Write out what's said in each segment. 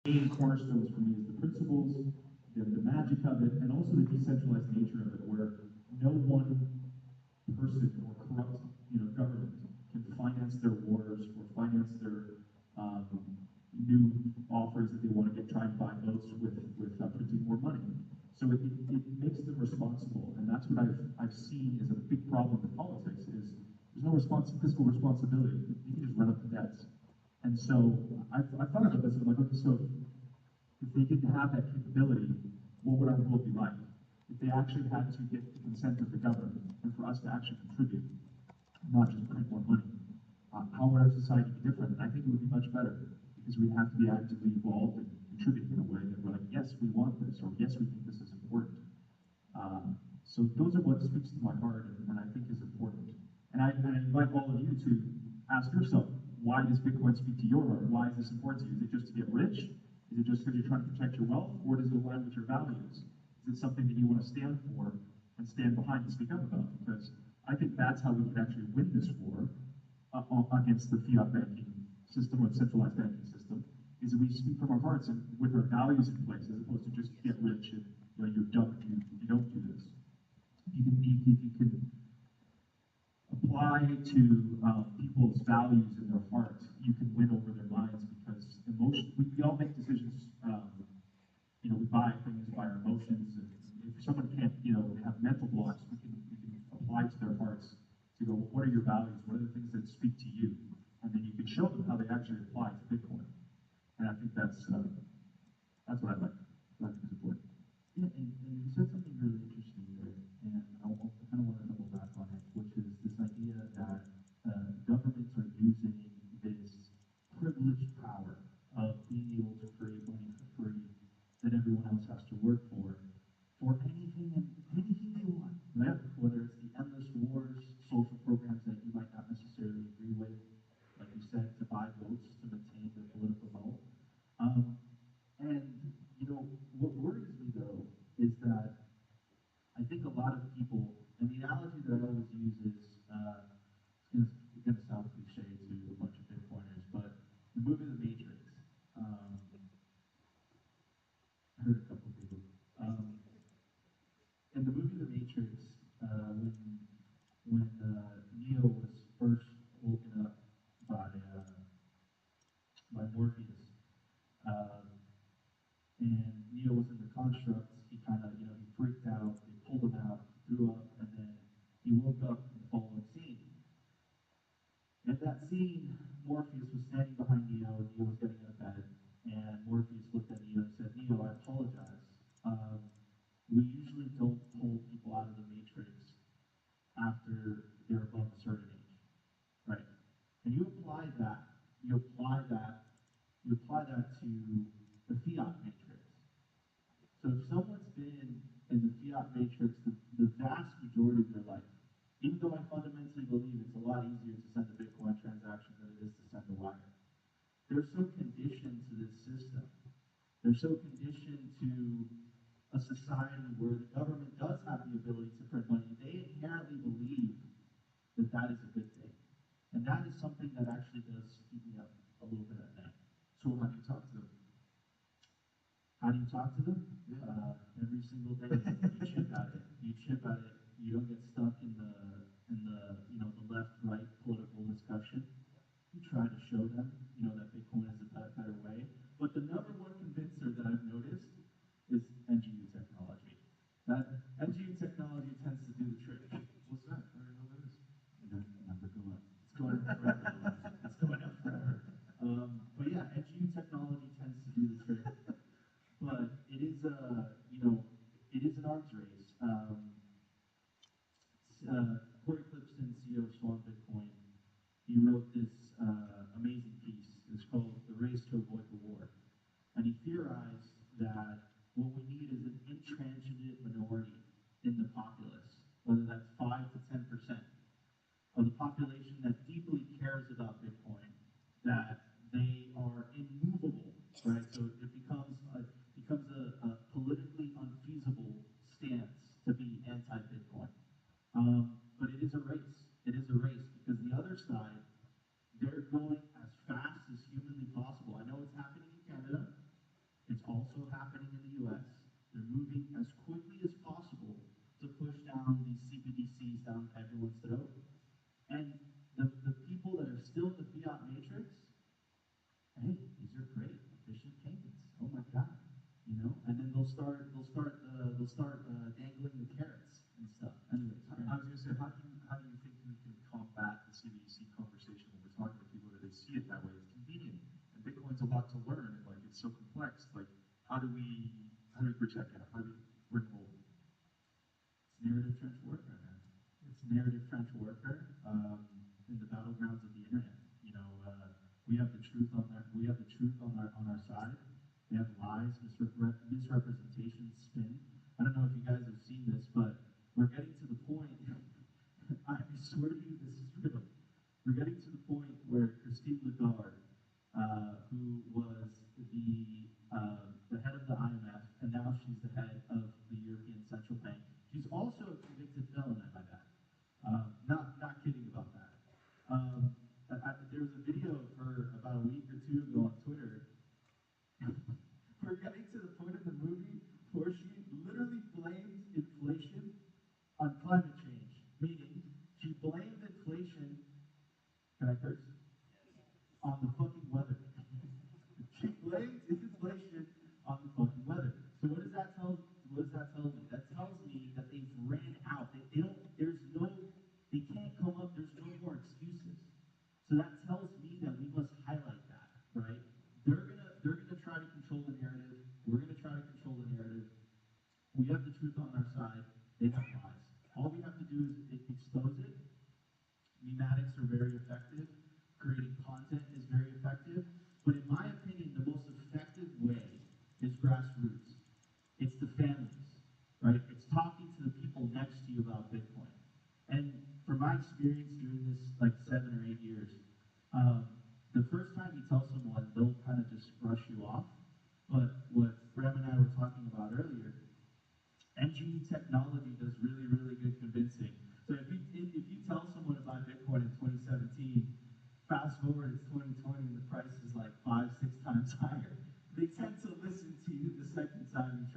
main cornerstones for me is the principles, the magic of it, and also the decentralized nature of it, where no one person or corrupt, government can finance their wars or finance their new offers that they want to get trying to buy votes with printing more money. So it makes them responsible, and that's what I've seen is a big problem with politics is there's no fiscal responsibility. You can just run up the debts. And so I thought about this and I'm like, okay, so if they didn't have that capability, what would our world be like? If they actually had to get the consent of the government and for us to actually contribute, not just print more money, how would our society be different? And I think it would be much better because we'd have to be actively involved and contributing in a way that we're like, yes, we want this, or yes, we think this is important. So those are what speaks to my heart and I think is important. And I invite all of you to ask yourself, why does Bitcoin speak to your heart? Why is this important to you? Is it just to get rich? Is it just because you're trying to protect your wealth? Or does it align with your values? Is it something that you want to stand for and stand behind and speak up about? Because I think that's how we can actually win this war against the fiat banking system or the centralized banking system, is that we speak from our hearts and with our values in place, as opposed to just get rich and you're dumb if you don't do this. If you can apply to people's values in their heart, you can win over their minds because we all make decisions, we buy things by our emotions, and if someone can't, have mental blocks, we can apply to their hearts to go, well, what are your values? What are the things that speak to you? And then you can show them how they actually apply to Bitcoin. And I think that's what I like. I think is important. Yeah, and you said something really interesting there, and I kind of want to double back on it, which is this idea that governments are using this privileged power of being able to create money for free that everyone else has to work for anything they want, right? Whether it's the endless wars, social programs that you might not necessarily agree with, like you said, to buy votes to maintain their political moat. And what worries me though is that I think a lot of people, and the analogy that I always use is, it's going to sound cliche to a bunch of Bitcoiners, but the movie The Matrix. I heard a couple of people. In the movie The Matrix, when Neo was first woken up by Morpheus, and Neo was in the constructs, he kind of, he freaked out, they pulled him out, he threw up, and then he woke up in the following scene. In that scene, Morpheus was standing behind Neo, and Neo was getting out of bed, and Morpheus looked at Neo and said, Neo, I apologize. We usually don't pull people out of the Matrix after they're above a certain age, right? And you apply that to the fiat matrix. So if someone's been in the fiat matrix the vast majority of their life, even though I fundamentally believe it's a lot easier to send a Bitcoin transaction than it is to send a wire, they're so conditioned to this system. They're so conditioned to a society where the government does have the ability to print money. They inherently believe that that is a good thing. And that is something that actually does keep me up a little bit at night. So how do you talk to them? How do you talk to them? Every single day, you chip at it. You don't get stuck in the left-right political discussion. You try to show them, that Bitcoin is a better way. But the number one convincer that I've noticed is NGU technology. That NGU technology tends to do the trick. What's that? I don't know what that is. Number go up. It's going up forever. It's going up forever. But yeah, NGU technology tends to do the trick. But it is it is an arms race. Corey Clipson, CEO of Swan Bitcoin, he wrote this amazing piece. It's called The Race to Avoid the War. And he theorized that what we need is an intransigent minority complex. Like, how do we bridge that gap? How do we bring home? It's narrative trench warfare, man. It's narrative trench warfare in the battlegrounds of the internet. You know, we have the truth on our side. They have lies, misrepresentations, spin. I don't know if you guys have seen this, but we're getting to the point. I swear to you, this is real. We're getting to the point where Christine Lagarde, who was the head of the IMF, and now she's the head of the European Central Bank. She's also a convicted felon, I might add. Not kidding about that. There was a video of her about a week or two ago on Twitter. We're getting to the point in the movie where she literally blamed inflation on climate change, meaning she blamed inflation, can I curse? On the fucking weather. She blamed inflation on the fucking weather. So what does that tell me? That tells me that they've ran out. They can't come up, there's no more excuses. So that tells me that we must highlight that, right? They're gonna try to control the narrative. We're gonna try to control the narrative. We have the truth on our side. They have lies. All we have to do is expose it. Mematics are very effective. Creating content is very effective. But in my opinion, the most effective way is grassroots. It's the families, right? It's talking to the people next to you about Bitcoin. And from my experience during this like 7 or 8 years, the first time you tell someone, they'll kind of just brush you off. But what Graham and I were talking about earlier, NGE technology does really, really good convincing. So if you tell someone about Bitcoin in 2017, fast forward, it's 2020 and the price is like 5-6 times higher, they tend to listen to you the second time you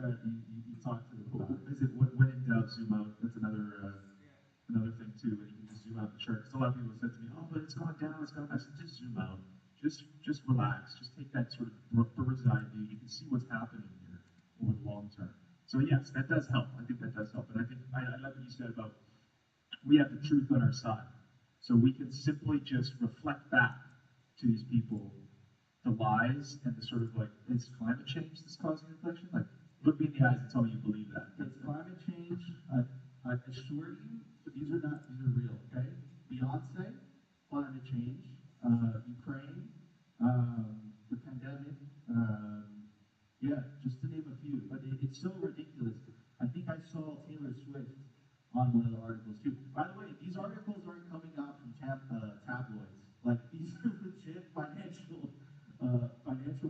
talk to them about it. Is it when in doubt, zoom out? That's another thing too. And you can just zoom out the chart. So a lot of people said to me, "Oh, but it's gone down. It's gone." I said, just zoom out. Just relax. Just take that sort of bird's eye view. You can see what's happening here over the long term. So yes, that does help. I think that does help. And I think I like what you said about we have the truth on our side. So we can simply just reflect back to these people the lies and the sort of like, it's climate change that's causing inflation? Like, look me in the eyes and tell me you believe that. It's climate change. I assure you, these are real, okay? Beyonce, climate change, Ukraine, the pandemic, yeah, just to name a few. But it's so ridiculous. I think I saw Taylor Swift on one of the articles too. By the way, these articles aren't coming out from tabloids. Like, these are legit financial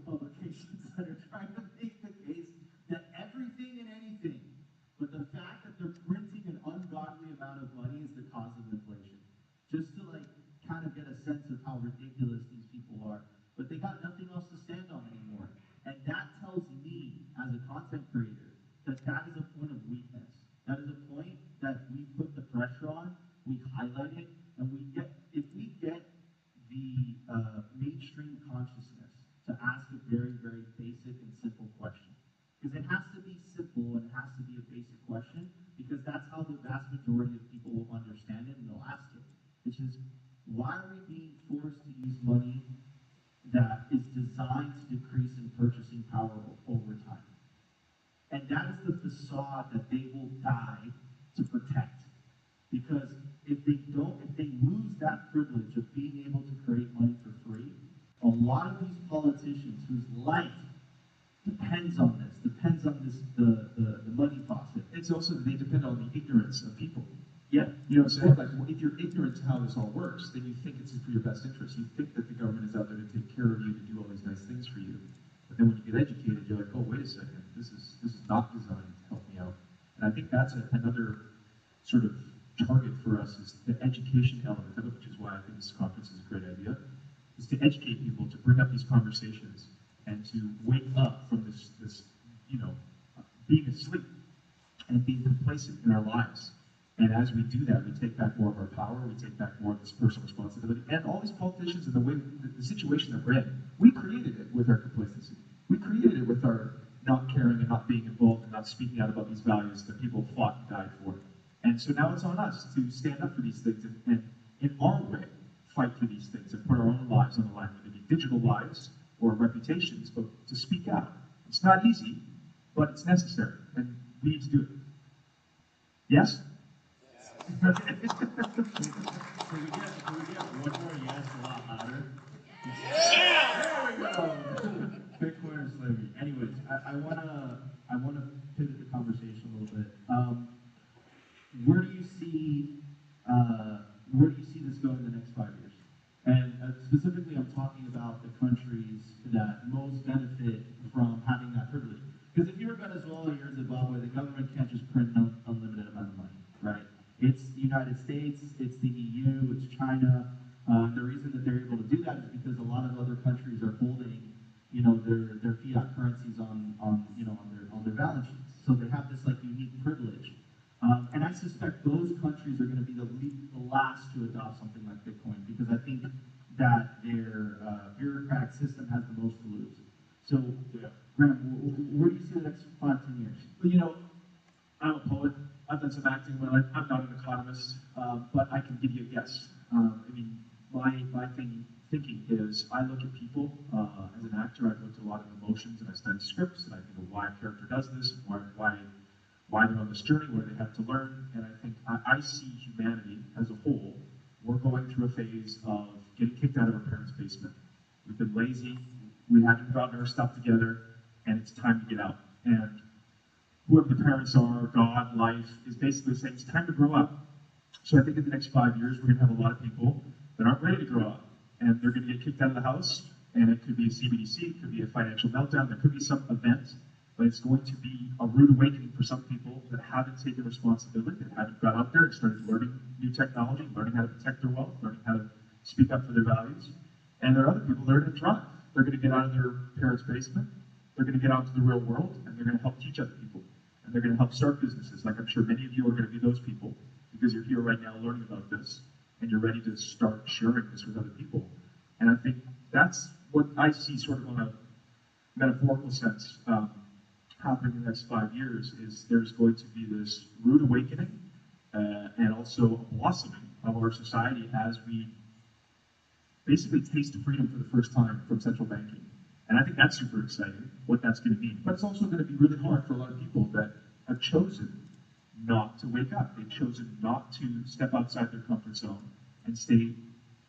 publications that are trying to make the case that everything and anything, but the fact that they're printing an ungodly amount of money is the cause of inflation. Just to like kind of get a sense of how ridiculous these people are. But they got nothing else to stand on anymore. And that tells me, as a content creator, that is a point of weakness. That is a point that we put the pressure on, we highlight it, and if we get the mainstream consciousness to ask a very, very basic and simple question. Because it has to be simple and it has to be a basic question, because that's how the vast majority of people will understand it and they'll ask it. Which is, why are we being forced to use money that is designed to decrease in purchasing power over time? And that is the facade that they will die to protect. Because if they lose that privilege of being able to create money for free, a lot of these politicians whose life depends on the money faucet. It's also that they depend on the ignorance of people. Yeah. You know what I'm saying? Like, if you're ignorant to how this all works, then you think it's for your best interest. You think that the government is out there to take care of you, to do all these nice things for you. But then when you get educated, you're like, oh, wait a second, this is not designed to help me out. And I think that's another sort of target for us, is the education element of it, which is why I think this conference is a great idea, is to educate people, to bring up these conversations, and to wake up from this being asleep and being complacent in our lives. And as we do that, we take back more of our power, we take back more of this personal responsibility, and all these politicians and the situation that we're in, we created it with our complacency. We created it with our not caring and not being involved and not speaking out about these values that people fought and died for. And so now it's on us to stand up for these things and in our way, fight for these things and put our own lives on the line, whether it be digital lives or reputations, but to speak out. It's not easy, but it's necessary, and we need to do it. Yes? Can we get one more yes a lot louder? There we go. Bitcoin or slavery. Anyways, I wanna pivot the conversation a little bit. Where do you see this going in the next 5 years? And specifically, I'm talking about the countries that most benefit from having that privilege. Because if you're Venezuela or you're Zimbabwe, the government can't just print an unlimited amount of money, right? It's the United States, it's the EU, it's China. The reason that they're able to do that is because a lot of other countries are holding, their fiat currencies on their balance sheets. So they have this like unique privilege. And I suspect those countries are going to be the last to adopt something like Bitcoin because I think that their bureaucratic system has the most to lose. So, Graham, where do you see the next 5-10 years? Well, I'm a poet. I've done some acting in my life. I'm not an economist, but I can give you a guess. My thinking is I look at people as an actor. I've looked at a lot of emotions, and I study scripts, and I think of why a character does this, and why they're on this journey, what do they have to learn, and I think I see humanity as a whole. We're going through a phase of getting kicked out of our parents' basement. We've been lazy, we haven't gotten our stuff together, and it's time to get out. And whoever the parents are, God, life, is basically saying it's time to grow up. So I think in the next 5 years, we're gonna have a lot of people that aren't ready to grow up, and they're gonna get kicked out of the house, and it could be a CBDC, it could be a financial meltdown, there could be some event, but it's going to be a rude awakening for some people that haven't taken responsibility, that haven't got out there and started learning new technology, learning how to protect their wealth, learning how to speak up for their values. And there are other people that are going to thrive. They're going to get out of their parents' basement, they're going to get out to the real world, and they're going to help teach other people. And they're going to help start businesses. Like I'm sure many of you are going to be those people, because you're here right now learning about this, and you're ready to start sharing this with other people. And I think that's what I see sort of on a metaphorical sense. Happening in the next 5 years is there's going to be this rude awakening and also a blossoming of our society as we basically taste freedom for the first time from central banking. And I think that's super exciting, what that's going to mean. But it's also going to be really hard for a lot of people that have chosen not to wake up. They've chosen not to step outside their comfort zone and stay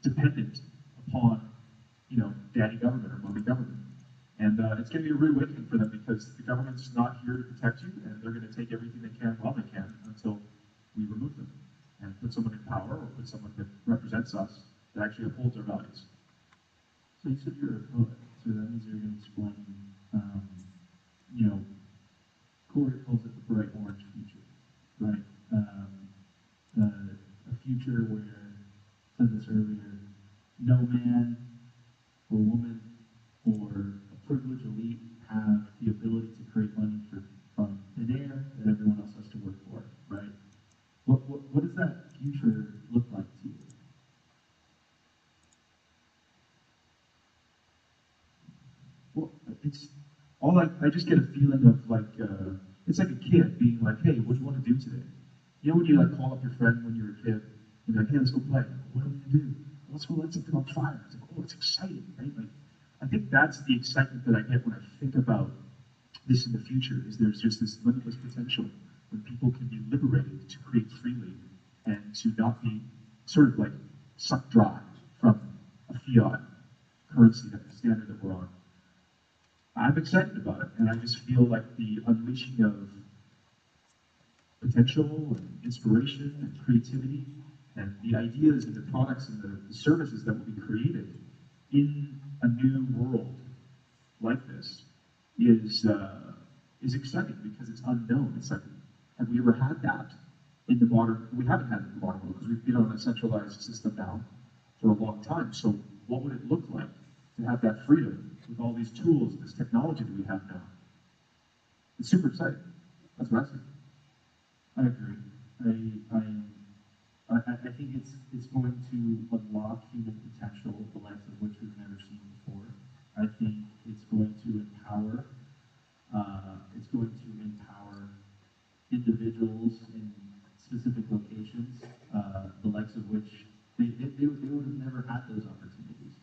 dependent upon, daddy government or mommy government. And it's going to be a rude awakening for them because the government's not here to protect you, and they're going to take everything they can while they can until we remove them and put someone in power or put someone that represents us that actually upholds our values. So you said you're a poet, so that means you're going to explain, Corey calls it the bright orange future, right? A future where, I said this earlier, no man or woman or privileged elite have the ability to create money from thin air that everyone else has to work for, right? What does that future look like to you? Well, it's all I just get a feeling of like, it's like a kid being like, hey, what do you want to do today? When you like call up your friend when you're a kid, you're like, hey, let's go play. What are we gonna do? Let's go light something on fire. It's like, oh, it's exciting, right? Like, I think that's the excitement that I get when I think about this in the future, is there's just this limitless potential when people can be liberated to create freely and to not be sort of like sucked dry from a fiat currency, that the standard that we're on. I'm excited about it, and I just feel like the unleashing of potential and inspiration and creativity and the ideas and the products and the services that will be created in a new world like this is exciting because it's unknown. It's like, have we ever had that in the modern? We haven't had it in the modern world because we've been on a centralized system now for a long time. So what would it look like to have that freedom with all these tools, this technology that we have now? It's super exciting. That's what I see. I agree. I think it's going to unlock human potential, the likes of which we've never seen before. I think it's going to empower. Individuals in specific locations, the likes of which they would have never had those opportunities.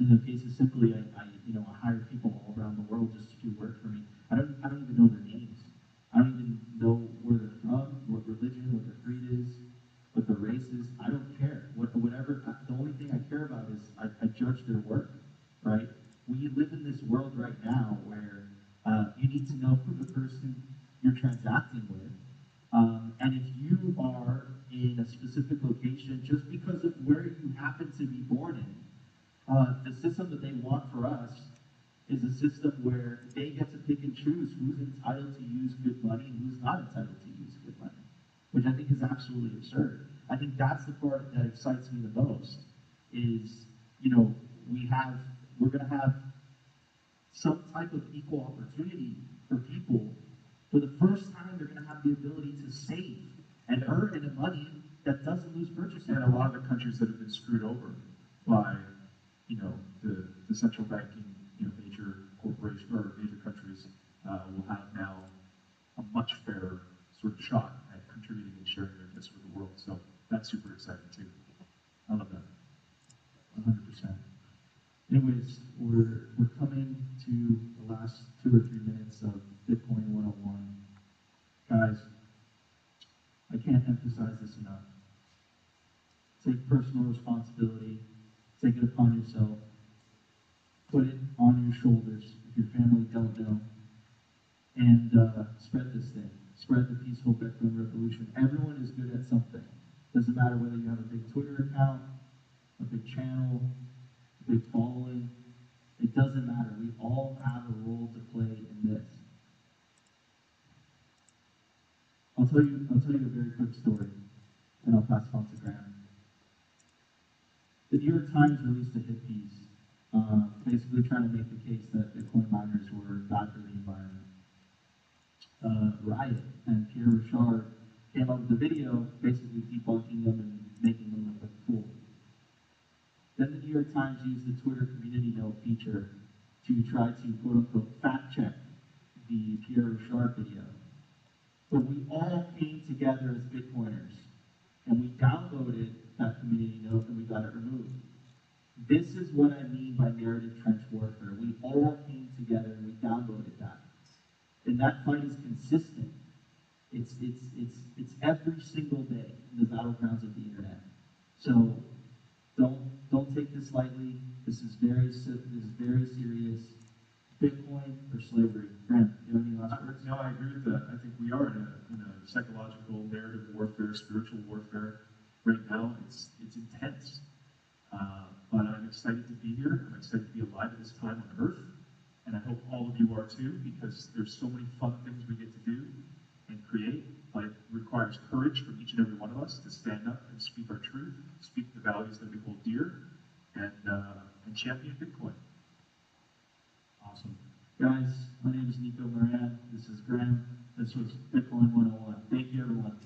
In the case of Simply, I hire people all around the world just to do work for me. I don't even know their names. I don't even know where they're from, what religion, what their creed is, what their race is. I don't care. Whatever. The only thing I care about is I judge their work, right? We live in this world right now where you need to know who the person you're transacting with. And if you are in a specific location, just because of where you happen to be born in, the system that they want for us is a system where they get to pick and choose who's entitled to use good money and who's not entitled to use good money, which I think is absolutely absurd. I think that's the part that excites me the most is, we're going to have some type of equal opportunity for people. For the first time, they're going to have the ability to save and earn in a money that doesn't lose purchasing And a lot of the countries that have been screwed over by, the central banking, major corporation or major countries will have now a much fairer sort of shot at contributing and sharing their gifts with the world. So that's super exciting too. I love that. 100%. Anyways, we're coming to the last 2 or 3 minutes of Bitcoin 101. Guys, I can't emphasize this enough. Take personal responsibility. Take it upon yourself. Put it on your shoulders if your family don't know. And spread this thing. Spread the peaceful Bitcoin revolution. Everyone is good at something. Doesn't matter whether you have a big Twitter account, a big channel, a big following. It doesn't matter. We all have a role to play in this. I'll tell you a very quick story, and I'll pass it on to Graham. The New York Times released a hit piece, basically trying to make the case that Bitcoin miners were bad for the environment. Riot and Pierre Rochard came up with a video basically debunking them and making them look like a fool. Then the New York Times used the Twitter community note feature to try to quote-unquote fact check the Pierre Rochard video. But we all came together as Bitcoiners, and we downloaded that community note and we got it removed. This is what I mean by narrative trench warfare. We all came together and we downloaded that. And that fight is consistent. It's every single day in the battlegrounds of the internet. So don't take this lightly. This is very serious. Bitcoin or slavery. Graham, do you have any last words? No, I agree with that. I think we are in a psychological narrative warfare, spiritual warfare right now. It's intense. But I'm excited to be here. I'm excited to be alive at this time on Earth. And I hope all of you are too, because there's so many fun things we get to do and create. But it requires courage from each and every one of us to stand up and speak our truth, speak the values that we hold dear, and champion Bitcoin. Awesome. Guys, my name is Nico Moran. This is Graham. This was Bitcoin 101. Thank you, everyone.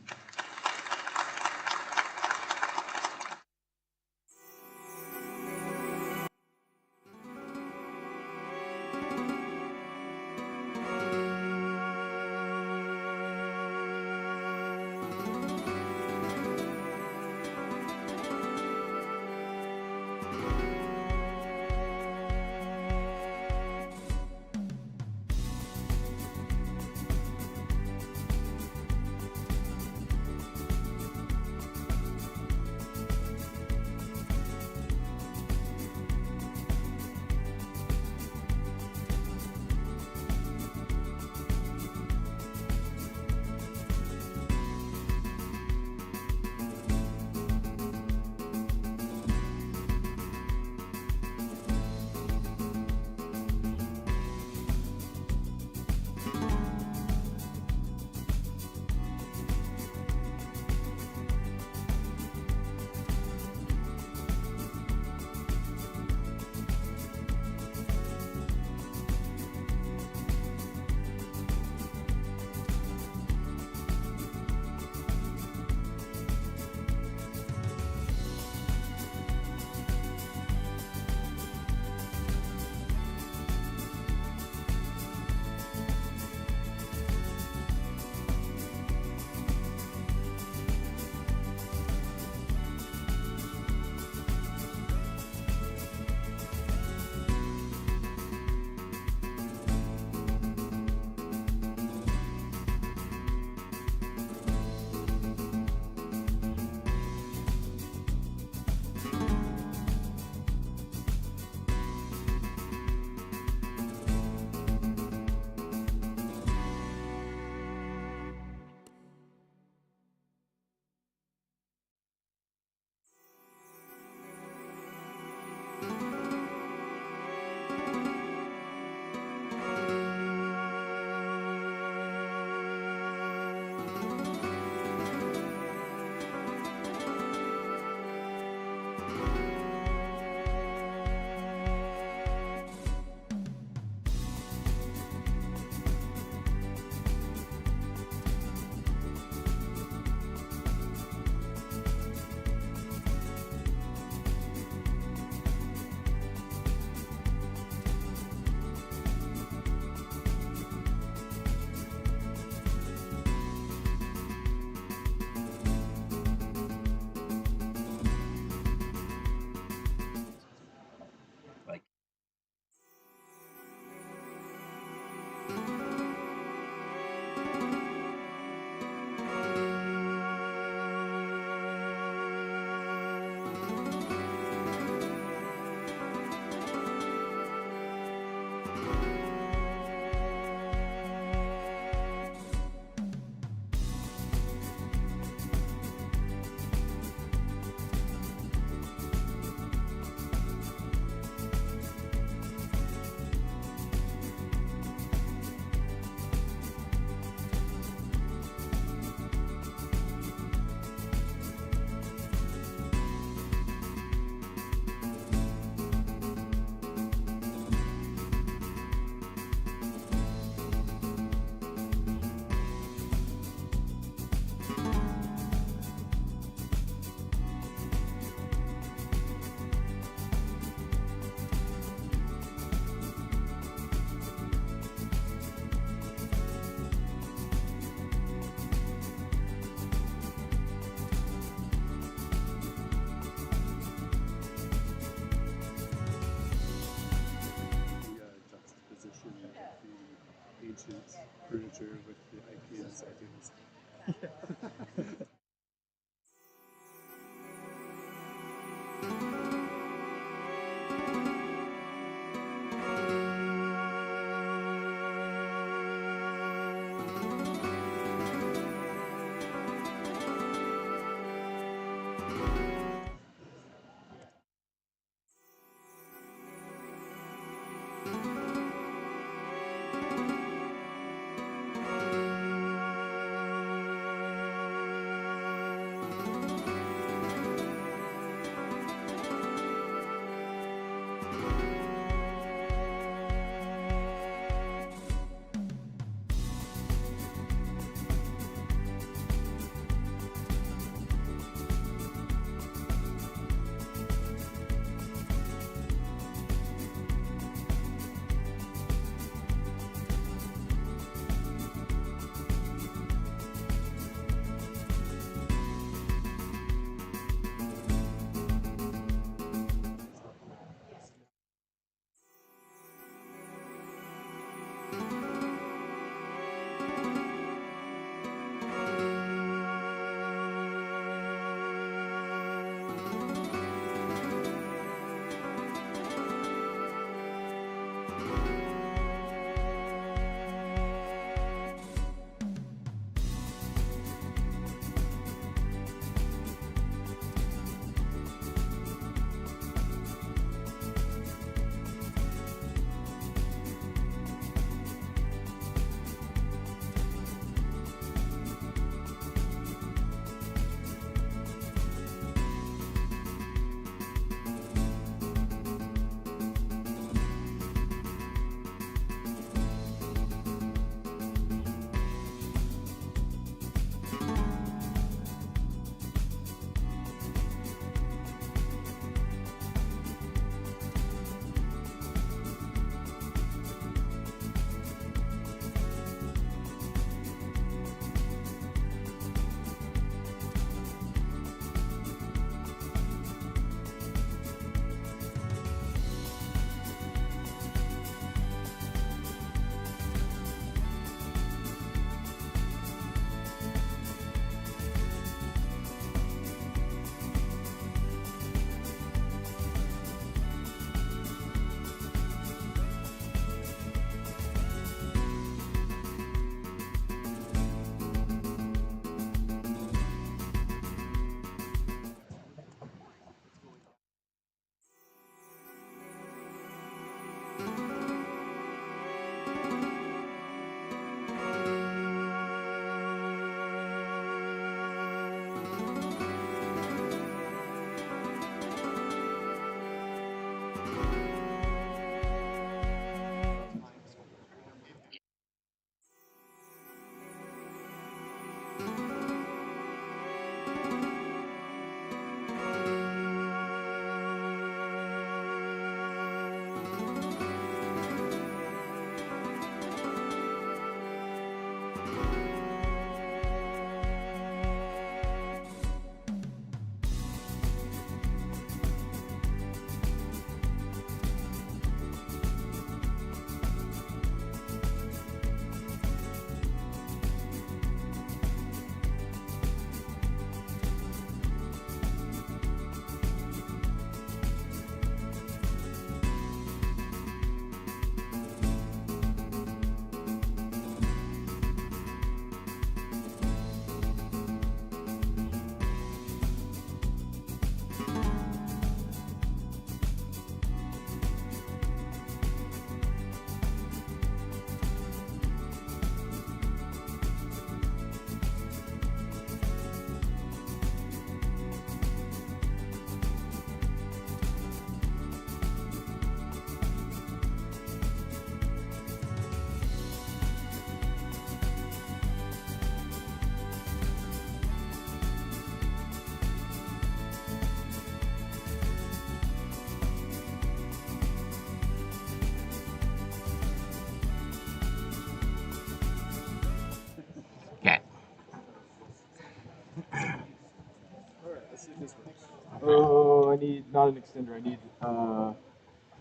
Oh, I need not an extender. I need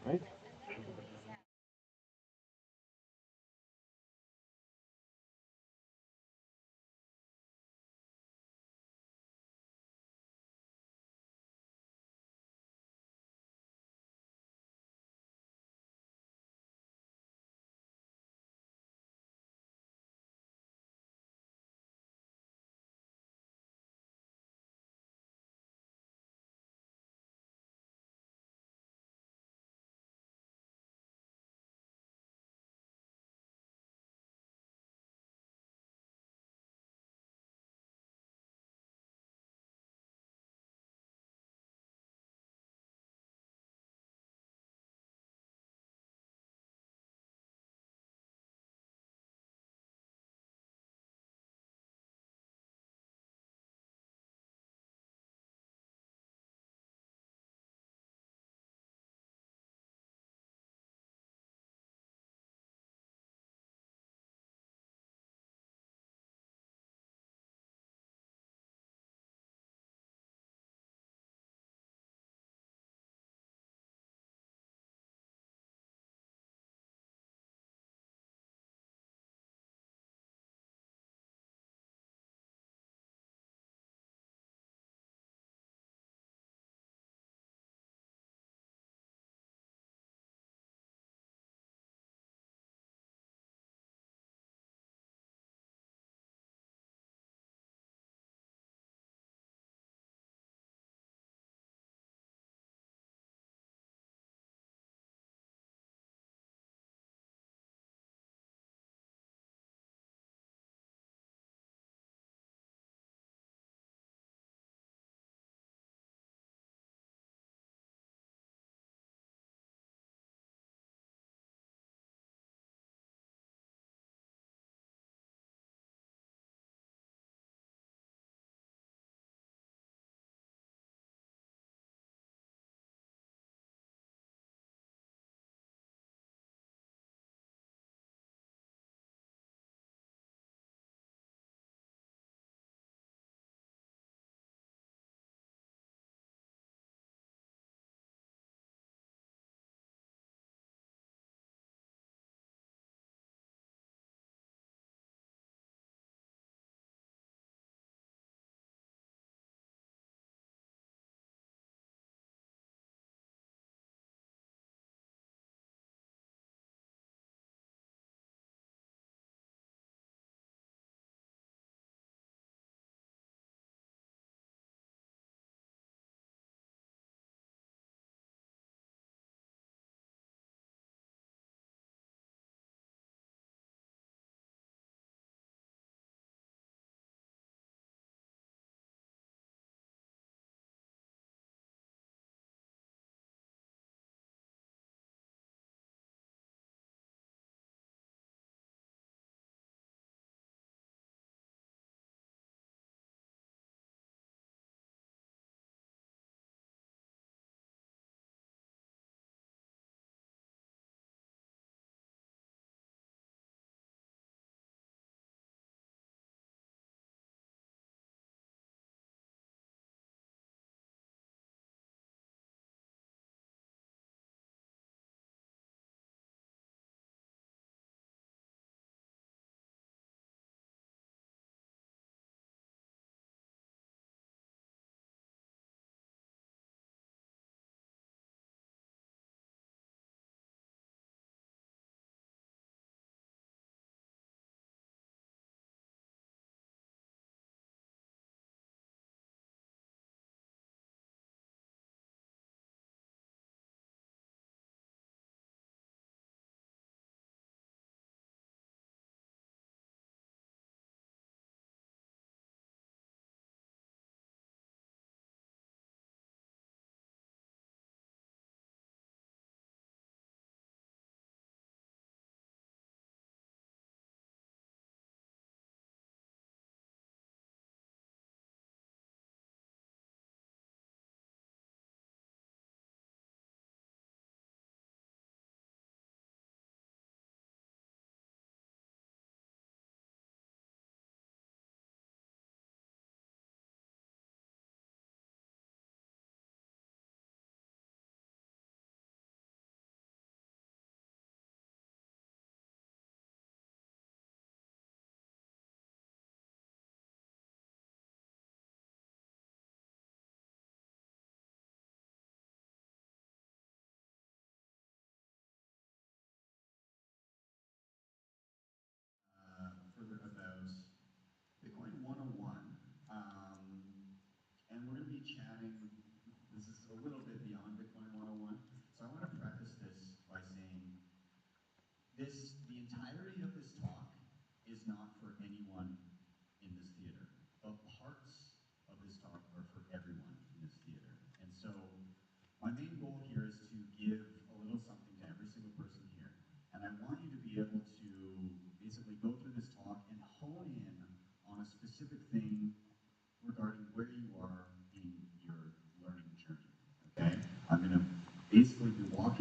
right?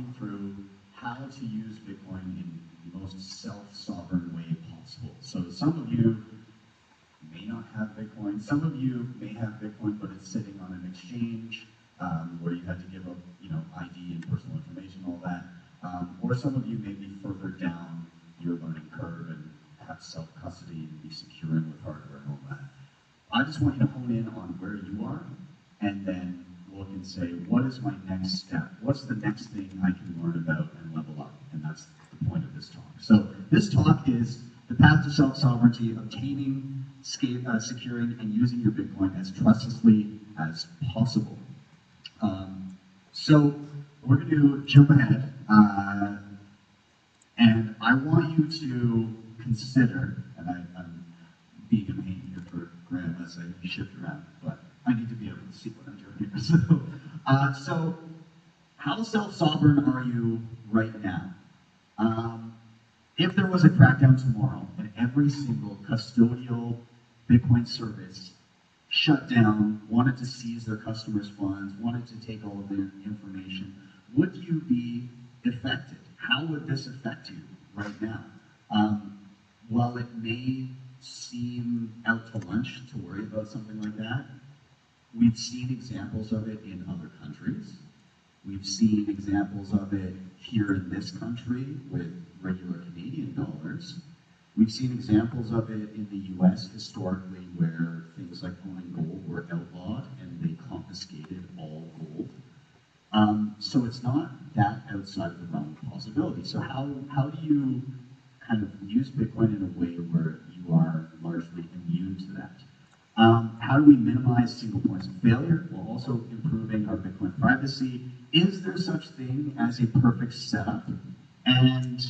walking through how to use Bitcoin in the most self-sovereign way possible. So some of you may not have Bitcoin. Some of you may have Bitcoin, but it's sitting on an exchange where you had to give up, ID and personal information, all that. Or some of you may be further down your learning curve and have self-custody and be securing with hardware and all that. I just want you to hone in on where you are and then look and say, what is my next step? What's the next thing I can learn about and level up? And that's the point of this talk. So this talk is the path to self-sovereignty, obtaining, securing, and using your Bitcoin as trustlessly as possible. So we're going to jump ahead, and I want you to consider, and I'm being a pain here for Graham as I shift around, but I need to be able to see what I'm doing here. So how self-sovereign are you right now? If there was a crackdown tomorrow and every single custodial Bitcoin service shut down, wanted to seize their customers' funds, wanted to take all of their information, would you be affected? How would this affect you right now? While it may seem out to lunch to worry about something like that, we've seen examples of it in other countries. We've seen examples of it here in this country with regular Canadian dollars. We've seen examples of it in the US historically where things like owning gold were outlawed and they confiscated all gold. So it's not that outside of the realm of possibility. So how do you kind of use Bitcoin in a way where you are largely immune to that? How do we minimize single points of failure while also improving our Bitcoin privacy? Is there such thing as a perfect setup? And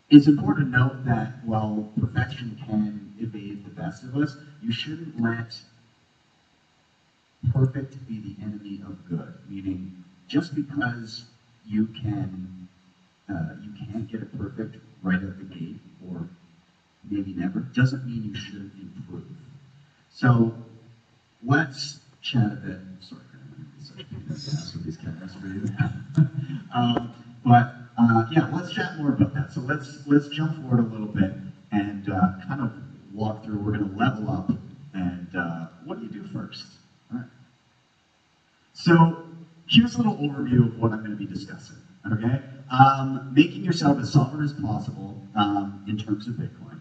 it's important to note that while perfection can evade the best of us, you shouldn't let perfect be the enemy of good. Meaning, just because you can't get it perfect right out the gate, or maybe never, doesn't mean you shouldn't improve. So let's chat a bit. Sorry, I'm such a pain in the ass with these cameras for you. Yeah, let's chat more about that. So let's jump forward a little bit and kind of walk through. We're going to level up, and what do you do first? All right. So here's a little overview of what I'm going to be discussing. Okay, making yourself as sovereign as possible in terms of Bitcoin.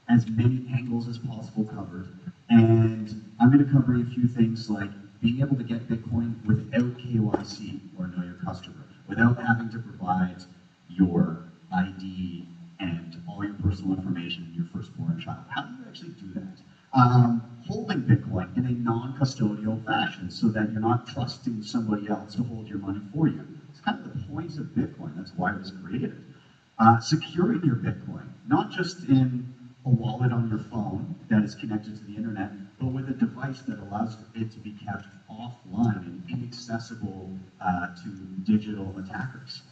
As many angles as possible covered, and I'm going to cover a few things like being able to get Bitcoin without KYC, or know your customer, without having to provide your ID and all your personal information in your firstborn child. How do you actually do that? Holding Bitcoin in a non-custodial fashion so that you're not trusting somebody else to hold your money for you. It's kind of the point of Bitcoin. That's why it was created. Securing your Bitcoin, not just in a wallet on your phone that is connected to the internet, but with a device that allows it to be kept offline and inaccessible to digital attackers.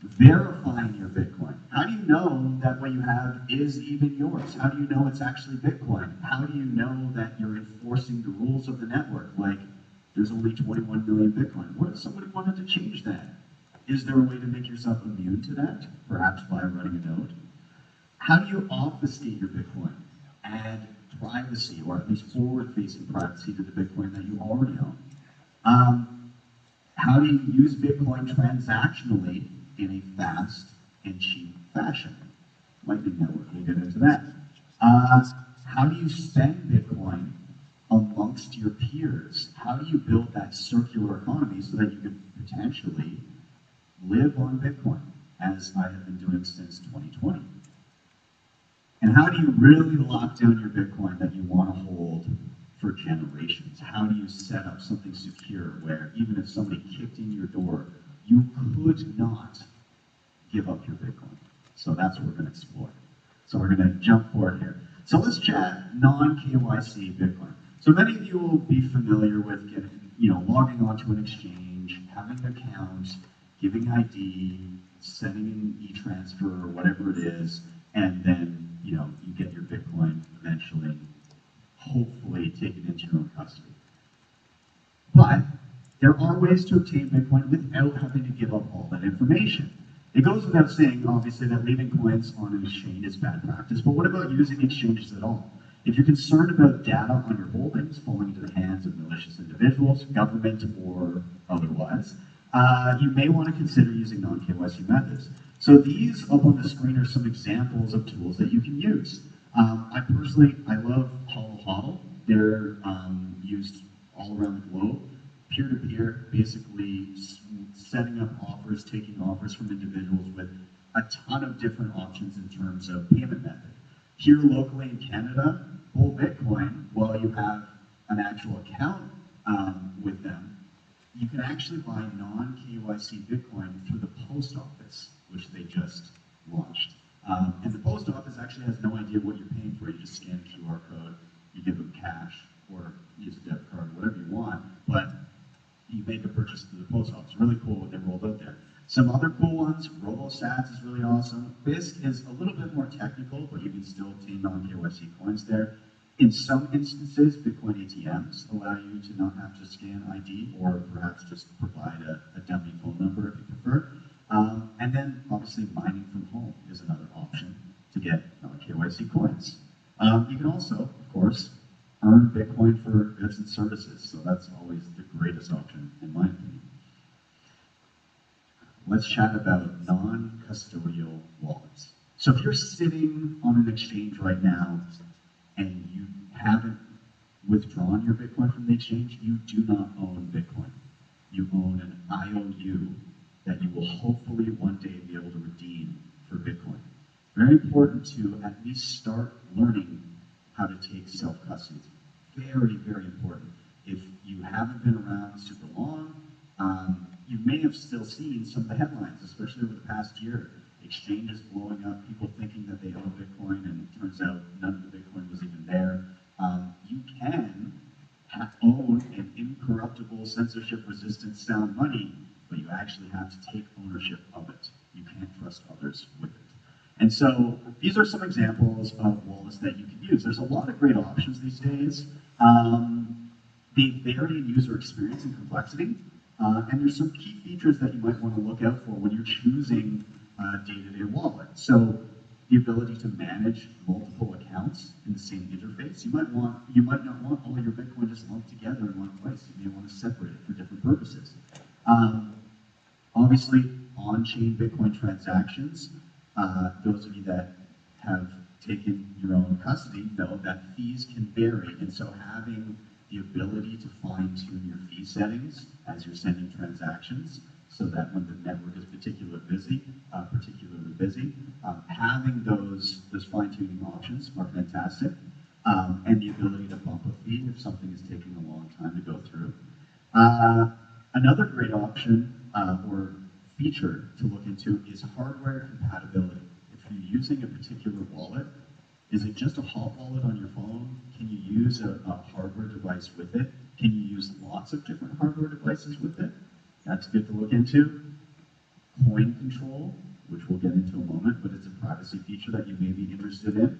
Verifying your Bitcoin. How do you know that what you have is even yours? How do you know it's actually Bitcoin? How do you know that you're enforcing the rules of the network? Like, there's only 21 million Bitcoin. What if somebody wanted to change that? Is there a way to make yourself immune to that? Perhaps by running a node? How do you obfuscate your Bitcoin? Add privacy, or at least forward-facing privacy to the Bitcoin that you already own. How do you use Bitcoin transactionally in a fast and cheap fashion? Lightning Network, we'll get into that. How do you spend Bitcoin amongst your peers? How do you build that circular economy so that you can potentially live on Bitcoin, as I have been doing since 2020? And how do you really lock down your Bitcoin that you want to hold for generations? How do you set up something secure where even if somebody kicked in your door, you could not give up your Bitcoin? So that's what we're going to explore. So we're going to jump forward here. So let's chat non-KYC Bitcoin. So many of you will be familiar with logging onto an exchange, having an account, giving ID, sending an e-transfer or whatever it is, and then you get your Bitcoin eventually, hopefully taken into your own custody. But there are ways to obtain Bitcoin without having to give up all that information. It goes without saying, obviously, that leaving coins on an exchange is bad practice, but what about using exchanges at all? If you're concerned about data on your holdings falling into the hands of malicious individuals, government, or otherwise, you may want to consider using non-KYC methods. So these up on the screen are some examples of tools that you can use. I love HodlHodl. They're used all around the globe. Peer-to-peer, basically setting up offers, taking offers from individuals with a ton of different options in terms of payment method. Here locally in Canada, Hold Bitcoin, while you have an actual account with them, you can actually buy non-KYC Bitcoin through the post office, which they just launched. And the post office actually has no idea what you're paying for. You just scan a QR code, you give them cash, or use a debit card, whatever you want, but you make a purchase through the post office. Really cool what they rolled out there. Some other cool ones, RoboSats is really awesome. BISC is a little bit more technical, but you can still obtain non-KYC coins there. In some instances, Bitcoin ATMs allow you to not have to scan ID or perhaps just provide a dummy phone number if you prefer. And then obviously mining from home is another option to get non-KYC coins. You can also, of course, earn Bitcoin for goods and services, so that's always the greatest option in my opinion. Let's chat about non-custodial wallets. So if you're sitting on an exchange right now and you haven't withdrawn your Bitcoin from the exchange, you do not own Bitcoin. You own an IOU that you will hopefully one day be able to redeem for Bitcoin. Very important to at least start learning how to take self-custody. Very, very important. If you haven't been around super long, you may have still seen some of the headlines, especially over the past year. Exchanges blowing up, people thinking that they own Bitcoin, and it turns out none of the Bitcoin was even there. You can own an incorruptible, censorship-resistant sound money, but you actually have to take ownership of it. You can't trust others with it. And so these are some examples of wallets that you can use. There's a lot of great options these days. They vary in user experience and complexity. And there's some key features that you might want to look out for when you're choosing a day-to-day wallet. So the ability to manage multiple accounts in the same interface. You might not want all your Bitcoin just lumped together in one place. You may want to separate it for different purposes. Obviously, on-chain Bitcoin transactions. Those of you that have taken your own custody know that fees can vary, and so having the ability to fine-tune your fee settings as you're sending transactions, so that when the network is particularly busy, having those fine-tuning options are fantastic, and the ability to bump a fee if something is taking a long time to go through. Another great option or feature to look into is hardware compatibility. If you're using a particular wallet, is it just a hot wallet on your phone? Can you use a hardware device with it? Can you use lots of different hardware devices with it? That's good to look into. Coin control, which we'll get into in a moment, but it's a privacy feature that you may be interested in.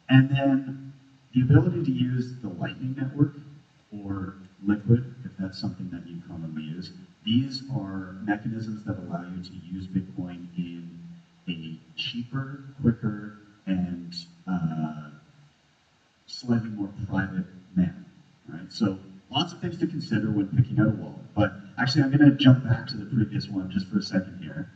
And then the ability to use the Lightning Network or Liquid, if that's something that you commonly use. These are mechanisms that allow you to use Bitcoin in a cheaper, quicker, and slightly more private manner, right? So lots of things to consider when picking out a wallet. But actually, I'm going to jump back to the previous one just for a second here.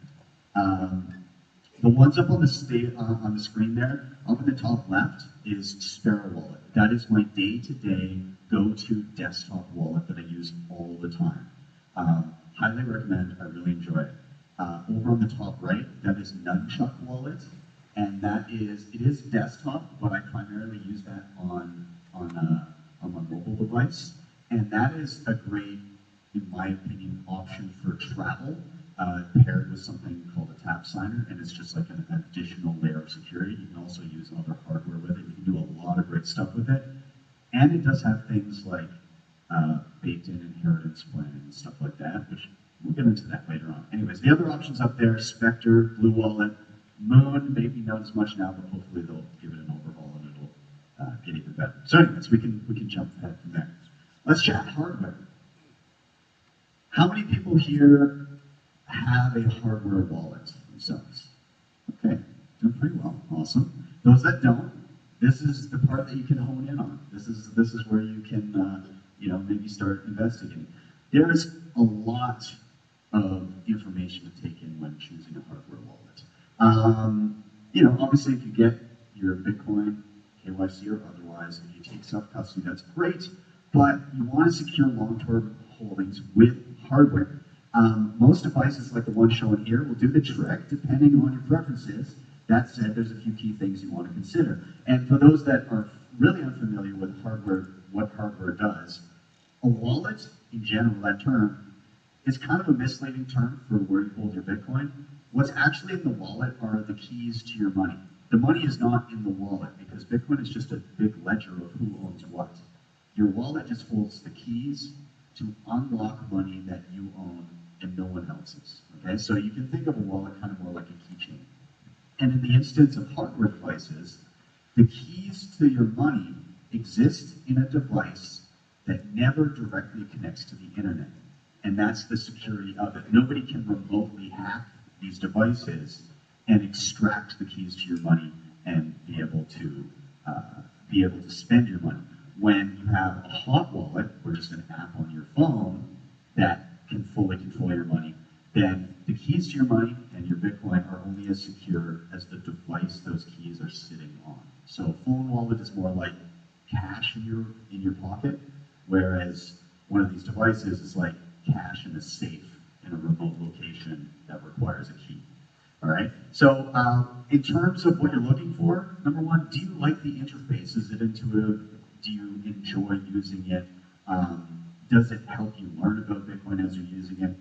The ones up on the screen there, up in the top left, is Sparrow Wallet. That is my day-to-day go-to desktop wallet that I use all the time. Highly recommend. I really enjoy it. Over on the top right, that is Nunchuk Wallet, and it is desktop, but I primarily use that on my mobile device, and that is a great, in my opinion, option for travel, paired with something called a Tapsigner, and it's just like an additional layer of security. You can also use other hardware with it. You can do a lot of great stuff with it, and it does have things like baked-in inheritance planning and stuff like that, which we'll get into that later on. Anyways, the other options up there: Spectre, Blue Wallet, Moon, maybe not as much now, but hopefully they'll give it an overhaul and it'll get even better. So anyways, we can jump ahead from there. Let's chat hardware. How many people here have a hardware wallet themselves? Okay, doing pretty well, awesome. Those that don't, this is the part that you can hone in on. This is where you can, maybe start investigating. There is a lot of information to take in when choosing a hardware wallet. Obviously, if you get your Bitcoin, KYC, or otherwise, if you take self-custody, that's great, but you want to secure long-term holdings with hardware. Most devices, like the one shown here, will do the trick depending on your preferences. That said, there's a few key things you want to consider. And for those that are really unfamiliar with hardware, what hardware does, a wallet, in general, that term, is kind of a misleading term for where you hold your Bitcoin. What's actually in the wallet are the keys to your money. The money is not in the wallet because Bitcoin is just a big ledger of who owns what. Your wallet just holds the keys to unlock money that you own and no one else's. Okay, so you can think of a wallet kind of more like a keychain. And in the instance of hardware devices, the keys to your money exist in a device that never directly connects to the internet. And that's the security of it. Nobody can remotely hack these devices and extract the keys to your money and be able to spend your money. When you have a hot wallet, or just an app on your phone that can fully control your money, then the keys to your money and your Bitcoin are only as secure as the device those keys are sitting on. So a phone wallet is more like cash in your pocket, whereas one of these devices is like cash in a safe in a remote location that requires a key. All right. So in terms of what you're looking for, number one, do you like the interface? Is it intuitive? Do you enjoy using it? Does it help you learn about Bitcoin as you're using it?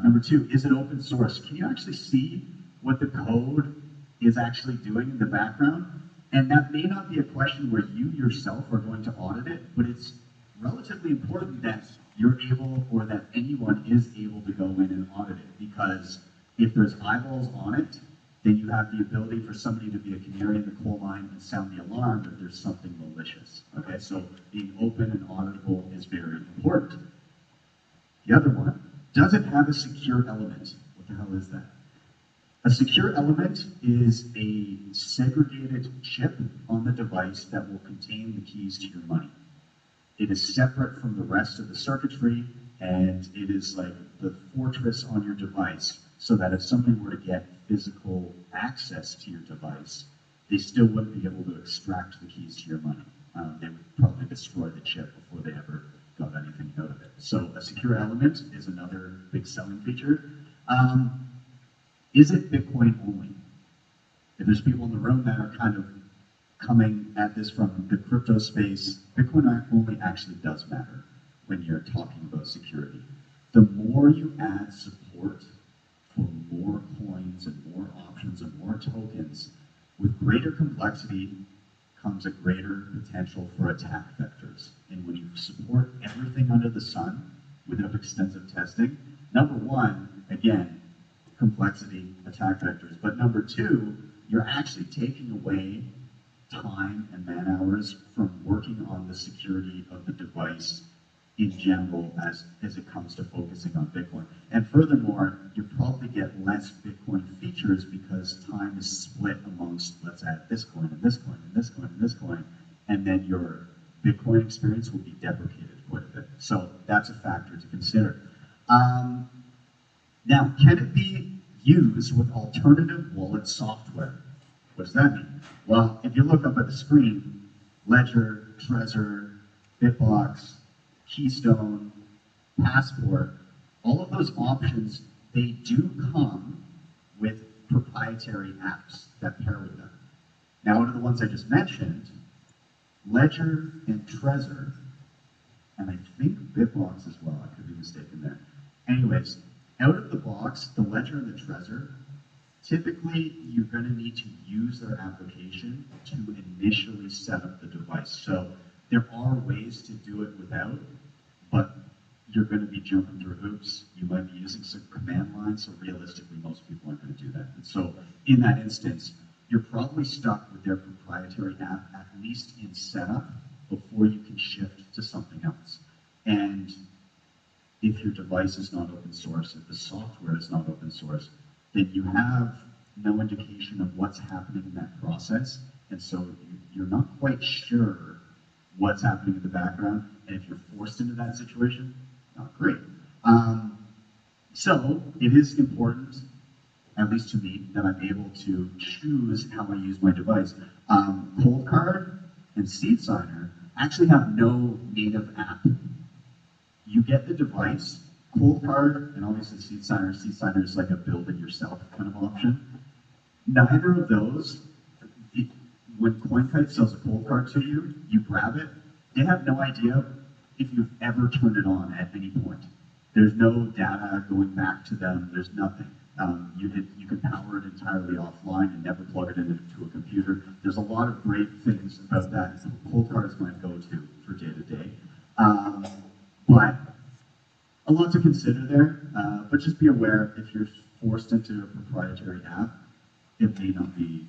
Number two, is it open source? Can you actually see what the code is actually doing in the background? And that may not be a question where you yourself are going to audit it, but it's relatively important that you're able, or that anyone is able to go in and audit it, because if there's eyeballs on it, then you have the ability for somebody to be a canary in the coal mine and sound the alarm if there's something malicious. Okay, so being open and auditable is very important. The other one, does it have a secure element? What the hell is that? A secure element is a segregated chip on the device that will contain the keys to your money. It is separate from the rest of the circuitry, and it is like the fortress on your device, so that if somebody were to get physical access to your device, they still wouldn't be able to extract the keys to your money. They would probably destroy the chip before they ever got anything out of it. So a secure element is another big selling feature. Is it Bitcoin only? If there's people in the room that are kind of coming at this from the crypto space, Bitcoin only actually does matter when you're talking about security. The more you add support for more coins and more options and more tokens, with greater complexity comes a greater potential for attack vectors. And when you support everything under the sun without extensive testing, number one, again, complexity, attack vectors. But number two, you're actually taking away time and man hours from working on the security of the device in general as it comes to focusing on Bitcoin. And furthermore, you probably get less Bitcoin features because time is split amongst, let's add this coin and this coin and this coin and this coin, and then your Bitcoin experience will be deprecated quite a bit. So that's a factor to consider. Now, can it be used with alternative wallet software? What does that mean? Well, if you look up at the screen, Ledger, Trezor, Bitbox, Keystone, Passport, all of those options, they do come with proprietary apps that pair with them. Now, out of the ones I just mentioned, Ledger and Trezor, and I think Bitbox as well, I could be mistaken there. Anyways, out of the box, the Ledger and the Trezor, typically you're going to need to use their application to initially set up the device. So there are ways to do it without, but you're going to be jumping through hoops. You might be using some command lines, so realistically most people aren't going to do that. And so in that instance, you're probably stuck with their proprietary app, at least in setup, before you can shift to something else. And if your device is not open source, if the software is not open source, then you have no indication of what's happening in that process, and so you're not quite sure what's happening in the background, and if you're forced into that situation, not great. So it is important, at least to me, that I'm able to choose how I use my device. Coldcard and Tapsigner actually have no native app. You get the device, Coldcard, and obviously Tapsigner. Tapsigner is like a build-it-yourself kind of option. Neither of those, when CoinKite sells a Coldcard to you, you grab it, they have no idea if you've ever turned it on at any point. There's no data going back to them, there's nothing. You can power it entirely offline and never plug it into a computer. There's a lot of great things about that. Coldcard is my go-to for day-to-day. But a lot to consider there, but just be aware if you're forced into a proprietary app, it may not be,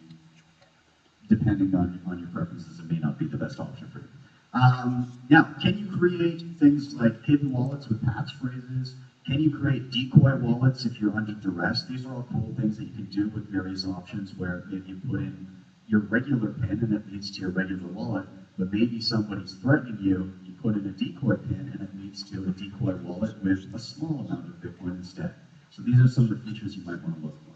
depending on your preferences, it may not be the best option for you. Now, can you create things like hidden wallets with passphrases? Can you create decoy wallets if you're under duress? These are all cool things that you can do with various options where maybe you put in your regular PIN and it leads to your regular wallet, but maybe somebody's threatening you, you put in a decoy PIN and it leads to a decoy wallet with a small amount of Bitcoin instead. So these are some of the features you might want to look for.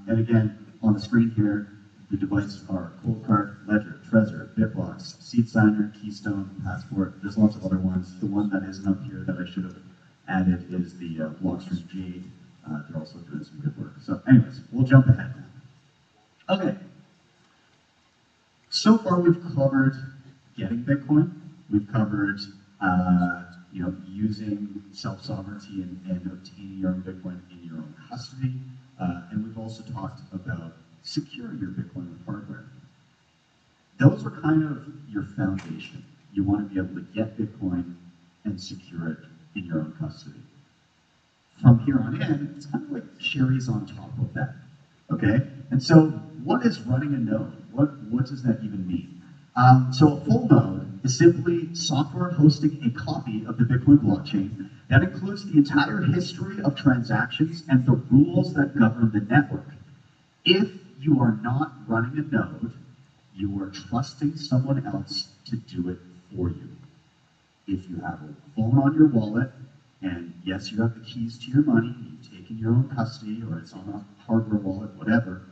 And again, on the screen here, the devices are Coldcard, Ledger, Trezor, Bitbox, Tapsigner, Keystone, Passport. There's lots of other ones. The one that isn't up here that I should have added is the Blockstream Jade. They're also doing some good work. So anyways, we'll jump ahead now. Okay. So far we've covered getting Bitcoin. We've covered using self-sovereignty and obtaining your own Bitcoin in your own custody. And we've also talked about securing your Bitcoin with hardware. Those are kind of your foundation. You want to be able to get Bitcoin and secure it in your own custody. From here on in, it's kind of like cherries on top of that, okay? And so what is running a node? What does that even mean? So a full node is simply software hosting a copy of the Bitcoin blockchain that includes the entire history of transactions and the rules that govern the network. If you are not running a node, you are trusting someone else to do it for you. If you have a phone on your wallet, and yes, you have the keys to your money, you take in your own custody, or it's on a hardware wallet, whatever,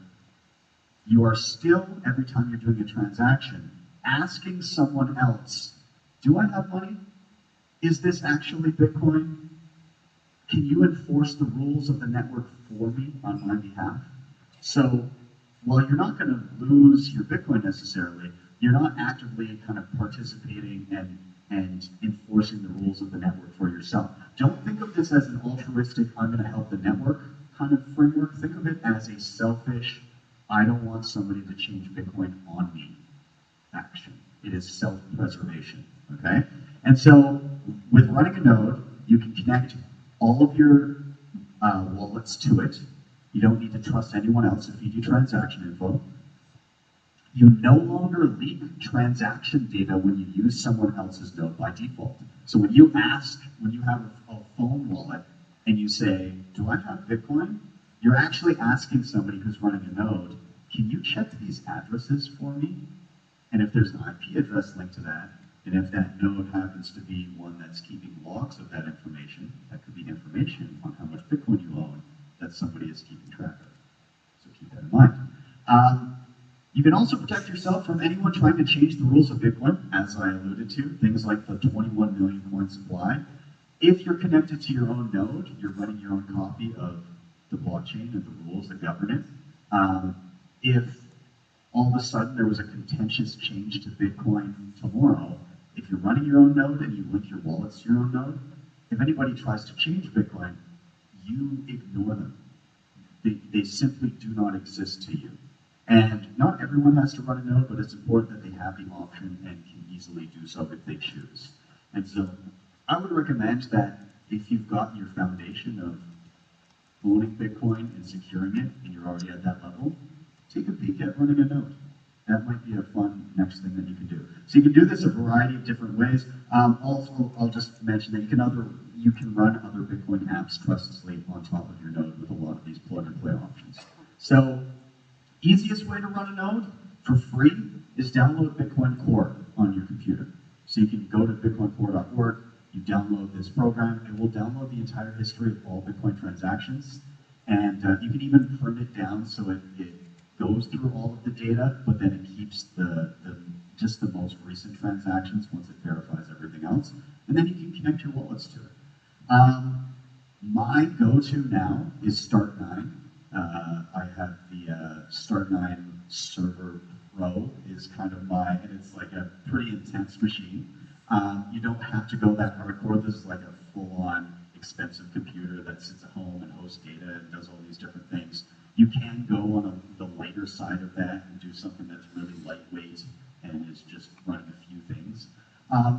you are still, every time you're doing a transaction, asking someone else, do I have money? Is this actually Bitcoin? Can you enforce the rules of the network for me on my behalf? So while you're not going to lose your Bitcoin necessarily, you're not actively kind of participating and enforcing the rules of the network for yourself. Don't think of this as an altruistic, I'm going to help the network kind of framework. Think of it as a selfish, I don't want somebody to change Bitcoin on me action. It is self-preservation, okay? And so with running a node, you can connect all of your wallets to it. You don't need to trust anyone else to feed you transaction info. You no longer leak transaction data when you use someone else's node by default. So when you have a phone wallet and you say, do I have Bitcoin? You're actually asking somebody who's running a node, can you check these addresses for me? And if there's an IP address linked to that, and if that node happens to be one that's keeping logs of that information, that could be information on how much Bitcoin you own that somebody is keeping track of. So keep that in mind. You can also protect yourself from anyone trying to change the rules of Bitcoin, as I alluded to, things like the 21 million coin supply. If you're connected to your own node, you're running your own copy of the blockchain and the rules that govern it. If all of a sudden there was a contentious change to Bitcoin tomorrow, if you're running your own node and you link your wallets to your own node, if anybody tries to change Bitcoin, you ignore them. They simply do not exist to you. And not everyone has to run a node, but it's important that they have the option and can easily do so if they choose. And so I would recommend that if you've got your foundation of owning Bitcoin and securing it, and you're already at that level, take a peek at running a node. That might be a fun next thing that you can do. So you can do this a variety of different ways. Also, I'll just mention that you you can run other Bitcoin apps trustlessly on top of your node with a lot of these plug-and-play options. So, easiest way to run a node for free is download Bitcoin Core on your computer. So you can go to bitcoincore.org, you download this program, it will download the entire history of all Bitcoin transactions, and you can even print it down so it goes through all of the data, but then it keeps just the most recent transactions once it verifies everything else, and then you can connect your wallets to it. My go-to now is Start9. I have the Start9 Server Pro is kind of and it's like a pretty intense machine. You don't have to go that hardcore. This is like a full-on expensive computer that sits at home and hosts data and does all these different things. You can go on the lighter side of that and do something that's really lightweight and is just running a few things.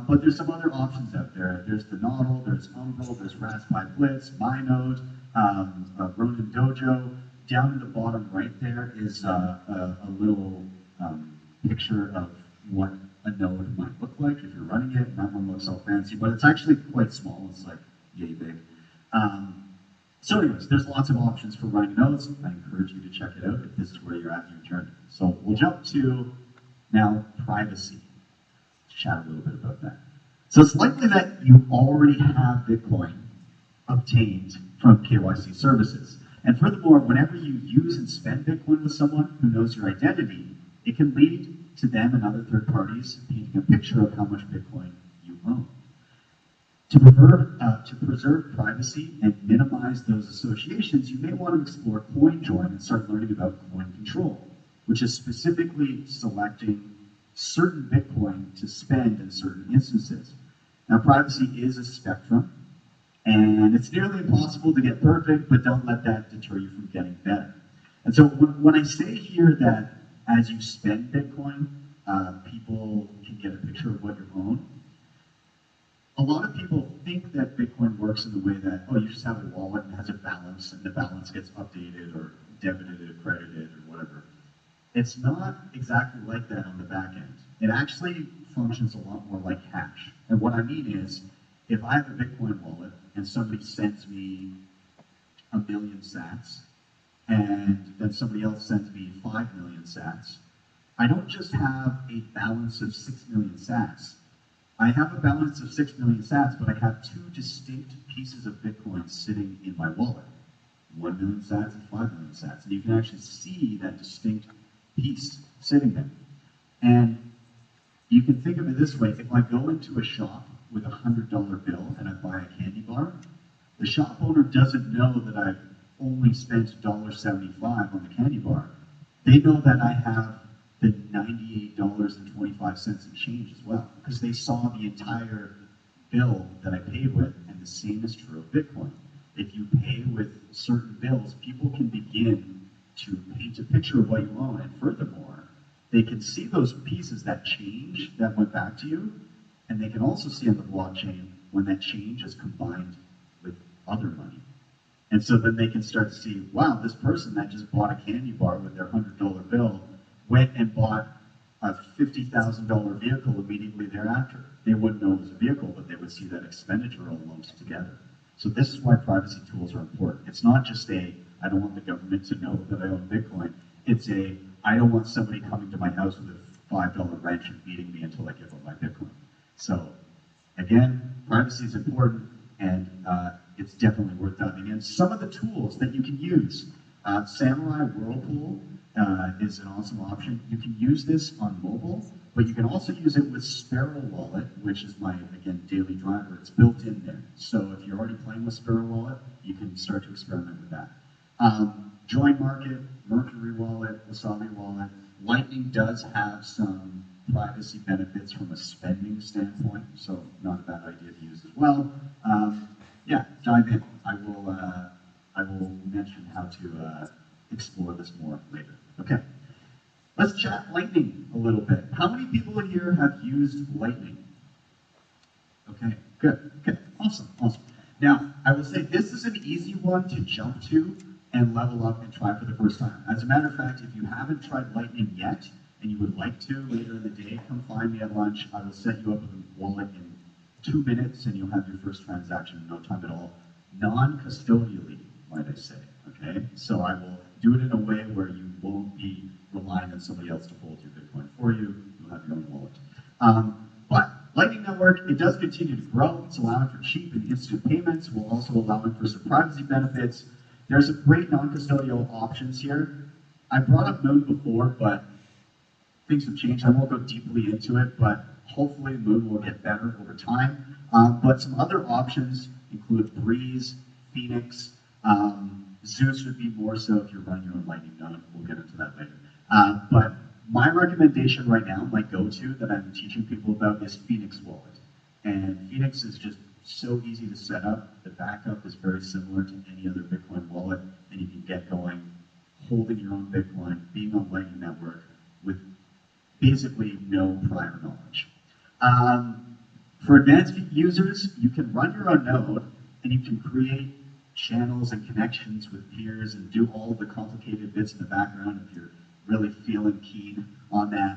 But there's some other options out there. There's the HodlHodl, there's Umbrel, there's Raspberry Blitz, MyNode, Ronin Dojo. Down in the bottom right there is a little picture of what a node might look like if you're running it, and that one looks all fancy, but it's actually quite small. It's like yay big. So anyways, there's lots of options for running nodes. I encourage you to check it out if this is where you're at in your journey. So we'll jump to now privacy. Chat a little bit about that. So it's likely that you already have Bitcoin obtained from KYC services. And furthermore, whenever you use and spend Bitcoin with someone who knows your identity, it can lead to them and other third parties painting a picture of how much Bitcoin you own. To preserve privacy and minimize those associations, you may want to explore CoinJoin and start learning about coin control, which is specifically selecting certain Bitcoin to spend in certain instances. Now, privacy is a spectrum, and it's nearly impossible to get perfect, but don't let that deter you from getting better. And so when I say here that as you spend Bitcoin, people can get a picture of what you own, a lot of people think that Bitcoin works in the way that, oh, you just have a wallet and it has a balance, and the balance gets updated or debited or credited or whatever. It's not exactly like that on the back end. It actually functions a lot more like hash. And what I mean is, if I have a Bitcoin wallet and somebody sends me 1 million sats, and then somebody else sends me 5 million sats, I don't just have a balance of 6 million sats. I have a balance of 6 million sats, but I have two distinct pieces of Bitcoin sitting in my wallet. 1 million sats and 5 million sats. And you can actually see that distinct piece sitting there. And you can think of it this way. If I go into a shop with a $100 bill and I buy a candy bar, the shop owner doesn't know that I've only spent $1.75 on the candy bar. They know that I have the $98.25 in change as well, because they saw the entire bill that I paid with, and the same is true of Bitcoin. If you pay with certain bills, people can begin to paint a picture of what you own, and furthermore, they can see those pieces, that change that went back to you, and they can also see on the blockchain when that change is combined with other money. And so then they can start to see, wow, this person that just bought a candy bar with their $100 bill went and bought a $50,000 vehicle immediately thereafter. They wouldn't know it was a vehicle, but they would see that expenditure all lumped together. So this is why privacy tools are important. It's not just I don't want the government to know that I own Bitcoin. It's I don't want somebody coming to my house with a $5 wrench and beating me until I give up my Bitcoin. So again, privacy is important, and it's definitely worth diving in. Some of the tools that you can use, Samurai Whirlpool is an awesome option. You can use this on mobile, but you can also use it with Sparrow Wallet, which is my, again, daily driver. It's built in there. So if you're already playing with Sparrow Wallet, you can start to experiment with that. Join Market, Mercury Wallet, Wasabi Wallet. Lightning does have some privacy benefits from a spending standpoint, so not a bad idea to use as well. Yeah, dive in. I will mention how to explore this more later. Okay, let's chat Lightning a little bit. How many people here have used Lightning? Okay, good. Okay, awesome. Now, I will say this is an easy one to jump to and level up and try for the first time. As a matter of fact, if you haven't tried Lightning yet, and you would like to later in the day, come find me at lunch. I will set you up with a wallet in 2 minutes and you'll have your first transaction in no time at all. Non-custodially, might I say, okay? So I will do it in a way where you won't be relying on somebody else to hold your Bitcoin for you. You'll have your own wallet. But Lightning Network, it does continue to grow. It's allowing for cheap and instant payments, while also allowing for some privacy benefits. There's some great non-custodial options here. I brought up Moon before, but things have changed. I won't go deeply into it, but hopefully Moon will get better over time. But some other options include Breeze, Phoenix, Zeus would be more so if you're running your own Lightning node. We'll get into that later. But my recommendation right now, my go-to that I'm teaching people about is Phoenix Wallet. And Phoenix is just so easy to set up. The backup is very similar to any other Bitcoin wallet, and you can get going holding your own Bitcoin, being on Lightning Network with basically no prior knowledge. For advanced users, you can run your own node and you can create channels and connections with peers and do all of the complicated bits in the background if you're really feeling keen on that,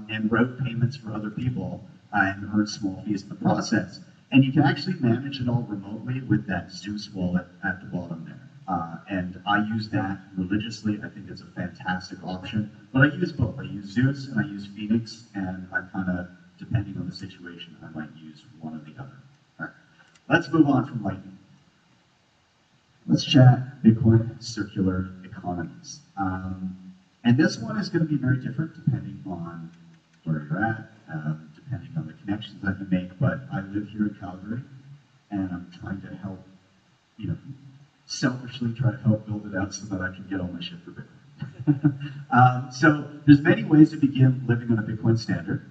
and route payments for other people and earn small fees in the process. And you can actually manage it all remotely with that Zeus wallet at the bottom there. And I use that religiously. I think it's a fantastic option. But I use both. I use Zeus and I use Phoenix, and I kind of, depending on the situation, I might use one or the other. All right, let's move on from Lightning. Let's chat Bitcoin circular economies. And this one is going to be very different depending on where you're at, depending on the connections that you make. But I live here in Calgary, and I'm trying to help, selfishly try to help build it out so that I can get all my shit for Bitcoin. So there's many ways to begin living on a Bitcoin standard.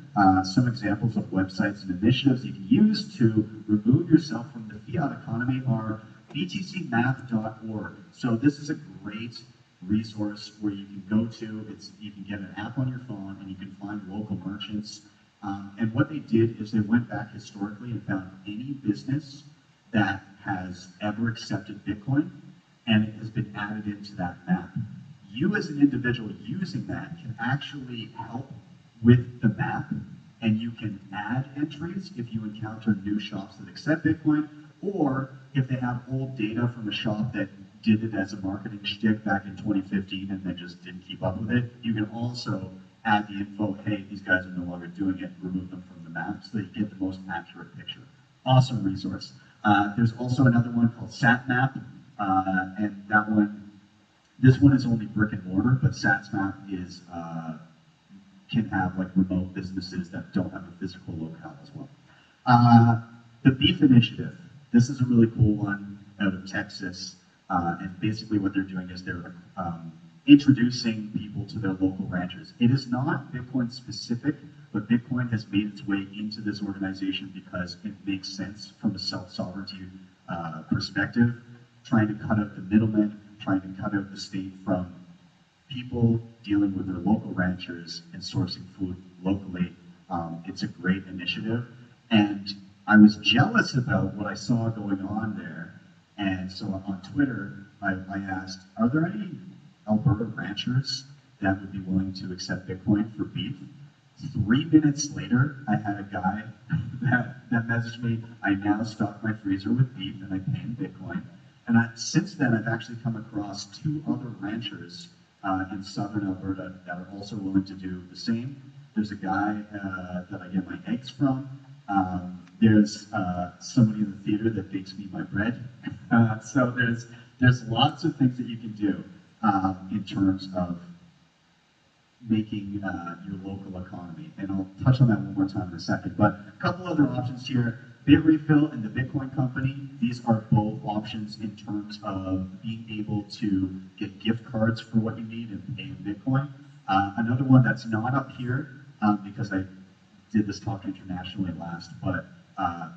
Some examples of websites and initiatives you can use to remove yourself from the fiat economy are btcmap.org. So this is a great resource where you can go to. You can get an app on your phone and you can find local merchants. And what they did is they went back historically and found any business that has ever accepted Bitcoin, and it has been added into that map. You as an individual using that can actually help with the map, and you can add entries if you encounter new shops that accept Bitcoin, or if they have old data from a shop that did it as a marketing shtick back in 2015 and then just didn't keep up with it, you can also add the info, hey, these guys are no longer doing it, remove them from the map so that you get the most accurate picture. Awesome resource. There's also another one called SatMap, and this one is only brick and mortar, but SatMap is, can have like remote businesses that don't have a physical locale as well. The Beef Initiative, this is a really cool one out of Texas, and basically what they're doing is they're introducing people to their local ranchers. It is not Bitcoin specific, but Bitcoin has made its way into this organization because it makes sense from a self-sovereignty perspective, trying to cut out the middlemen, trying to cut out the state from people dealing with their local ranchers and sourcing food locally. It's a great initiative. And I was jealous about what I saw going on there. And so on Twitter, I asked, are there any Alberta ranchers that would be willing to accept Bitcoin for beef? 3 minutes later, I had a guy that messaged me, I now stock my freezer with beef and I pay in Bitcoin. And since then, I've actually come across 2 other ranchers in southern Alberta that are also willing to do the same. There's a guy that I get my eggs from. There's somebody in the theater that bakes me my bread. So there's lots of things that you can do in terms of making your local economy. And I'll touch on that one more time in a second. But a couple other options here. BitRefill and the Bitcoin Company, these are both options in terms of being able to get gift cards for what you need and pay in Bitcoin. Another one that's not up here, because I did this talk internationally last, but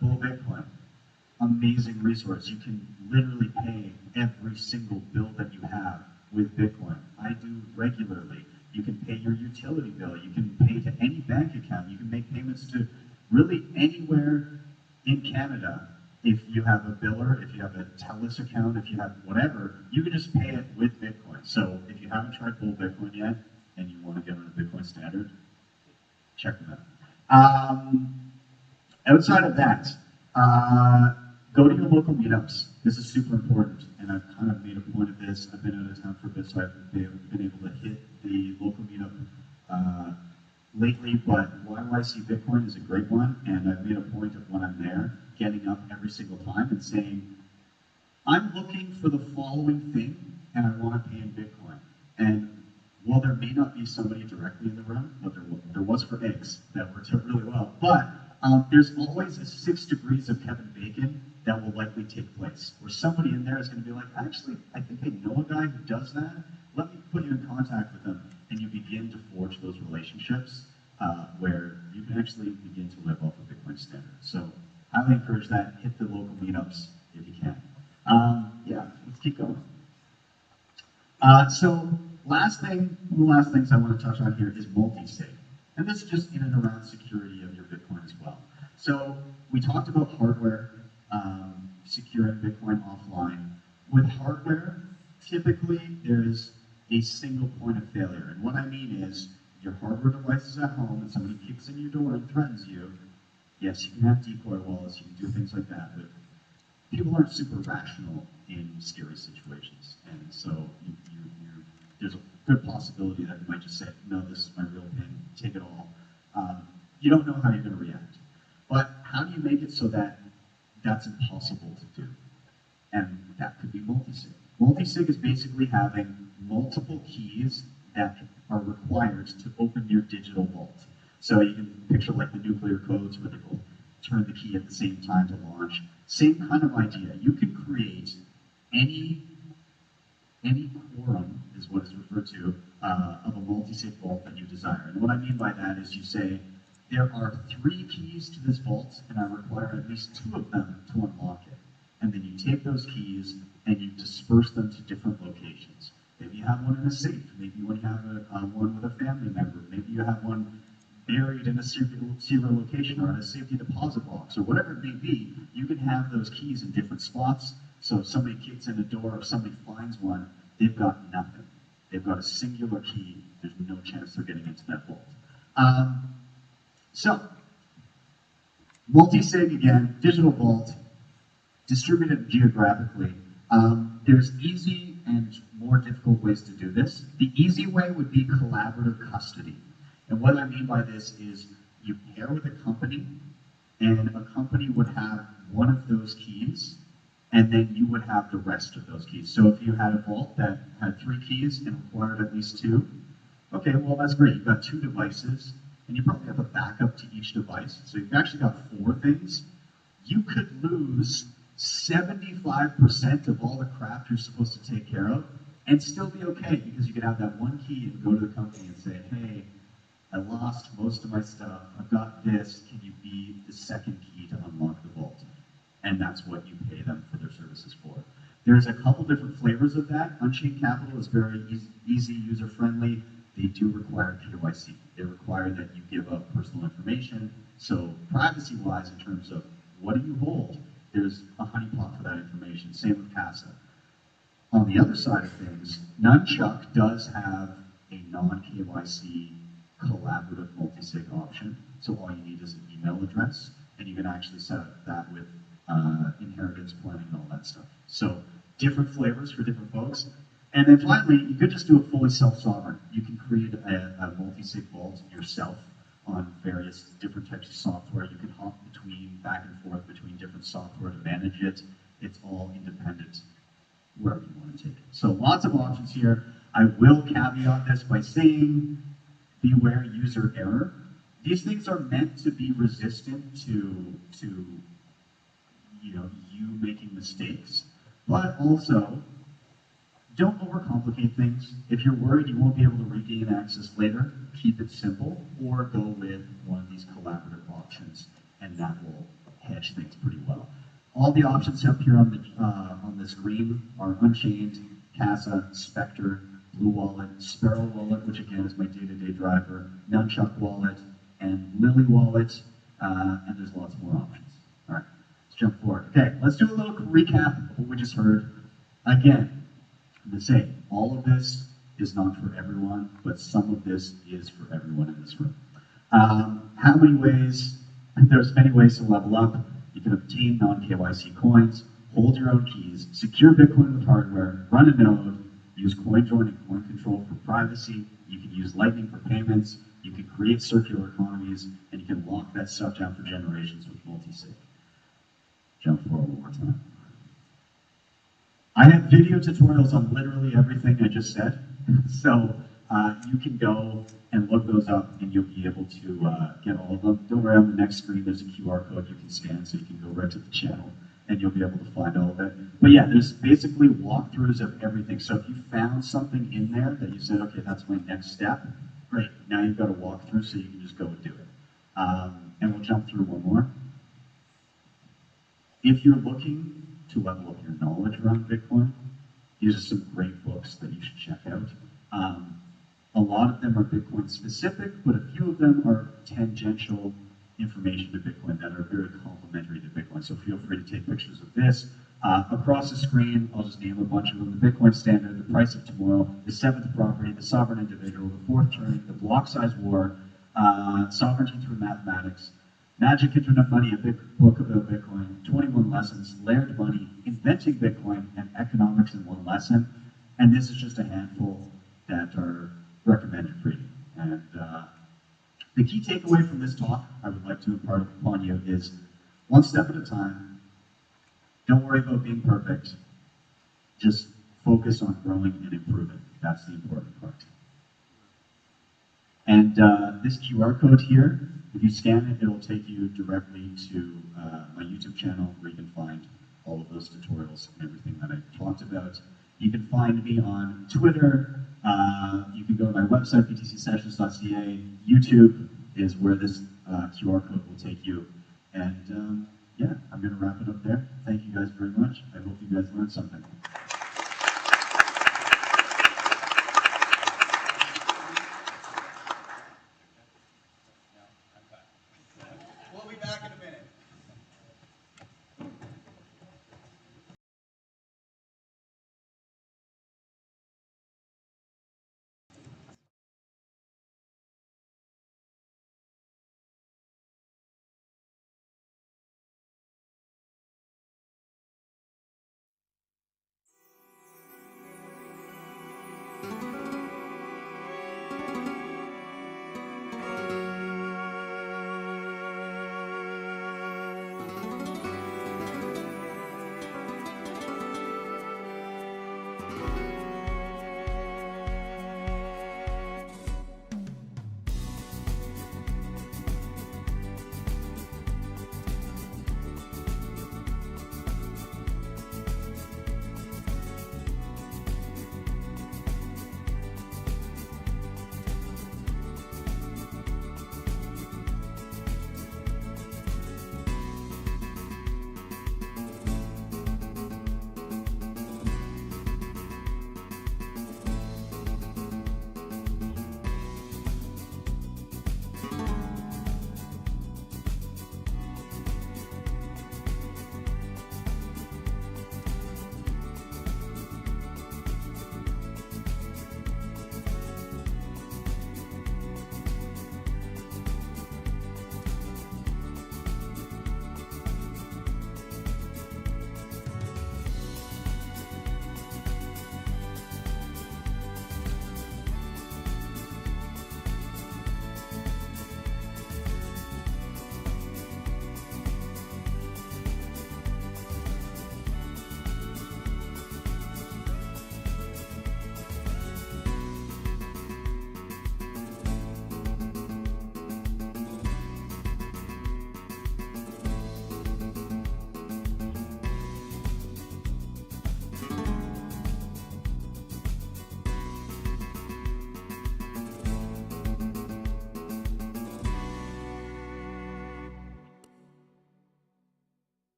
Bull Bitcoin, amazing resource. You can literally pay every single bill that you have with Bitcoin. I do regularly. You can pay your utility bill. You can pay to any bank account. You can make payments to really anywhere in Canada. If you have a biller, if you have a TELUS account, if you have whatever, you can just pay it with Bitcoin. So if you haven't tried Bull Bitcoin yet and you want to get on a Bitcoin standard, check them out. Outside of that, go to your local meetups. This is super important, and I've kind of made a point of this. I've been out of town for a bit, so I've been able to hit the local meetup lately, but YYC Bitcoin is a great one, and I've made a point of when I'm there, getting up every single time and saying, I'm looking for the following thing, and I want to pay in Bitcoin. And while there may not be somebody directly in the room, but there was for eggs, that worked out really well, but there's always a 6 degrees of Kevin Bacon that will likely take place, where somebody in there is going to be like, actually, I think I know a guy who does that, let me put you in contact with them, and you begin to forge those relationships where you can actually begin to live off of Bitcoin standard. So I would encourage that, hit the local meetups if you can. Yeah, let's keep going. So one of the last things I want to touch on here is multi-sig. And this is just in and around security of your Bitcoin as well. So we talked about hardware, securing Bitcoin offline. With hardware, typically there's a single point of failure. And what I mean is, your hardware device is at home and somebody kicks in your door and threatens you. Yes, you can have decoy wallets, you can do things like that, but people aren't super rational in scary situations. And so there's a good possibility that you might just say, no, this is my real PIN, take it all. You don't know how you're going to react. But how do you make it so that that's impossible to do? And that could be multisig. Multisig is basically having multiple keys that are required to open your digital vault. So you can picture like the nuclear codes where they will turn the key at the same time to launch. Same kind of idea. You can create any quorum, is what is referred to, of a multi-sig vault that you desire. And what I mean by that is you say, there are 3 keys to this vault, and I require at least 2 of them to unlock it. And then you take those keys and you disperse them to different locations. Maybe you have one in a safe. Maybe you have one with a family member. Maybe you have one buried in a secret location or in a safety deposit box or whatever it may be. You can have those keys in different spots. So if somebody kicks in a door or somebody finds one, they've got nothing. They've got a singular key. There's no chance they're getting into that vault. So, multi-sig again, digital vault, distributed geographically. There's easy and more difficult ways to do this. The easy way would be collaborative custody. And what I mean by this is you pair with a company, and a company would have one of those keys, and then you would have the rest of those keys. So if you had a vault that had 3 keys and required at least 2, okay, well that's great. You've got 2 devices, and you probably have a backup to each device. So you've actually got 4 things. You could lose 75% of all the crap you're supposed to take care of and still be okay, because you could have that one key and go to the company and say, hey, I lost most of my stuff, I've got this, can you be the second key to unlock the vault? And that's what you pay them for their services for. There's a couple different flavors of that. Unchained Capital is very easy, user-friendly. They do require KYC. They require that you give up personal information. So privacy-wise, in terms of what do you hold, there's a honeypot for that information. Same with CASA. On the other side of things, Nunchuk does have a non-KYC collaborative multi-sig option. So all you need is an email address, and you can actually set up that with inheritance planning and all that stuff. So different flavors for different folks. And then finally, you could just do it fully self-sovereign. You can create a multi-sig vault yourself on various different types of software. You can hop back and forth between different software to manage it. It's all independent, wherever you want to take it. So lots of options here. I will caveat this by saying, beware user error. These things are meant to be resistant to you making mistakes, but also don't overcomplicate things. If you're worried you won't be able to regain access later, keep it simple, or go with one of these collaborative options, and that will hedge things pretty well. All the options up here on the screen are Unchained, CASA, Spectre, Blue Wallet, Sparrow Wallet, which again is my day-to-day driver, Nunchuk Wallet, and Lily Wallet, and there's lots more options. All right, let's jump forward. Okay, let's do a little recap of what we just heard. Again, I'm going to say, all of this is not for everyone, but some of this is for everyone in this room. How many ways There's many ways to level up. You can obtain non-KYC coins, hold your own keys, secure Bitcoin with hardware, run a node, use CoinJoin and coin control for privacy. You can use Lightning for payments. You can create circular economies, and you can lock that stuff down for generations with mutisig. Jump forward one more time. I have video tutorials on literally everything I just said, so you can go and look those up, and you'll be able to get all of them. Don't worry, on the next screen there's a QR code you can scan, so you can go right to the channel, and you'll be able to find all of it. But yeah, there's basically walkthroughs of everything. So if you found something in there that you said, okay, that's my next step, great. Now you've got a walkthrough, so you can just go and do it. And we'll jump through one more. If you're looking to level up your knowledge around Bitcoin, these are some great books that you should check out. A lot of them are Bitcoin specific, but a few of them are tangential information to Bitcoin that are very complementary to Bitcoin. So feel free to take pictures of this. Across the screen, I'll just name a bunch of them. The Bitcoin Standard, The Price of Tomorrow, The Seventh Property, The Sovereign Individual, The Fourth Turning, The Block Size War, Sovereignty Through Mathematics, Magic Internet Money, a big book about Bitcoin, 21 Lessons, Layered Money, Inventing Bitcoin, and Economics in One Lesson. And this is just a handful that are recommended for you. And the key takeaway from this talk I would like to impart upon you is one step at a time. Don't worry about being perfect. Just focus on growing and improving. That's the important part. And this QR code here, if you scan it, it'll take you directly to my YouTube channel where you can find all of those tutorials and everything that I talked about. You can find me on Twitter. You can go to my website, btcsessions.ca. YouTube is where this QR code will take you. And yeah, I'm going to wrap it up there. Thank you guys very much. I hope you guys learned something. We'll be back in a minute.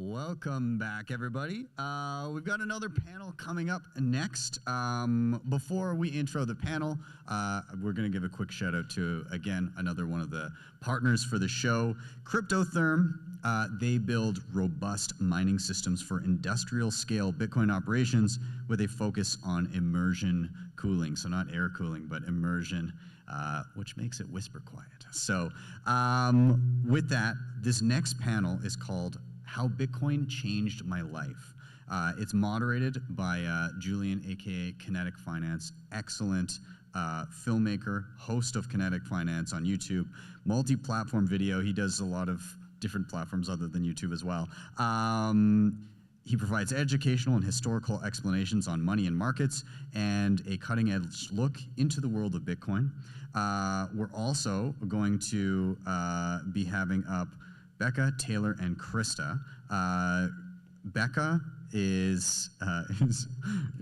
Welcome back, everybody. We've got another panel coming up next. Before we intro the panel, we're going to give a quick shout out to, again, another one of the partners for the show, Cryptotherm. They build robust mining systems for industrial scale Bitcoin operations with a focus on immersion cooling. So not air cooling, but immersion, which makes it whisper quiet. So with that, this next panel is called How Bitcoin Changed My Life. It's moderated by Julian, aka Kinetic Finance, excellent filmmaker, host of Kinetic Finance on YouTube, multi-platform video. He does a lot of different platforms other than YouTube as well. He provides educational and historical explanations on money and markets and a cutting-edge look into the world of Bitcoin. We're also going to be having up Becca, Taylor, and Krista. Becca is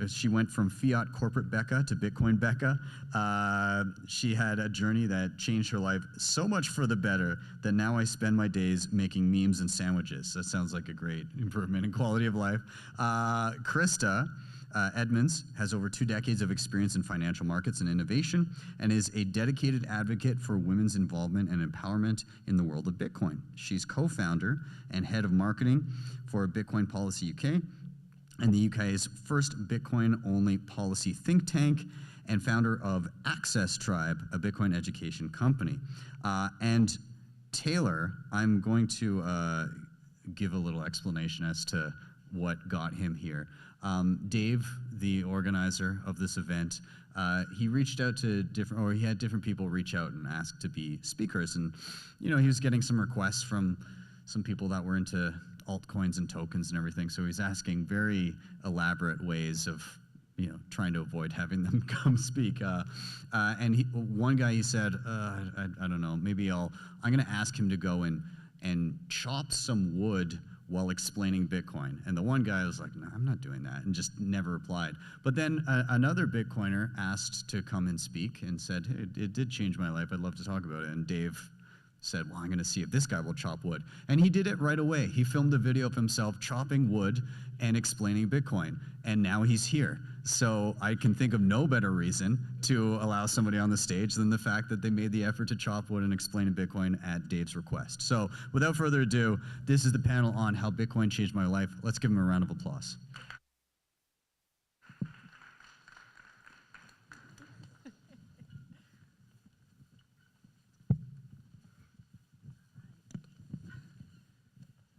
she went from fiat corporate Becca to Bitcoin Becca. She had a journey that changed her life so much for the better that now I spend my days making memes and sandwiches. That sounds like a great improvement in quality of life. Krista Edmonds has over 2 decades of experience in financial markets and innovation and is a dedicated advocate for women's involvement and empowerment in the world of Bitcoin. She's co-founder and head of marketing for Bitcoin Policy UK and the UK's first Bitcoin-only policy think tank and founder of Access Tribe, a Bitcoin education company. And Taylor, I'm going to give a little explanation as to what got him here. Dave, the organizer of this event, he reached out to he had different people reach out and ask to be speakers. And, you know, he was getting some requests from some people that were into altcoins and tokens and everything. So he's asking very elaborate ways of, you know, trying to avoid having them come speak. And one guy, he said, I don't know, maybe I'm going to ask him to go and chop some wood while explaining Bitcoin. And the one guy was like, no, I'm not doing that, and just never replied. But then another Bitcoiner asked to come and speak and said, hey, it did change my life. I'd love to talk about it. And Dave said, well, I'm going to see if this guy will chop wood. And he did it right away. He filmed a video of himself chopping wood and explaining Bitcoin. And now he's here. So I can think of no better reason to allow somebody on the stage than the fact that they made the effort to chop wood and explain Bitcoin at Dave's request. So without further ado, this is the panel on how Bitcoin changed my life. Let's give him a round of applause.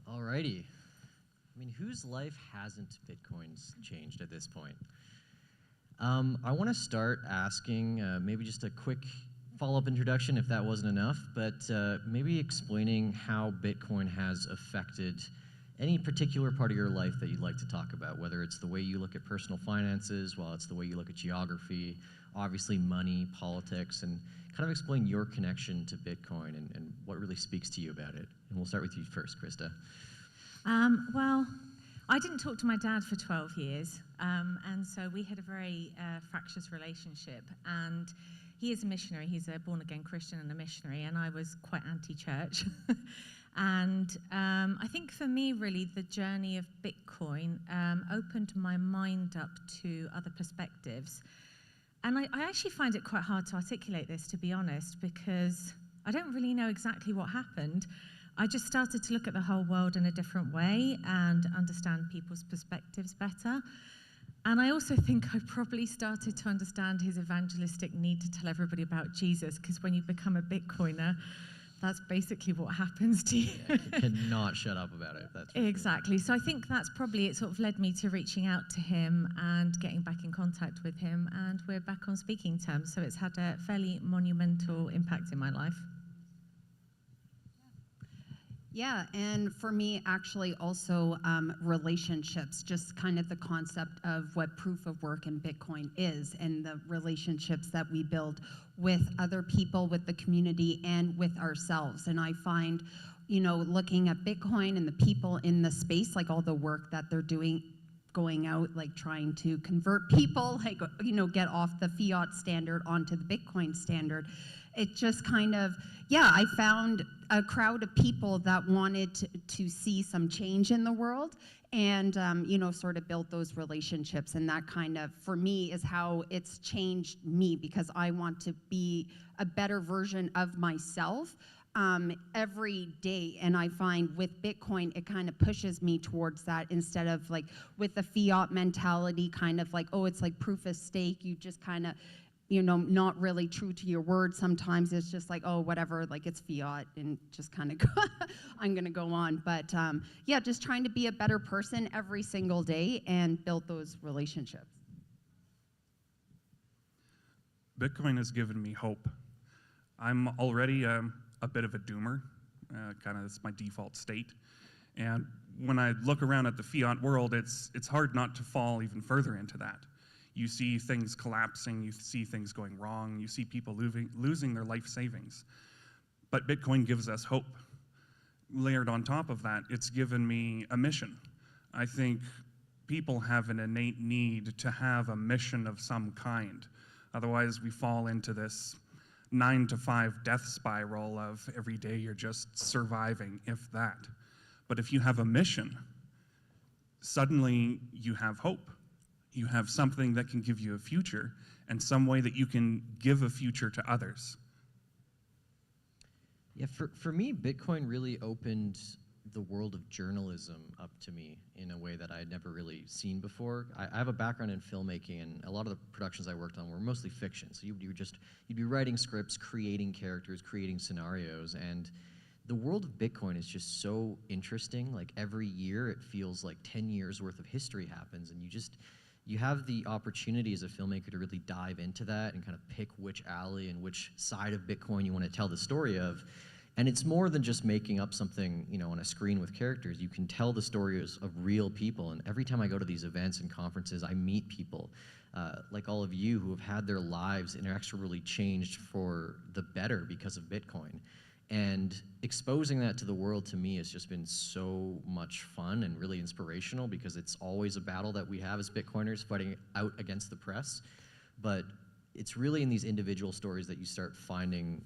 Alrighty. I mean, whose life hasn't Bitcoin's changed at this point? I want to start asking maybe just a quick follow-up introduction, if that wasn't enough, but maybe explaining how Bitcoin has affected any particular part of your life that you'd like to talk about, whether it's the way you look at personal finances, well, it's the way you look at geography, obviously money, politics, and kind of explain your connection to Bitcoin and what really speaks to you about it. And we'll start with you first, Krista. Well, I didn't talk to my dad for 12 years, and so we had a very fractious relationship. And he is a missionary. He's a born-again Christian and a missionary, and I was quite anti-church. And I think for me, really, the journey of Bitcoin opened my mind up to other perspectives. And I actually find it quite hard to articulate this, to be honest, because I don't really know exactly what happened. I just started to look at the whole world in a different way and understand people's perspectives better. And I also think I probably started to understand his evangelistic need to tell everybody about Jesus, because when you become a Bitcoiner, that's basically what happens to you. You cannot shut up about it. That's exactly. So I think that's probably, it sort of led me to reaching out to him and getting back in contact with him, and we're back on speaking terms. So it's had a fairly monumental impact in my life. Yeah, and for me, actually, also relationships, just kind of the concept of what proof of work in Bitcoin is, and the relationships that we build with other people, with the community, and with ourselves. And I find, you know, looking at Bitcoin and the people in the space, like all the work that they're doing, going out, like trying to convert people, like, you know, get off the fiat standard onto the Bitcoin standard. It just kind of, yeah, I found a crowd of people that wanted to see some change in the world, and sort of build those relationships. And that kind of, for me, is how it's changed me, because I want to be a better version of myself every day. And I find with Bitcoin, it kind of pushes me towards that, instead of like with the fiat mentality, kind of like, oh, it's like proof of stake. You just kind of, not really true to your word. Sometimes it's just like, oh, whatever, like it's fiat, and just kind of I'm going to go on. But yeah, just trying to be a better person every single day and build those relationships. Bitcoin has given me hope. I'm already a bit of a doomer, kind of it's my default state. And when I look around at the fiat world, it's hard not to fall even further into that. You see things collapsing, you see things going wrong, you see people losing their life savings. But Bitcoin gives us hope. Layered on top of that, it's given me a mission. I think people have an innate need to have a mission of some kind. Otherwise, we fall into this 9-to-5 death spiral of every day you're just surviving, if that. But if you have a mission, suddenly you have hope. You have something that can give you a future, and some way that you can give a future to others. Yeah, for me, Bitcoin really opened the world of journalism up to me in a way that I had never really seen before. I have a background in filmmaking, and a lot of the productions I worked on were mostly fiction. So you'd be writing scripts, creating characters, creating scenarios, and the world of Bitcoin is just so interesting. Like every year, it feels like 10 years worth of history happens, and you have the opportunity as a filmmaker to really dive into that and kind of pick which alley and which side of Bitcoin you want to tell the story of. And it's more than just making up something, on a screen with characters. You can tell the stories of real people. And every time I go to these events and conferences, I meet people like all of you who have had their lives inexorably changed for the better because of Bitcoin. And exposing that to the world, to me, has just been so much fun and really inspirational, because it's always a battle that we have as Bitcoiners, fighting out against the press. But it's really in these individual stories that you start finding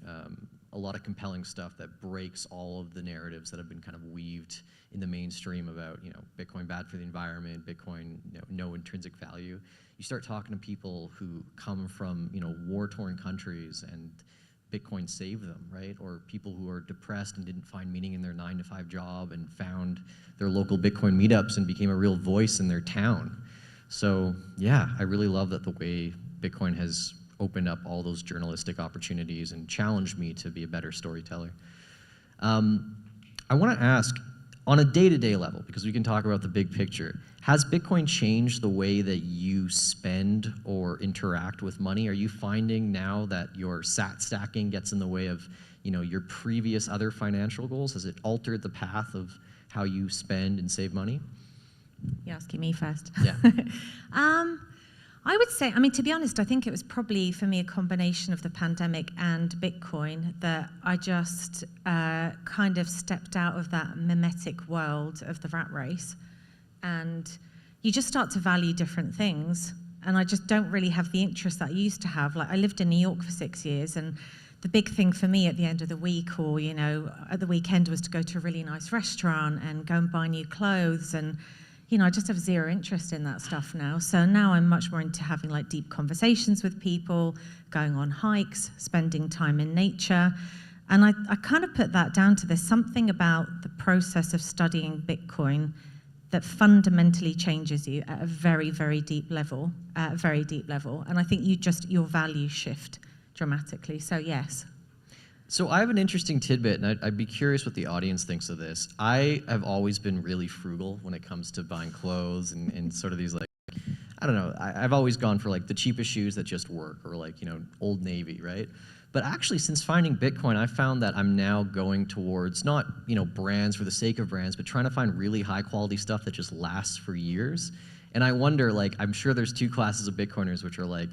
a lot of compelling stuff that breaks all of the narratives that have been kind of weaved in the mainstream about, Bitcoin bad for the environment, Bitcoin no intrinsic value. You start talking to people who come from, war-torn countries, and Bitcoin saved them, right? Or people who are depressed and didn't find meaning in their 9-to-5 job and found their local Bitcoin meetups and became a real voice in their town. So yeah, I really love that the way Bitcoin has opened up all those journalistic opportunities and challenged me to be a better storyteller. I want to ask, on a day-to-day level, because we can talk about the big picture, has Bitcoin changed the way that you spend or interact with money? Are you finding now that your sat stacking gets in the way of, your previous other financial goals? Has it altered the path of how you spend and save money? You're asking me first. Yeah. I would say, to be honest, I think it was probably for me a combination of the pandemic and Bitcoin that I just kind of stepped out of that mimetic world of the rat race, and you just start to value different things. And I just don't really have the interest that I used to have. Like, I lived in New York for 6 years, and the big thing for me at the end of the week, or at the weekend, was to go to a really nice restaurant and go and buy new clothes. And I just have zero interest in that stuff now. So now I'm much more into having like deep conversations with people, going on hikes, spending time in nature. And I kind of put that down to there's something about the process of studying Bitcoin that fundamentally changes you at a very, very deep level, And I think your values shift dramatically. So yes. So I have an interesting tidbit, and I'd be curious what the audience thinks of this. I have always been really frugal when it comes to buying clothes and sort of these, like, I don't know, I've always gone for like the cheapest shoes that just work, or like, Old Navy, right? But actually, since finding Bitcoin, I found that I'm now going towards not, brands for the sake of brands, but trying to find really high quality stuff that just lasts for years. And I wonder, like, I'm sure there's two classes of Bitcoiners, which are like,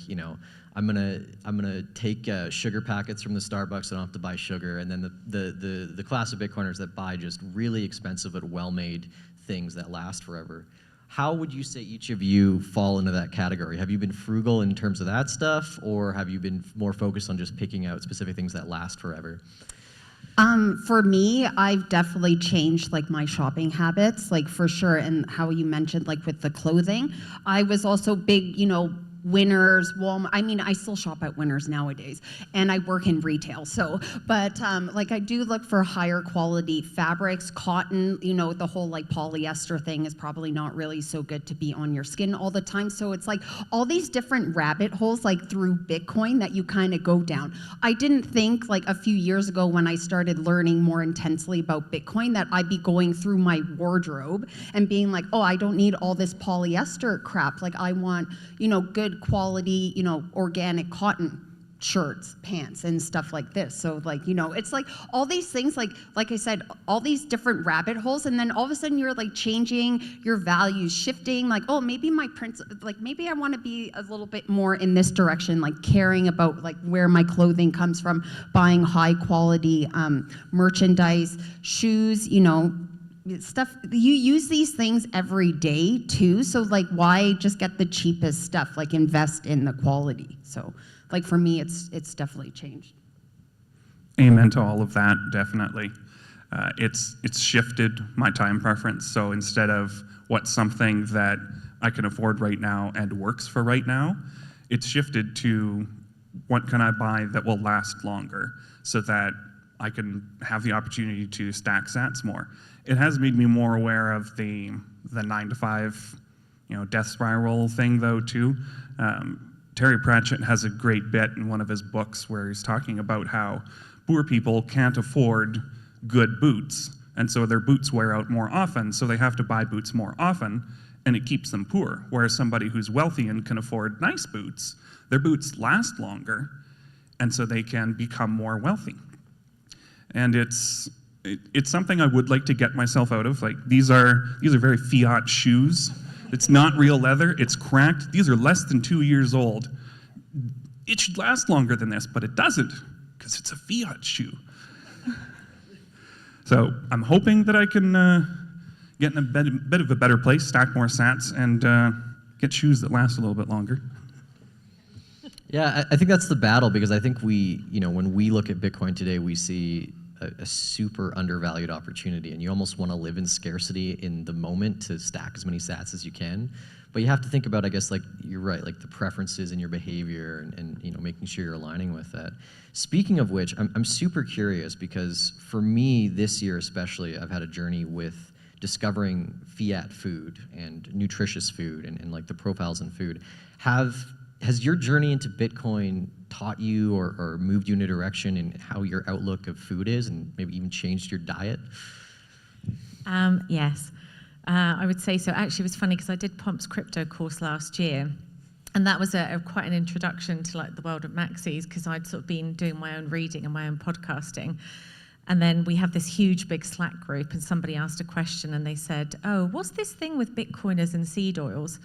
I'm gonna take sugar packets from the Starbucks, so I don't have to buy sugar, and then the class of Bitcoiners that buy just really expensive but well-made things that last forever. How would you say each of you fall into that category? Have you been frugal in terms of that stuff, or have you been more focused on just picking out specific things that last forever? For me, I've definitely changed like my shopping habits, like for sure. And how you mentioned like with the clothing, I was also big, Winners, Walmart. I mean, I still shop at Winners nowadays, and I work in retail. So, but like I do look for higher quality fabrics, cotton. The whole like polyester thing is probably not really so good to be on your skin all the time. So it's like all these different rabbit holes, like through Bitcoin, that you kind of go down. I didn't think like a few years ago when I started learning more intensely about Bitcoin that I'd be going through my wardrobe and being like, oh, I don't need all this polyester crap. Like I want, good quality, organic cotton shirts, pants, and stuff like this. So like, it's like all these things, like I said, all these different rabbit holes, and then all of a sudden you're like changing your values, shifting, like, oh, maybe maybe I want to be a little bit more in this direction, like caring about like where my clothing comes from, buying high quality merchandise, shoes, stuff. You use these things every day too, so like why just get the cheapest stuff? Like invest in the quality. So like for me, it's definitely changed. Amen to all of that, definitely. It's shifted my time preference. So instead of what's something that I can afford right now and works for right now, it's shifted to what can I buy that will last longer so that I can have the opportunity to stack sats more. It has made me more aware of the 9-to-5, death spiral thing though too. Terry Pratchett has a great bit in one of his books where he's talking about how poor people can't afford good boots, and so their boots wear out more often, so they have to buy boots more often, and it keeps them poor. Whereas somebody who's wealthy and can afford nice boots, their boots last longer, and so they can become more wealthy. And it's something I would like to get myself out of. Like these are very fiat shoes. It's not real leather, it's cracked. These are less than 2 years old. It should last longer than this, but it doesn't, because it's a fiat shoe. So I'm hoping that I can get in a bit of a better place, stack more sats, and get shoes that last a little bit longer. Yeah, I think that's the battle, because I think when we look at Bitcoin today, we see a super undervalued opportunity, and you almost want to live in scarcity in the moment to stack as many sats as you can. But you have to think about, I guess, like you're right, like the preferences in your behavior and making sure you're aligning with that. Speaking of which, I'm super curious, because for me this year especially, I've had a journey with discovering fiat food and nutritious food and like the profiles in food. Has your journey into Bitcoin taught you or moved you in a direction in how your outlook of food is, and maybe even changed your diet? Yes, I would say so. Actually, it was funny because I did Pomp's crypto course last year, and that was quite an introduction to like the world of maxis, because I'd sort of been doing my own reading and my own podcasting. And then we have this huge big Slack group, and somebody asked a question and they said, oh, what's this thing with Bitcoiners and seed oils?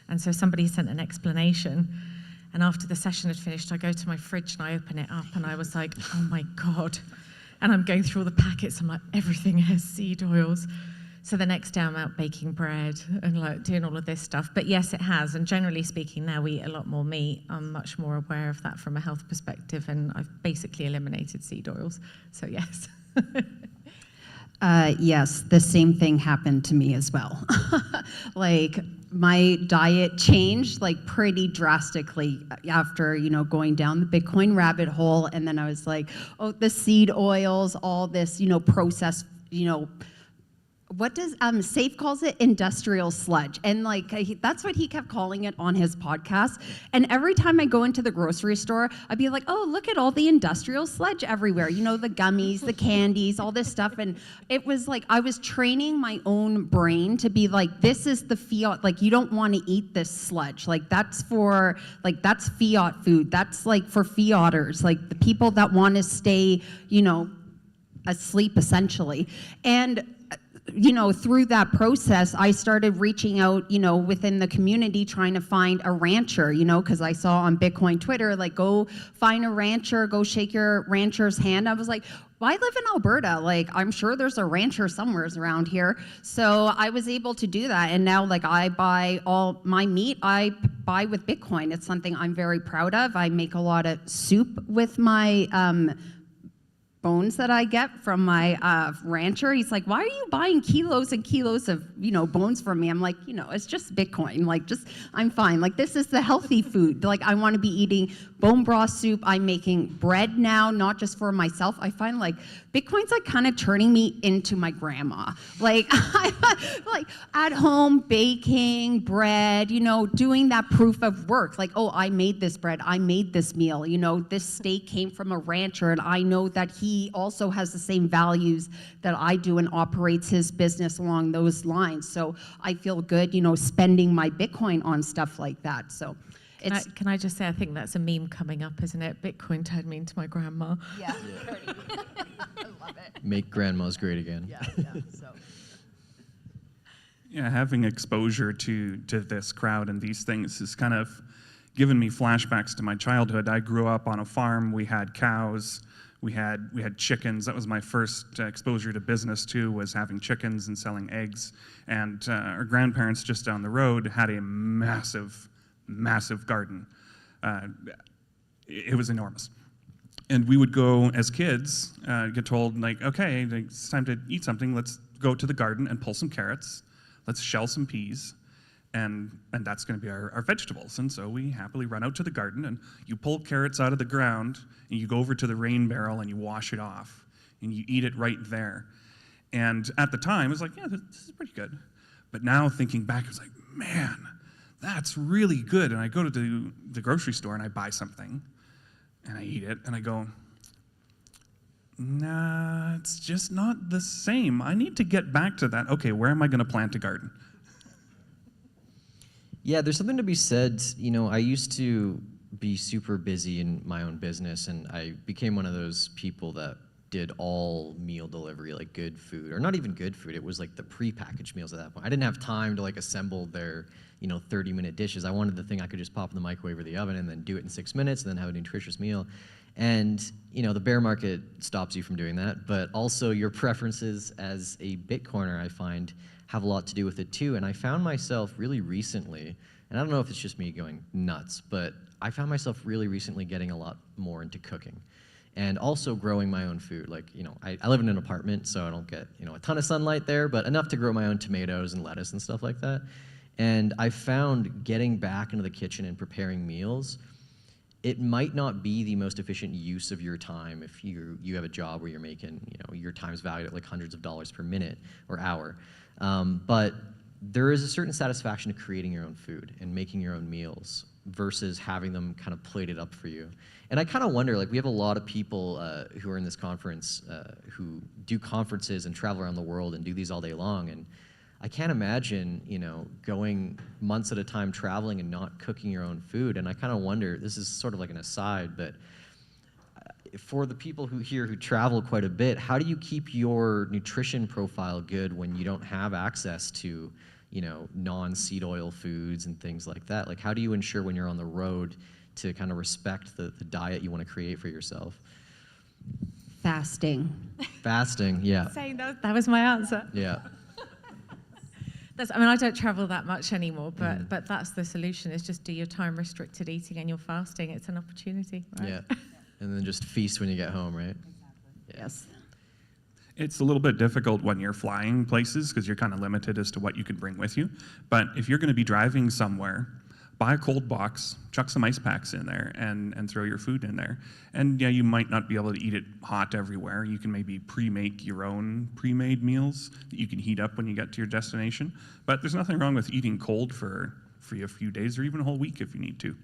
And so somebody sent an explanation. And after the session had finished, I go to my fridge and I open it up and I was like, oh my God. And I'm going through all the packets. I'm like, everything has seed oils. So the next day I'm out baking bread and like doing all of this stuff. But yes, it has. And generally speaking, now we eat a lot more meat. I'm much more aware of that from a health perspective. And I've basically eliminated seed oils. So yes. Yes, the same thing happened to me as well. Like my diet changed like pretty drastically after, going down the Bitcoin rabbit hole. And then I was like, oh, the seed oils, all this, processed, what does Safe calls it? Industrial sludge. And like that's what he kept calling it on his podcast. And every time I go into the grocery store, I'd be like, oh, look at all the industrial sludge everywhere. The gummies, the candies, all this stuff. And it was like I was training my own brain to be like, this is the fiat, like you don't want to eat this sludge. Like that's fiat food. That's like for fiaters, like the people that want to stay, asleep essentially. And through that process, I started reaching out, within the community, trying to find a rancher, because I saw on Bitcoin Twitter, like, go find a rancher, go shake your rancher's hand. I was like, well, I live in Alberta. Like, I'm sure there's a rancher somewhere around here. So I was able to do that. And now, like, I buy all my meat, I buy with Bitcoin. It's something I'm very proud of. I make a lot of soup with my bones that I get from my rancher. He's like, why are you buying kilos and kilos of, bones from me? I'm like, it's just Bitcoin. Like, I'm fine. Like, this is the healthy food. Like, I want to be eating bone broth soup. I'm making bread now, not just for myself. I find like Bitcoin's like kind of turning me into my grandma. Like, like at home baking bread, doing that proof of work. Like, oh, I made this bread. I made this meal. This steak came from a rancher, and I know that he also has the same values that I do and operates his business along those lines. So I feel good, spending my Bitcoin on stuff like that. So can I just say, I think that's a meme coming up, isn't it? Bitcoin turned me into my grandma. Yeah. I love it. Make grandmas great again. Yeah. So. Yeah, having exposure to this crowd and these things has kind of given me flashbacks to my childhood. I grew up on a farm. We had cows. We had chickens. That was my first exposure to business too, was having chickens and selling eggs. And our grandparents just down the road had a massive garden. It was enormous. And we would go as kids, get told like, okay, it's time to eat something. Let's go to the garden and pull some carrots. Let's shell some peas. And that's going to be our vegetables. And so we happily run out to the garden, and you pull carrots out of the ground, and you go over to the rain barrel, and you wash it off, and you eat it right there. And at the time, I was like, yeah, this is pretty good. But now thinking back, I was like, man, that's really good. And I go to the grocery store, and I buy something, and I eat it, and I go, nah, it's just not the same. I need to get back to that. Okay, where am I going to plant a garden? Yeah, there's something to be said. I used to be super busy in my own business, and I became one of those people that did all meal delivery, like good food, or not even good food. It was like the prepackaged meals at that point. I didn't have time to like assemble their, 30-minute dishes. I wanted the thing I could just pop in the microwave or the oven and then do it in 6 minutes and then have a nutritious meal. And, the bear market stops you from doing that, but also your preferences as a Bitcoiner, I find, have a lot to do with it too. And I found myself really recently, and I don't know if it's just me going nuts, but I found myself really recently getting a lot more into cooking and also growing my own food. Like, I live in an apartment, so I don't get, a ton of sunlight there, but enough to grow my own tomatoes and lettuce and stuff like that. And I found getting back into the kitchen and preparing meals, it might not be the most efficient use of your time if you have a job where you're making, your time's valued at like hundreds of dollars per minute or hour. But there is a certain satisfaction to creating your own food and making your own meals versus having them kind of plated up for you. And I kind of wonder, like, we have a lot of people who are in this conference who do conferences and travel around the world and do these all day long. And I can't imagine, going months at a time traveling and not cooking your own food. And I kind of wonder, this is sort of like an aside, but for the people who travel quite a bit, how do you keep your nutrition profile good when you don't have access to, non-seed oil foods and things like that? Like, how do you ensure when you're on the road to kind of respect the diet you want to create for yourself? Fasting. Fasting, yeah. Saying that was my answer. Yeah. I don't travel that much anymore, but that's the solution, is just do your time-restricted eating and you're fasting. It's an opportunity, right? Yeah, and then just feast when you get home, right? Exactly. Yes. It's a little bit difficult when you're flying places because you're kind of limited as to what you can bring with you. But if you're going to be driving somewhere, buy a cold box, chuck some ice packs in there, and throw your food in there. And yeah, you might not be able to eat it hot everywhere. You can maybe pre-make your own pre-made meals that you can heat up when you get to your destination. But there's nothing wrong with eating cold for a few days or even a whole week if you need to.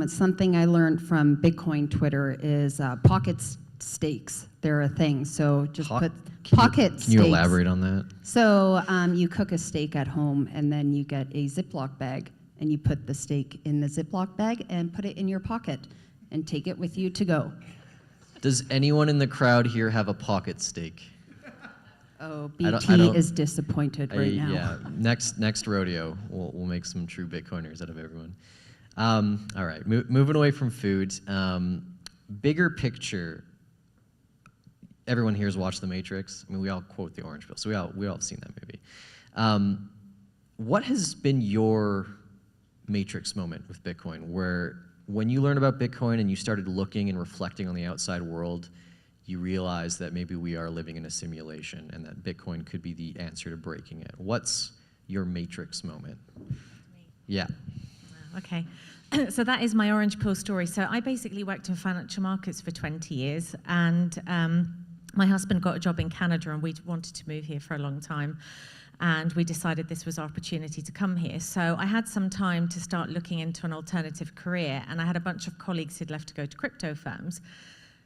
Something I learned from Bitcoin Twitter is pocket steaks. They're a thing. So just put pocket steaks. Can you elaborate on that? So you cook a steak at home, and then you get a Ziploc bag, and you put the steak in the Ziploc bag and put it in your pocket and take it with you to go. Does anyone in the crowd here have a pocket steak? Oh, BT is disappointed right now. Yeah, next rodeo, we'll make some true Bitcoiners out of everyone. All right, moving away from food, bigger picture. Everyone here has watched The Matrix. I mean, we all quote the orange pill, so we all have seen that movie. What has been your Matrix moment with Bitcoin, where when you learned about Bitcoin and you started looking and reflecting on the outside world, you realize that maybe we are living in a simulation and that Bitcoin could be the answer to breaking it? What's your matrix moment? Yeah. Okay. So that is my orange pill story. So I basically worked in financial markets for 20 years, and my husband got a job in Canada, and we wanted to move here for a long time. And we decided this was our opportunity to come here. So I had some time to start looking into an alternative career, and I had a bunch of colleagues who'd left to go to crypto firms.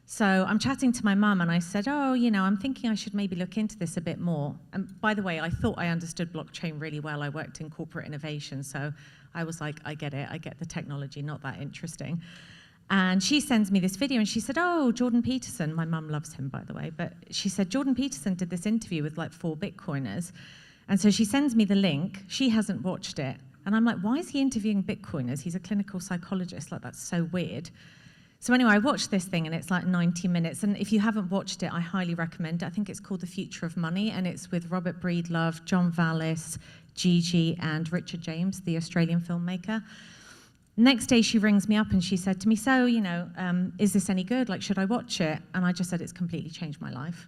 So I'm chatting to my mum, and I said, oh, you know, I'm thinking I should maybe look into this a bit more. And by the way, I thought I understood blockchain really well. I worked in corporate innovation, so I was like, I get it. I get the technology, not that interesting. And she sends me this video, and she said, oh, Jordan Peterson, my mum loves him, by the way, but she said, Jordan Peterson did this interview with like 4 Bitcoiners. And so she sends me the link. She hasn't watched it. And I'm like, why is he interviewing Bitcoiners? He's a clinical psychologist. Like, that's so weird. So anyway, I watched this thing, and it's like 90 minutes. And if you haven't watched it, I highly recommend it. I think it's called The Future of Money, and it's with Robert Breedlove, John Vallis, Gigi, and Richard James, the Australian filmmaker. Next day, she rings me up, and she said to me, so, you know, is this any good? Like, should I watch it? And I just said, it's completely changed my life.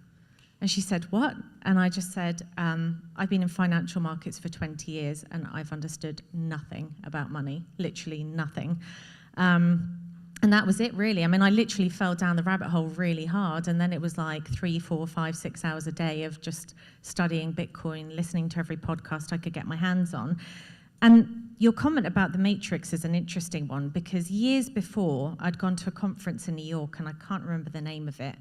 And she said, what? And I just said, I've been in financial markets for 20 years, and I've understood nothing about money, literally nothing. And that was it, really. I mean, I literally fell down the rabbit hole really hard, and then it was like 3, 4, 5, 6 hours a day of just studying Bitcoin, listening to every podcast I could get my hands on. And your comment about the matrix is an interesting one, because years before, I'd gone to a conference in New York, and I can't remember the name of it,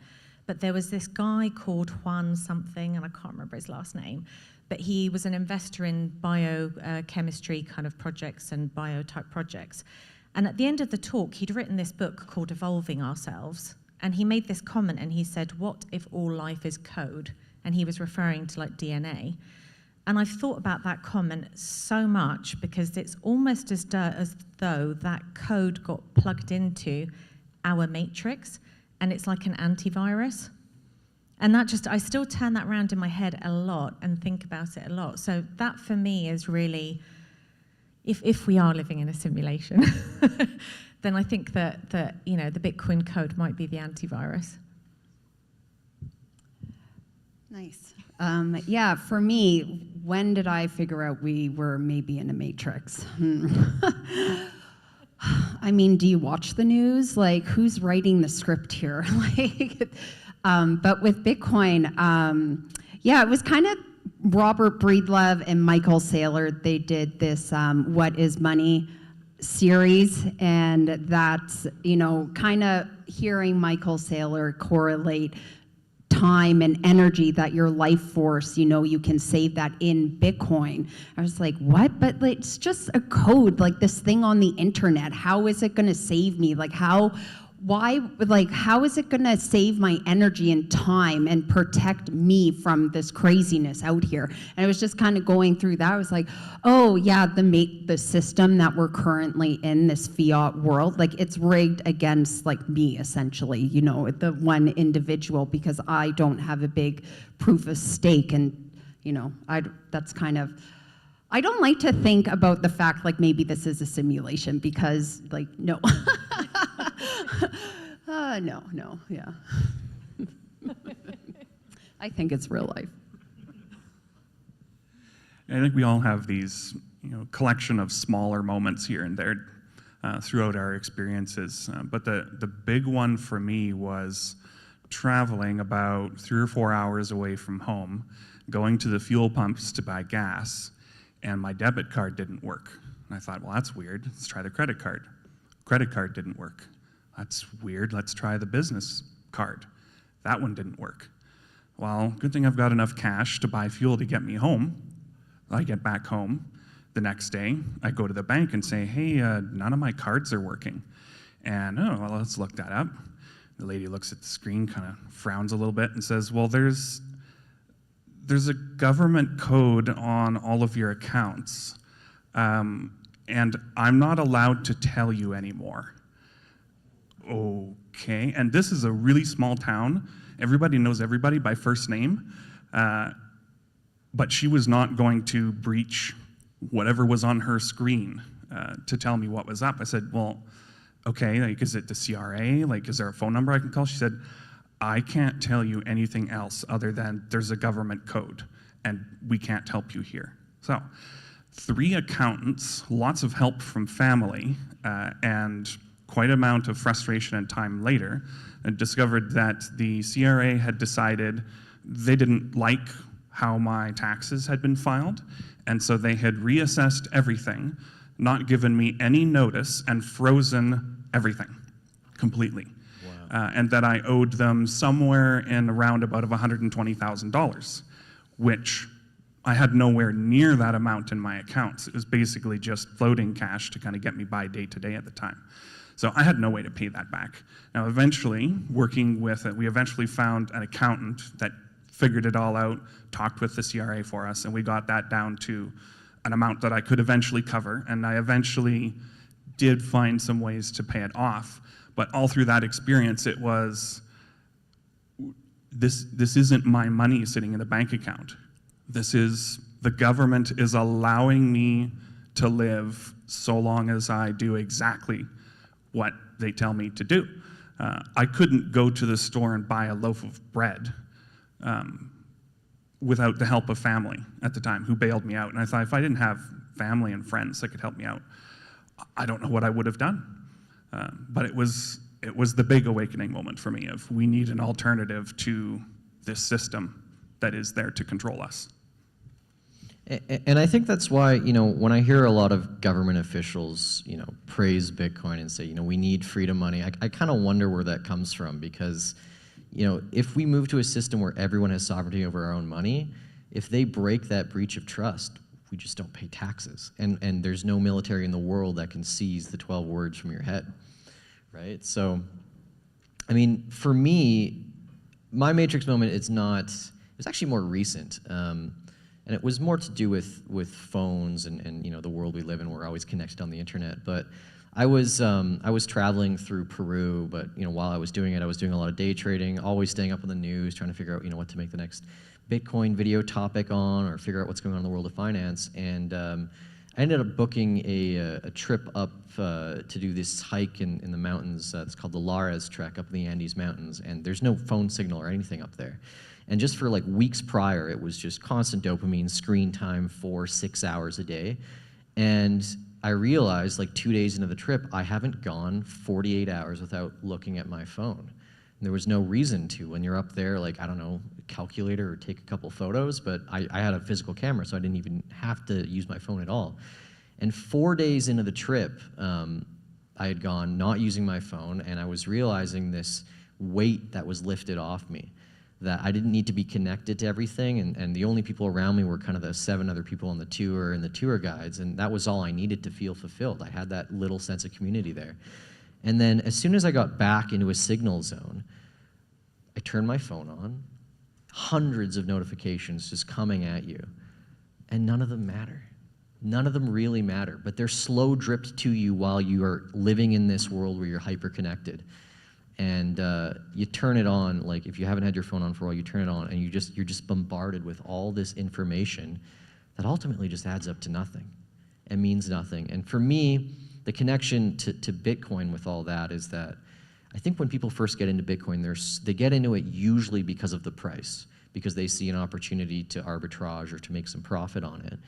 but there was this guy called Juan something, and I can't remember his last name, but he was an investor in biochemistry kind of projects and bio-type projects. And at the end of the talk, he'd written this book called Evolving Ourselves, and he made this comment, and he said, what if all life is code? And he was referring to like DNA. And I've thought about that comment so much, because it's almost as though that code got plugged into our matrix, and it's like an antivirus. And that just, I still turn that around in my head a lot and think about it a lot. So that for me is really, if we are living in a simulation, then I think that you know, the Bitcoin code might be the antivirus. Nice. Yeah, for me, when did I figure out we were maybe in a matrix? I mean, do you watch the news? Like, who's writing the script here? Like, but with Bitcoin, yeah, it was kind of Robert Breedlove and Michael Saylor. They did this What is Money series, and that's, you know, kind of hearing Michael Saylor correlate time and energy, that your life force, you know, you can save that in Bitcoin. I was like, what? But like, it's just a code, like this thing on the internet. How is it going to save me? Like, why, like, how is it going to save my energy and time and protect me from this craziness out here? And I was just kind of going through that. I was like, oh yeah, the system that we're currently in, this fiat world, like, it's rigged against like me, essentially, you know, the one individual, because I don't have a big proof of stake. And, you know, that's kind of, I don't like to think about the fact like maybe this is a simulation, because like, no. No, yeah. I think it's real life. I think we all have these, you know, collection of smaller moments here and there throughout our experiences. But the big one for me was traveling about 3 or 4 hours away from home, going to the fuel pumps to buy gas, and my debit card didn't work. And I thought, well, that's weird. Let's try the credit card. Credit card didn't work. That's weird. Let's try the business card. That one didn't work. Well, good thing I've got enough cash to buy fuel to get me home. I get back home the next day. I go to the bank and say, hey, none of my cards are working. And, oh, well, let's look that up. The lady looks at the screen, kind of frowns a little bit and says, well, there's a government code on all of your accounts, and I'm not allowed to tell you anymore. Okay, and this is a really small town. Everybody knows everybody by first name, but she was not going to breach whatever was on her screen to tell me what was up. I said, well, okay, like, is it the CRA? Like, is there a phone number I can call? She said, I can't tell you anything else other than there's a government code and we can't help you here. So 3 accountants, lots of help from family, and quite amount of frustration and time later, discovered that the CRA had decided they didn't like how my taxes had been filed, and so they had reassessed everything, not given me any notice, and frozen everything completely. Wow. And that I owed them somewhere in around about of $120,000, which I had nowhere near that amount in my accounts. It was basically just floating cash to kind of get me by day to day at the time. So I had no way to pay that back. Now eventually, working with it, we eventually found an accountant that figured it all out, talked with the CRA for us, and we got that down to an amount that I could eventually cover, and I eventually did find some ways to pay it off. But all through that experience, it was, this isn't my money sitting in a bank account. This is, the government is allowing me to live so long as I do exactly what they tell me to do. I couldn't go to the store and buy a loaf of bread without the help of family at the time, who bailed me out. And I thought, if I didn't have family and friends that could help me out, I don't know what I would have done. But it was the big awakening moment for me of, we need an alternative to this system that is there to control us. And I think that's why, when I hear a lot of government officials, praise Bitcoin and say, we need freedom money, I kind of wonder where that comes from, because, if we move to a system where everyone has sovereignty over our own money, if they break that breach of trust, we just don't pay taxes. And there's no military in the world that can seize the 12 words from your head, right? So, I mean, for me, my Matrix moment it's actually more recent. And it was more to do with phones and the world we live in. We're always connected on the internet. But I was traveling through Peru, but while I was doing it, I was doing a lot of day trading, always staying up on the news, trying to figure out what to make the next Bitcoin video topic on, or figure out what's going on in the world of finance. And I ended up booking a trip up to do this hike in the mountains. It's called the Lares Trek up in the Andes Mountains, and there's no phone signal or anything up there. And just for like weeks prior, it was just constant dopamine, screen time, 4-6 hours a day. And I realized like 2 days into the trip, I haven't gone 48 hours without looking at my phone. And there was no reason to. When you're up there, like, I don't know, calculator or take a couple photos, but I had a physical camera, so I didn't even have to use my phone at all. And 4 days into the trip, I had gone not using my phone, and I was realizing this weight that was lifted off me, that I didn't need to be connected to everything, and the only people around me were kind of the 7 other people on the tour and the tour guides, and that was all I needed to feel fulfilled. I had that little sense of community there. And then as soon as I got back into a signal zone, I turned my phone on, hundreds of notifications just coming at you, and none of them matter. None of them really matter, but they're slow dripped to you while you are living in this world where you're hyper-connected. And you turn it on, like if you haven't had your phone on for a while, you turn it on and you're just bombarded with all this information that ultimately just adds up to nothing and means nothing. And for me, the connection to Bitcoin with all that is that I think when people first get into Bitcoin, they get into it usually because of the price, because they see an opportunity to arbitrage or to make some profit on it.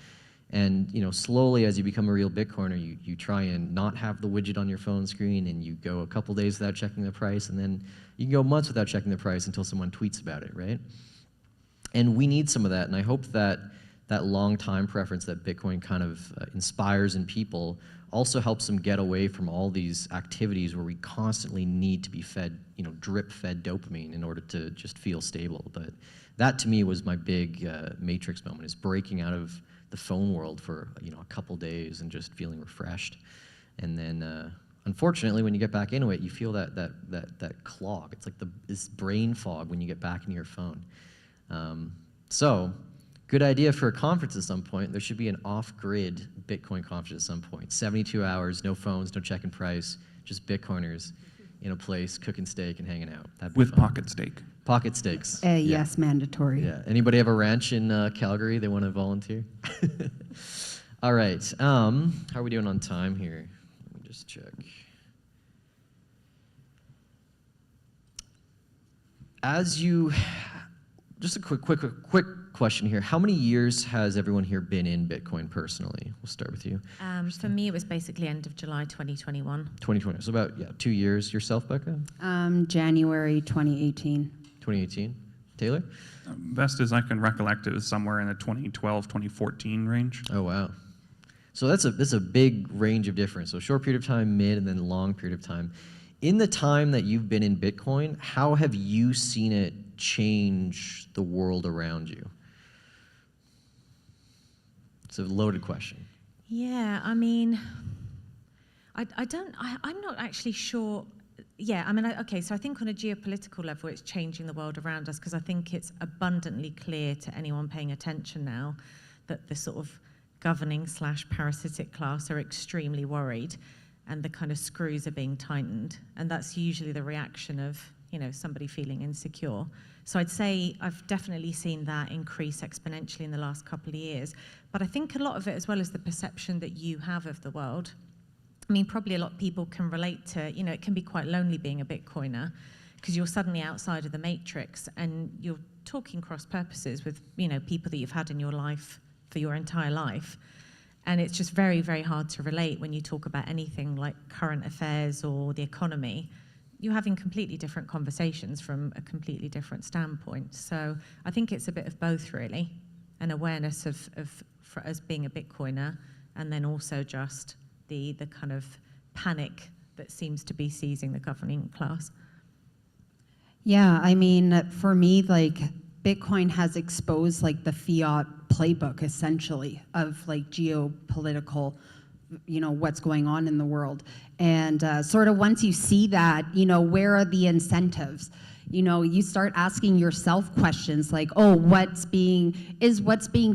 And slowly as you become a real Bitcoiner, you try and not have the widget on your phone screen, and you go a couple days without checking the price, and then you can go months without checking the price until someone tweets about it, right? And we need some of that, and I hope that that long time preference that Bitcoin kind of inspires in people also helps them get away from all these activities where we constantly need to be fed, drip-fed dopamine in order to just feel stable. But that to me was my big Matrix moment, is breaking out of the phone world for a couple days and just feeling refreshed. And then unfortunately, when you get back into it, you feel that clog. It's like this brain fog when you get back into your phone. So good idea for a conference at some point. There should be an off-grid Bitcoin conference at some point. 72 hours, no phones, no checking price, just Bitcoiners in a place cooking steak and hanging out. With pocket steak. Pocket steaks. Yes, mandatory. Yeah. Anybody have a ranch in Calgary they want to volunteer? All right. How are we doing on time here? Let me just check. as you, just a quick question here. How many years has everyone here been in Bitcoin personally? We'll start with you. For me, it was basically end of July 2021. 2020, so about, yeah, 2 years. Yourself, Becca? January 2018. 2018. Taylor? Best as I can recollect, it was somewhere in the 2012, 2014 range. Oh, wow. So that's a big range of difference. So short period of time, mid, and then long period of time. In the time that you've been in Bitcoin, how have you seen it change the world around you? It's a loaded question. Yeah, I mean, I'm not actually sure. Yeah, I mean, okay, so I think on a geopolitical level, it's changing the world around us because I think it's abundantly clear to anyone paying attention now that the sort of governing / parasitic class are extremely worried and the kind of screws are being tightened. And that's usually the reaction of, you know, somebody feeling insecure. So I'd say I've definitely seen that increase exponentially in the last couple of years. But I think a lot of it, as well as the perception that you have of the world, I mean, probably a lot of people can relate to, you know, it can be quite lonely being a Bitcoiner because you're suddenly outside of the matrix and you're talking cross purposes with, you know, people that you've had in your life for your entire life. And it's just very, very hard to relate when you talk about anything like current affairs or the economy. You're having completely different conversations from a completely different standpoint. So I think it's a bit of both, really, an awareness of for us being a Bitcoiner, and then also just the kind of panic that seems to be seizing the governing class. Yeah, I mean, for me, like, Bitcoin has exposed like the fiat playbook essentially of like geopolitical, you know, what's going on in the world. And sort of once you see that, you know, where are the incentives? You know, you start asking yourself questions like, oh, what's being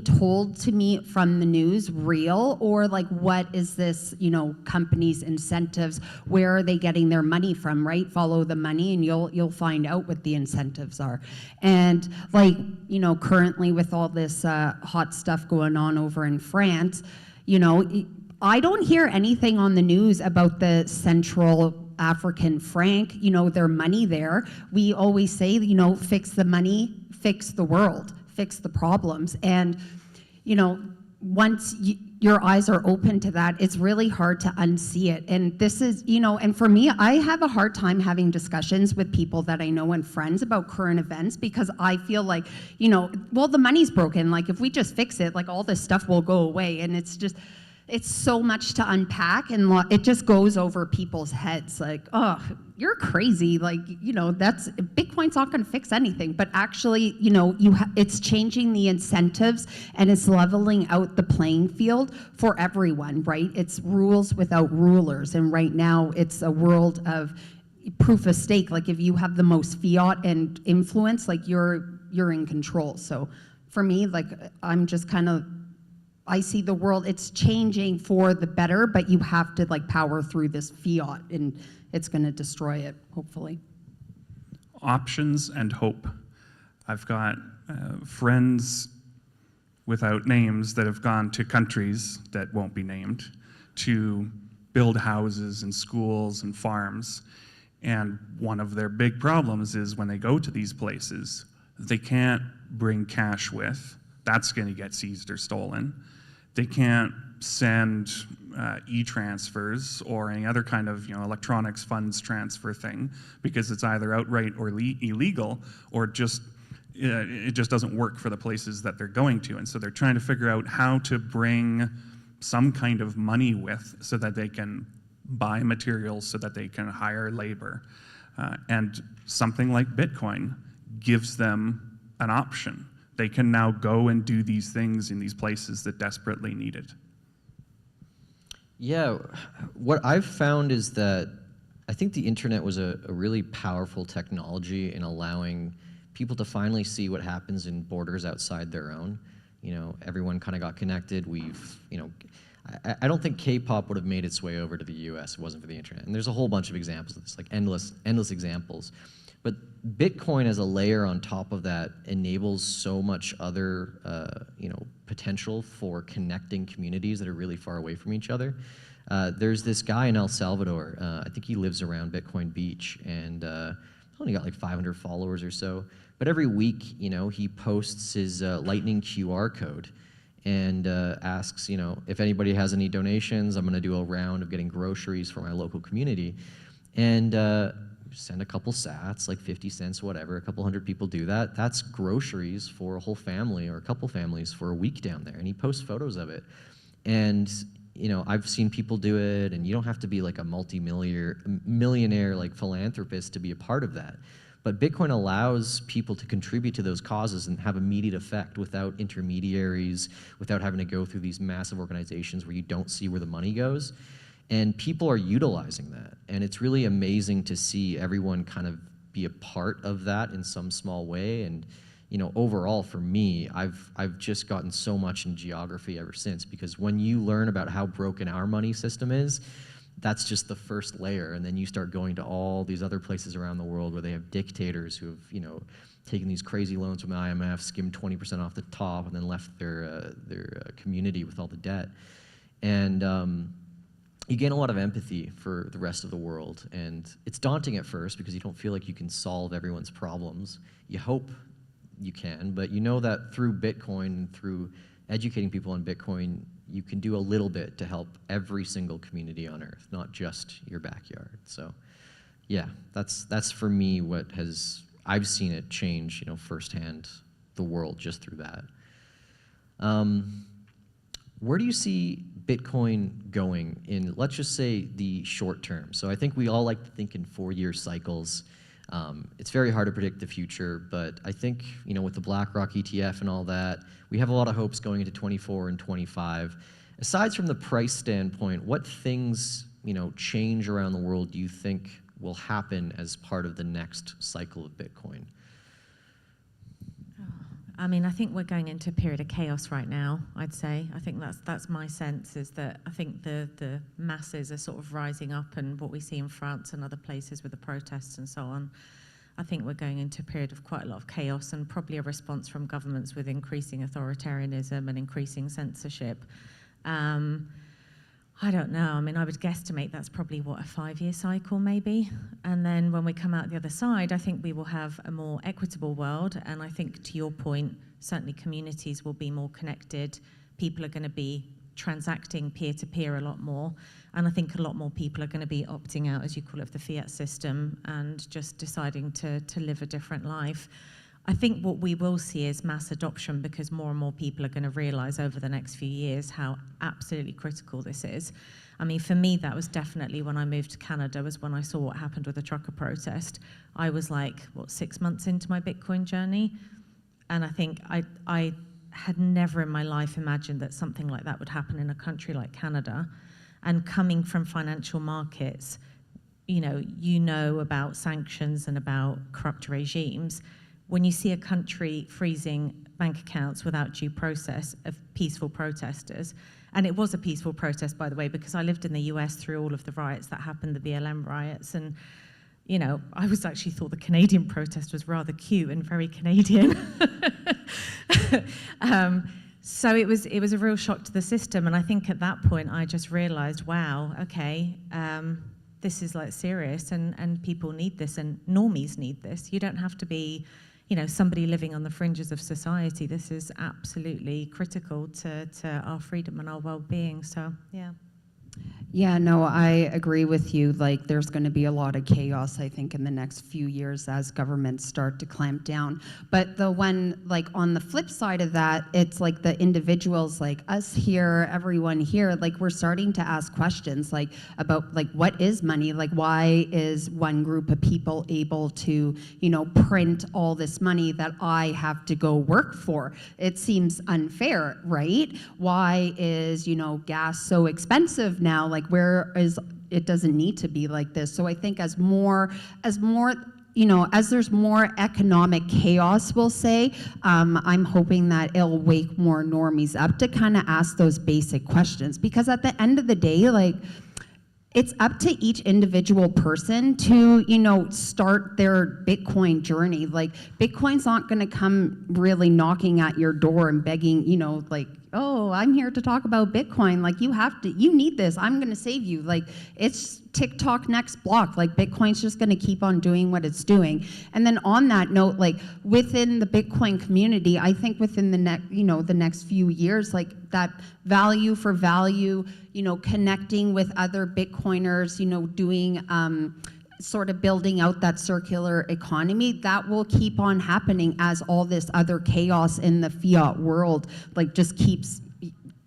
told to me from the news real? Or like, what is this, you know, company's incentives? Where are they getting their money from, right? Follow the money and you'll find out what the incentives are. And like, you know, currently with all this hot stuff going on over in France, you know, I don't hear anything on the news about the Central African franc, you know, their money there. We always say, you know, fix the money, fix the world, fix the problems. And, you know, once your eyes are open to that, it's really hard to unsee it. And this is, you know, and for me, I have a hard time having discussions with people that I know and friends about current events because I feel like, you know, well, the money's broken. Like, if we just fix it, like, all this stuff will go away. And it's just, it's so much to unpack, and it just goes over people's heads like, oh, you're crazy. Like, you know, that's, Bitcoin's not going to fix anything. But actually, you know, it's changing the incentives and it's leveling out the playing field for everyone, right? It's rules without rulers. And right now, it's a world of proof of stake. Like, if you have the most fiat and influence, like, you're in control. So for me, like, I'm just kind of, I see the world, it's changing for the better, but you have to like power through this fiat and it's going to destroy it, hopefully. Options and hope. I've got friends without names that have gone to countries that won't be named to build houses and schools and farms. And one of their big problems is when they go to these places, they can't bring cash with. That's going to get seized or stolen. They can't send e-transfers or any other kind of, you know, electronics funds transfer thing because it's either outright or illegal, or just it just doesn't work for the places that they're going to. And so they're trying to figure out how to bring some kind of money with so that they can buy materials, so that they can hire labor. And something like Bitcoin gives them an option. They can now go and do these things in these places that desperately need it. Yeah, what I've found is that I think the internet was a really powerful technology in allowing people to finally see what happens in borders outside their own. You know, everyone kind of got connected. We've, you know, I don't think K-pop would have made its way over to the US if it wasn't for the internet. And there's a whole bunch of examples of this, like endless examples. But Bitcoin as a layer on top of that enables so much other, you know, potential for connecting communities that are really far away from each other. There's this guy in El Salvador, I think he lives around Bitcoin Beach, and only got like 500 followers or so. But every week, he posts his Lightning QR code and asks, if anybody has any donations, I'm going to do a round of getting groceries for my local community. And send a couple sats, like 50 cents, whatever. A couple hundred people do that. That's groceries for a whole family or a couple families for a week down there. And he posts photos of it. And I've seen people do it, and you don't have to be like a millionaire like philanthropist to be a part of that. But Bitcoin allows people to contribute to those causes and have immediate effect without intermediaries, without having to go through these massive organizations where you don't see where the money goes. And people are utilizing that. And it's really amazing to see everyone kind of be a part of that in some small way. And overall for me, I've just gotten so much in geography ever since, because when you learn about how broken our money system is, that's just the first layer. And then you start going to all these other places around the world where they have dictators who have, taken these crazy loans from the IMF, skimmed 20% off the top, and then left their community with all the debt. And you gain a lot of empathy for the rest of the world. And it's daunting at first because you don't feel like you can solve everyone's problems. You hope you can, but you know that through Bitcoin and through educating people on Bitcoin, you can do a little bit to help every single community on Earth, not just your backyard. So yeah, that's for me what I've seen it change, firsthand the world just through that. Where do you see Bitcoin going in, let's just say, the short term? So I think we all like to think in 4-year cycles. It's very hard to predict the future, but I think, with the BlackRock ETF and all that, we have a lot of hopes going into 24 and 25. Aside from the price standpoint, what things, change around the world do you think will happen as part of the next cycle of Bitcoin? I mean, I think we're going into a period of chaos right now, I'd say. I think that's my sense, is that I think the masses are sort of rising up, and what we see in France and other places with the protests and so on, I think we're going into a period of quite a lot of chaos, and probably a response from governments with increasing authoritarianism and increasing censorship. I don't know. I mean, I would guesstimate that's probably, what, a 5-year cycle maybe? And then when we come out the other side, I think we will have a more equitable world. And I think, to your point, certainly communities will be more connected. People are going to be transacting peer-to-peer a lot more. And I think a lot more people are going to be opting out, as you call it, of the fiat system and just deciding to live a different life. I think what we will see is mass adoption, because more and more people are going to realize over the next few years how absolutely critical this is. I mean, for me, that was definitely when I moved to Canada, was when I saw what happened with the trucker protest. I was like, 6 months into my Bitcoin journey? And I think I had never in my life imagined that something like that would happen in a country like Canada. And coming from financial markets, you know about sanctions and about corrupt regimes. When you see a country freezing bank accounts without due process of peaceful protesters, and it was a peaceful protest, by the way, because I lived in the US through all of the riots that happened, the BLM riots, and I was actually thought the Canadian protest was rather cute and very Canadian. So it was a real shock to the system, and I think at that point I just realized, wow, okay, this is like serious, and people need this, and normies need this. You don't have to be somebody living on the fringes of society. This is absolutely critical to our freedom and our well-being. So, yeah. Yeah, no, I agree with you. Like, there's going to be a lot of chaos, I think, in the next few years as governments start to clamp down. But on the flip side of that, it's like the individuals like us here, everyone here, like, we're starting to ask questions about what is money? Like, why is one group of people able to, print all this money that I have to go work for? It seems unfair, right? Why is, gas so expensive now? Like, it doesn't need to be like this. So I think as there's more economic chaos, we'll say, I'm hoping that it'll wake more normies up to kind of ask those basic questions. Because at the end of the day, it's up to each individual person to, start their Bitcoin journey. Like, Bitcoin's not going to come really knocking at your door and begging, oh, I'm here to talk about Bitcoin. Like, you need this. I'm going to save you. Like, it's TikTok next block. Like, Bitcoin's just going to keep on doing what it's doing. And then on that note, like, within the Bitcoin community, I think within the next few years, like, that value for value, connecting with other Bitcoiners, doing, sort of building out that circular economy, that will keep on happening as all this other chaos in the fiat world like just keeps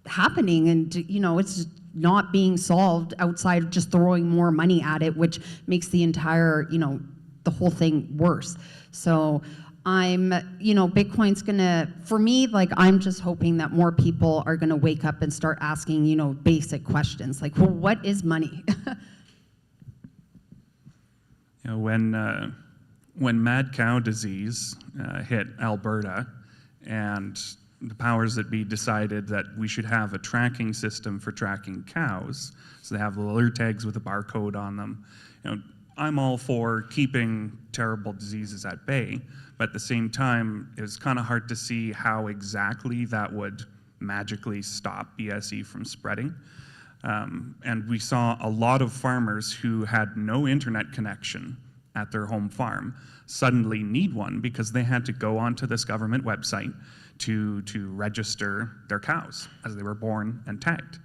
happening, and it's just not being solved outside of just throwing more money at it, which makes the entire the whole thing worse. So Bitcoin's gonna, for me, like, I'm just hoping that more people are gonna wake up and start asking basic questions like, well, what is money? When mad cow disease hit Alberta, and the powers that be decided that we should have a tracking system for tracking cows, so they have the alert tags with a barcode on them. I'm all for keeping terrible diseases at bay, but at the same time, it was kind of hard to see how exactly that would magically stop BSE from spreading. And we saw a lot of farmers who had no internet connection at their home farm suddenly need one because they had to go onto this government website to register their cows as they were born and tagged.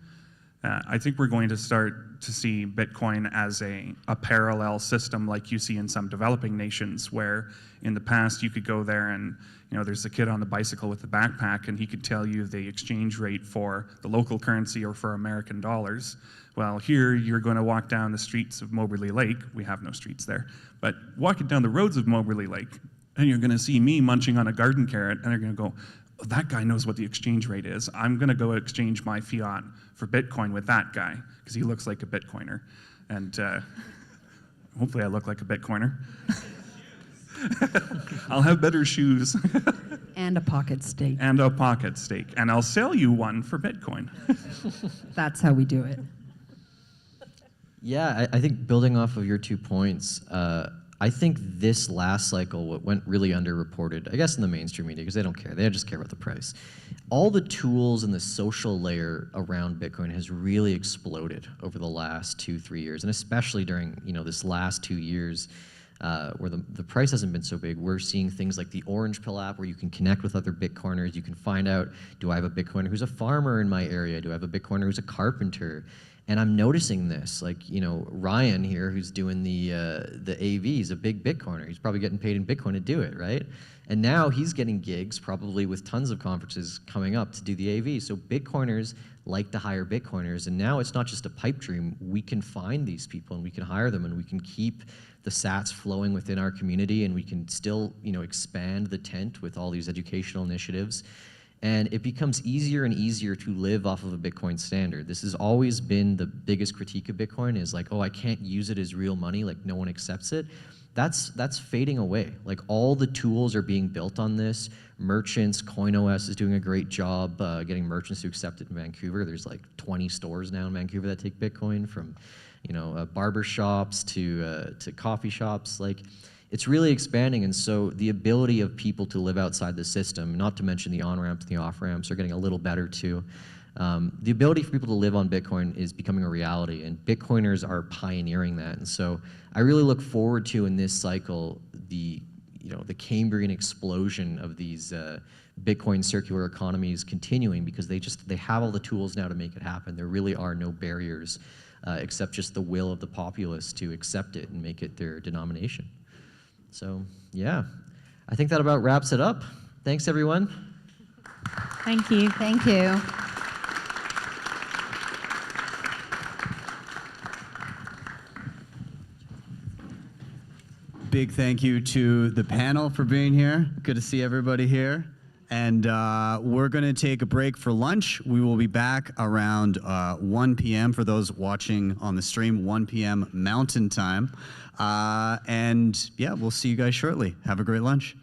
I think we're going to start to see Bitcoin as a parallel system like you see in some developing nations, where in the past you could go there and there's a kid on the bicycle with the backpack and he could tell you the exchange rate for the local currency or for American dollars. Well, here you're going to walk down the streets of Moberly Lake. We have no streets there, but walking down the roads of Moberly Lake, and you're going to see me munching on a garden carrot, and they're going to go, oh, that guy knows what the exchange rate is. I'm going to go exchange my fiat for Bitcoin with that guy because he looks like a Bitcoiner. And hopefully I look like a Bitcoiner. I'll have better shoes. And a pocket stake. And a pocket stake. And I'll sell you one for Bitcoin. That's how we do it. Yeah, I think building off of your 2 points, I think this last cycle what went really underreported, I guess in the mainstream media, because they don't care. They just care about the price. All the tools and the social layer around Bitcoin has really exploded over the last 2-3 years, and especially during this last 2 years where the price hasn't been so big. We're seeing things like the Orange Pill app where you can connect with other Bitcoiners. You can find out, do I have a Bitcoiner who's a farmer in my area? Do I have a Bitcoiner who's a carpenter? And I'm noticing this, like, Ryan here, who's doing the AV, is a big Bitcoiner. He's probably getting paid in Bitcoin to do it, right? And now he's getting gigs, probably with tons of conferences coming up to do the AV. So Bitcoiners like to hire Bitcoiners, and now it's not just a pipe dream. We can find these people, and we can hire them, and we can keep the sats flowing within our community, and we can still, expand the tent with all these educational initiatives. And it becomes easier and easier to live off of a Bitcoin standard. This has always been the biggest critique of Bitcoin, is like, oh, I can't use it as real money, like no one accepts it. That's fading away. Like, all the tools are being built on this. Merchants, CoinOS is doing a great job getting merchants to accept it in Vancouver. There's like 20 stores now in Vancouver that take Bitcoin, from barber shops to coffee shops. Like, it's really expanding, and so the ability of people to live outside the system, not to mention the on-ramps and the off-ramps, are getting a little better too. The ability for people to live on Bitcoin is becoming a reality, and Bitcoiners are pioneering that. And so I really look forward to, in this cycle, the Cambrian explosion of these Bitcoin circular economies continuing, because they have all the tools now to make it happen. There really are no barriers except just the will of the populace to accept it and make it their denomination. So, yeah, I think that about wraps it up. Thanks, everyone. Thank you. Thank you. Big thank you to the panel for being here. Good to see everybody here. And we're going to take a break for lunch. We will be back around 1 p.m. for those watching on the stream, 1 p.m. Mountain Time. And yeah, we'll see you guys shortly. Have a great lunch.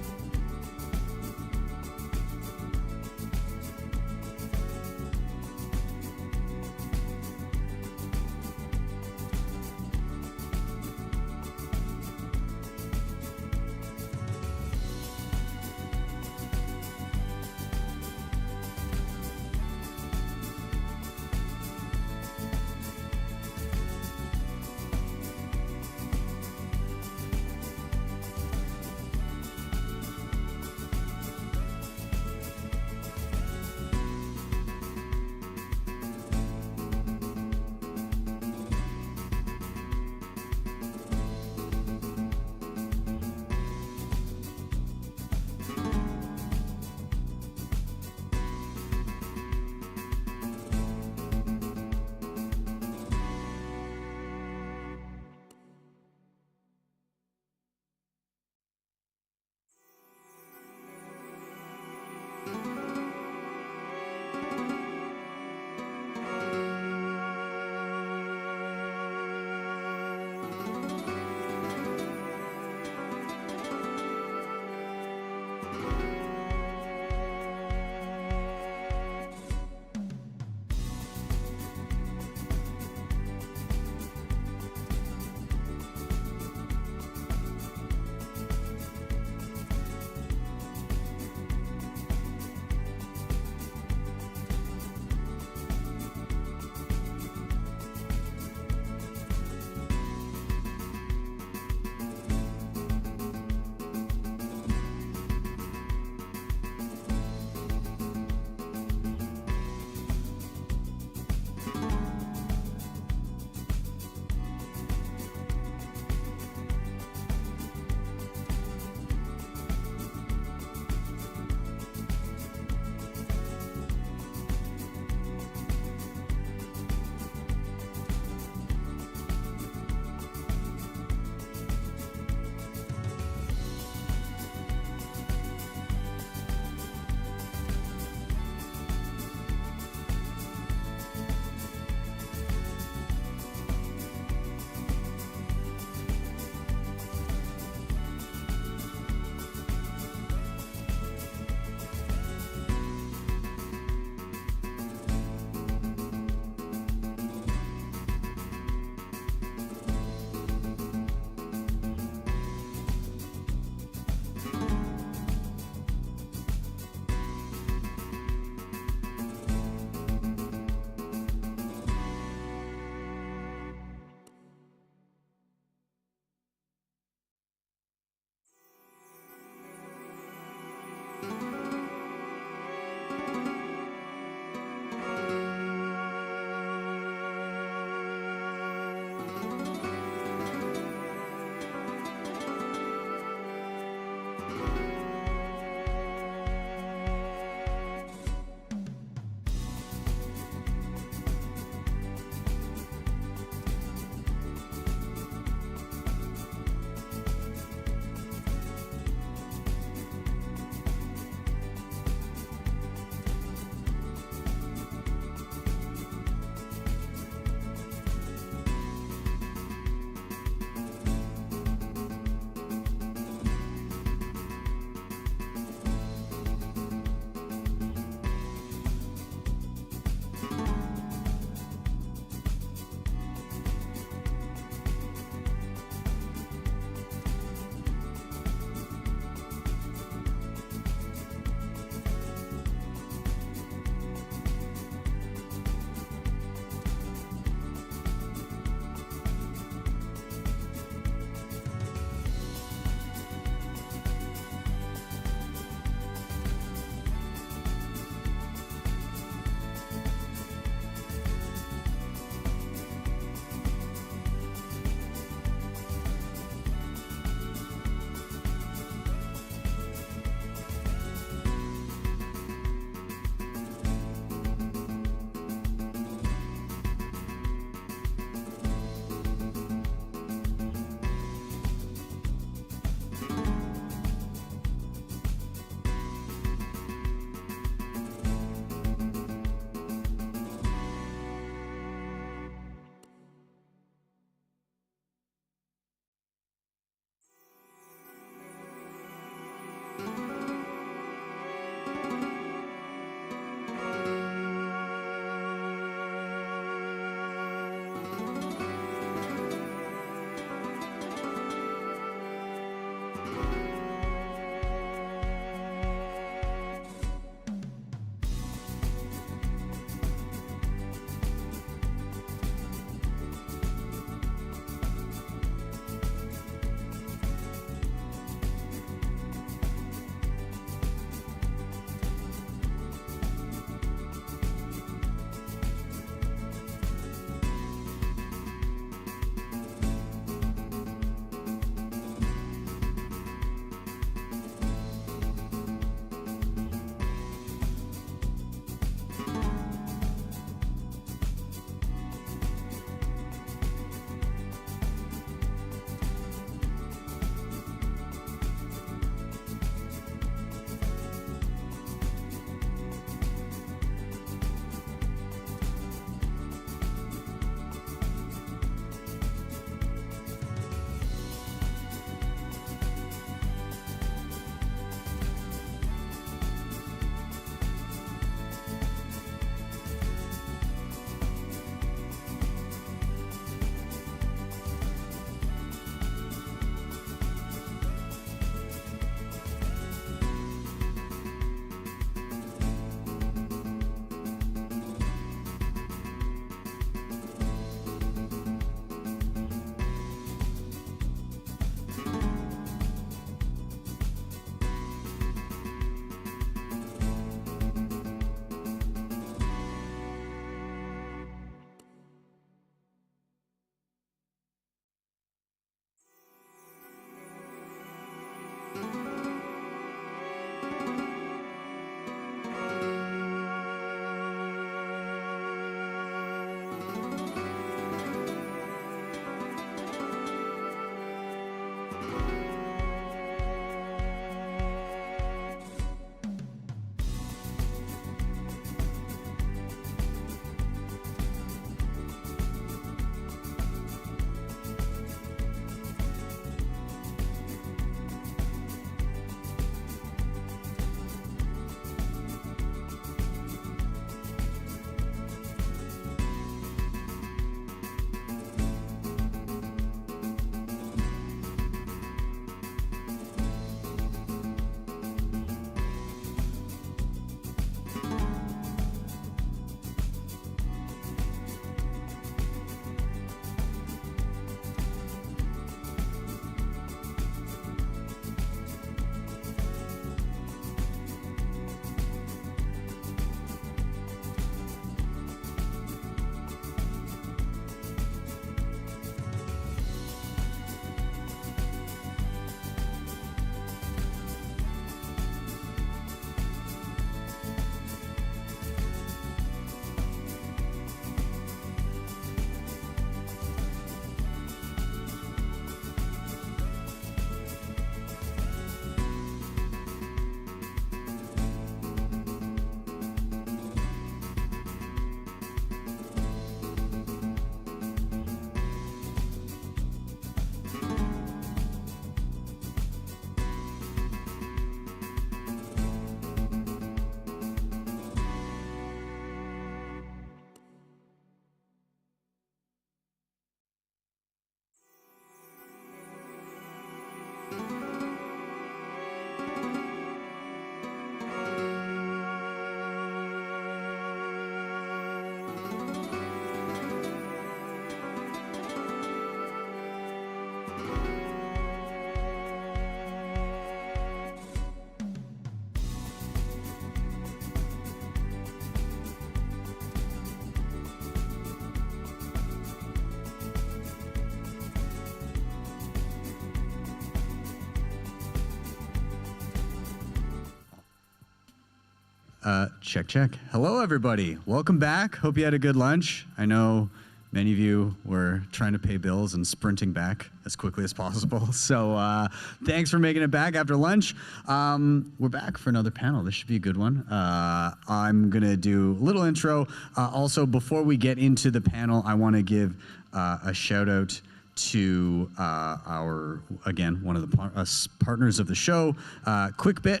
Check, check. Hello, everybody. Welcome back. Hope you had a good lunch. I know many of you were trying to pay bills and sprinting back as quickly as possible. So thanks for making it back after lunch. We're back for another panel. This should be a good one. I'm going to do a little intro. Also, before we get into the panel, I want to give a shout out to our, again, one of the partners of the show, QuickBit.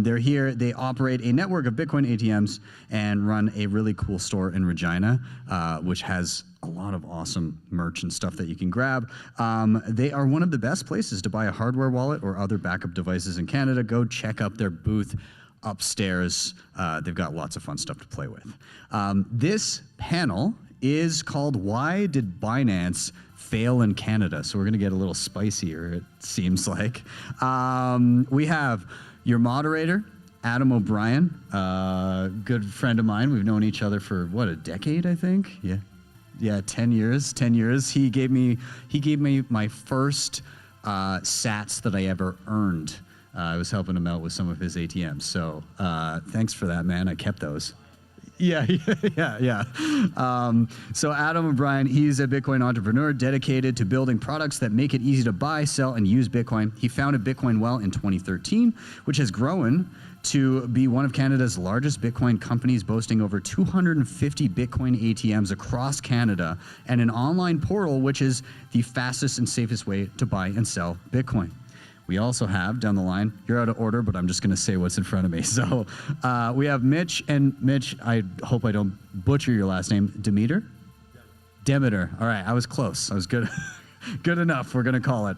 They're here. They operate a network of Bitcoin ATMs and run a really cool store in Regina, which has a lot of awesome merch and stuff that you can grab. They are one of the best places to buy a hardware wallet or other backup devices in Canada. Go check out their booth upstairs. They've got lots of fun stuff to play with. This panel is called "Why Did Binance Fail in Canada?" So we're going to get a little spicier, it seems like. We have your moderator, Adam O'Brien, good friend of mine. We've known each other for, what, a decade, I think? Yeah, 10 years, 10 years. He gave me my first sats that I ever earned. I was helping him out with some of his ATMs. So thanks for that, man. I kept those. Yeah. So Adam O'Brien, he's a Bitcoin entrepreneur dedicated to building products that make it easy to buy, sell, and use Bitcoin. He founded Bitcoin Well in 2013, which has grown to be one of Canada's largest Bitcoin companies, boasting over 250 Bitcoin ATMs across Canada and an online portal, which is the fastest and safest way to buy and sell Bitcoin. We also have, down the line, you're out of order, but I'm just going to say what's in front of me. So we have Mitch, and Mitch, I hope I don't butcher your last name, Demeter? Demeter. All right, I was close. I was good. Good enough, we're going to call it.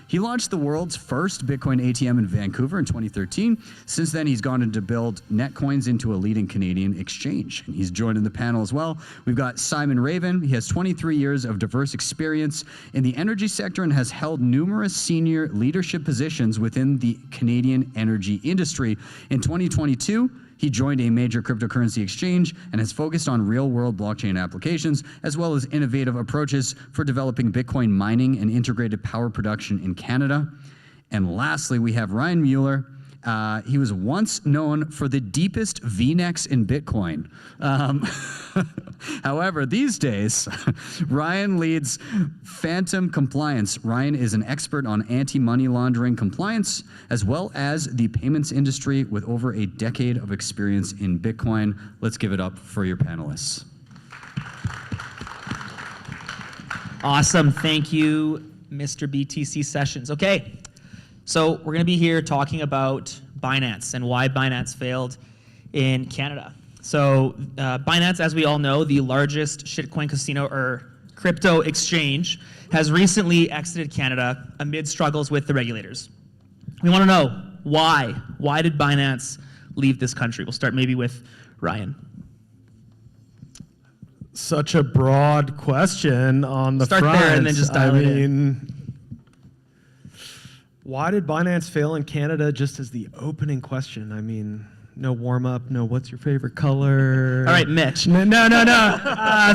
He launched the world's first Bitcoin ATM in Vancouver in 2013. Since then, he's gone on to build Netcoins into a leading Canadian exchange. And he's joined in the panel as well. We've got Simon Raven. He has 23 years of diverse experience in the energy sector and has held numerous senior leadership positions within the Canadian energy industry. In 2022, he joined a major cryptocurrency exchange and has focused on real-world blockchain applications, as well as innovative approaches for developing Bitcoin mining and integrated power production in Canada. And lastly, we have Ryan Mueller. He was once known for the deepest V-necks in Bitcoin. However, these days, Ryan leads Phantom Compliance. Ryan is an expert on anti-money laundering compliance, as well as the payments industry with over a decade of experience in Bitcoin. Let's give it up for your panelists. Awesome. Thank you, Mr. BTC Sessions. Okay. So we're going to be here talking about Binance and why Binance failed in Canada. So Binance, as we all know, the largest shitcoin casino or crypto exchange, has recently exited Canada amid struggles with the regulators. We want to know why. Why did Binance leave this country? We'll start maybe with Ryan. Such a broad question on the front. Start there and then just dive in. Why did Binance fail in Canada, just as the opening question? I mean, no warm-up, no what's your favorite color. All right, Mitch. No.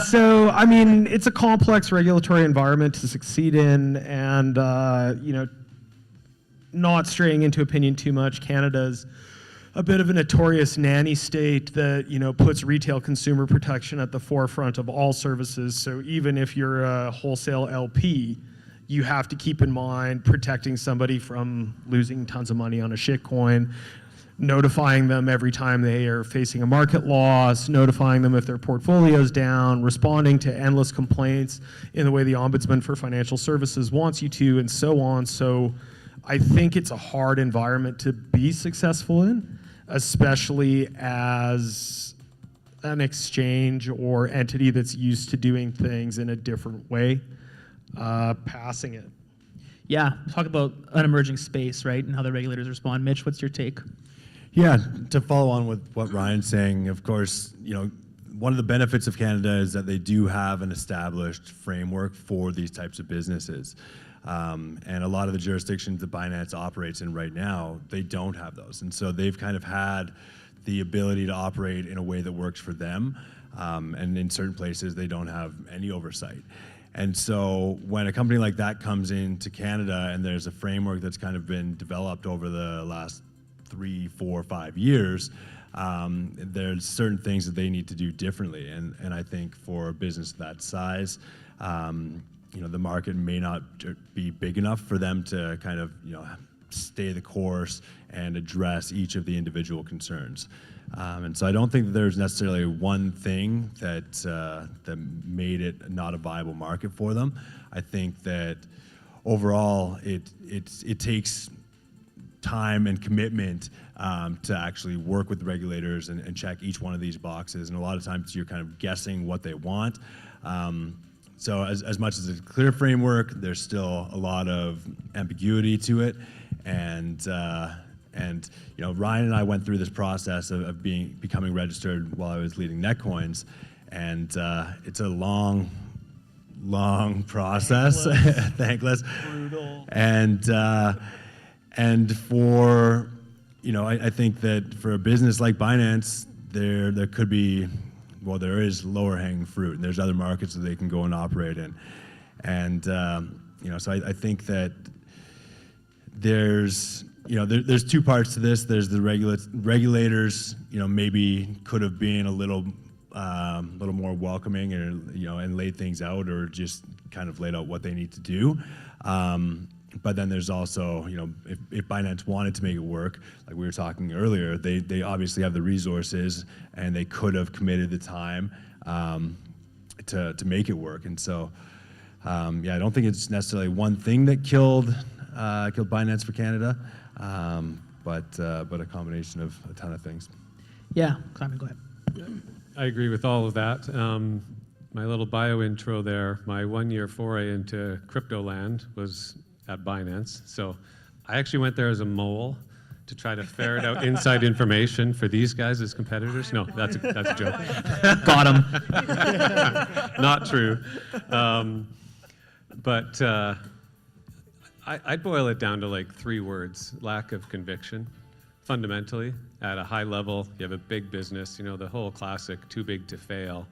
So, I mean, it's a complex regulatory environment to succeed in, and, not straying into opinion too much, Canada's a bit of a notorious nanny state that, puts retail consumer protection at the forefront of all services. So even if you're a wholesale LP, you have to keep in mind protecting somebody from losing tons of money on a shitcoin, notifying them every time they are facing a market loss, notifying them if their portfolio's down, responding to endless complaints in the way the Ombudsman for Financial Services wants you to, and so on. So I think it's a hard environment to be successful in, especially as an exchange or entity that's used to doing things in a different way. Passing it. Yeah, talk about an emerging space, right, and how the regulators respond. Mitch, what's your take? Yeah, to follow on with what Ryan's saying, of course, one of the benefits of Canada is that they do have an established framework for these types of businesses. And a lot of the jurisdictions that Binance operates in right now, they don't have those. And so they've kind of had the ability to operate in a way that works for them. And in certain places, they don't have any oversight. And so when a company like that comes into Canada and there's a framework that's kind of been developed over the last 3, 4, 5 years, there's certain things that they need to do differently. And I think for a business that size, the market may not be big enough for them to kind of, stay the course and address each of the individual concerns. And so I don't think that there's necessarily one thing that made it not a viable market for them. I think that overall it takes time and commitment to actually work with the regulators and check each one of these boxes. And a lot of times you're kind of guessing what they want. So as much as it's a clear framework, there's still a lot of ambiguity to it. And Ryan and I went through this process of becoming registered while I was leading NetCoins, and it's a long process, thankless, brutal, and for I think that for a business like Binance, there could be, well, there is lower hanging fruit, and there's other markets that they can go and operate in, and so I think that there's two parts to this. There's the regulators, maybe could have been a little more welcoming, and laid things out, or just kind of laid out what they need to do. But then there's also, if Binance wanted to make it work, like we were talking earlier, they obviously have the resources, and they could have committed the time to make it work. And so, I don't think it's necessarily one thing that killed Binance for Canada, but a combination of a ton of things. Yeah, Simon, go ahead. I agree with all of that. My little bio intro there, my 1-year foray into crypto land was at Binance. So I actually went there as a mole to try to ferret out inside information for these guys as competitors. No, that's a joke. Got him. Not true. But I'd boil it down to like 3 words: lack of conviction. Fundamentally, at a high level, you have a big business, the whole classic too big to fail.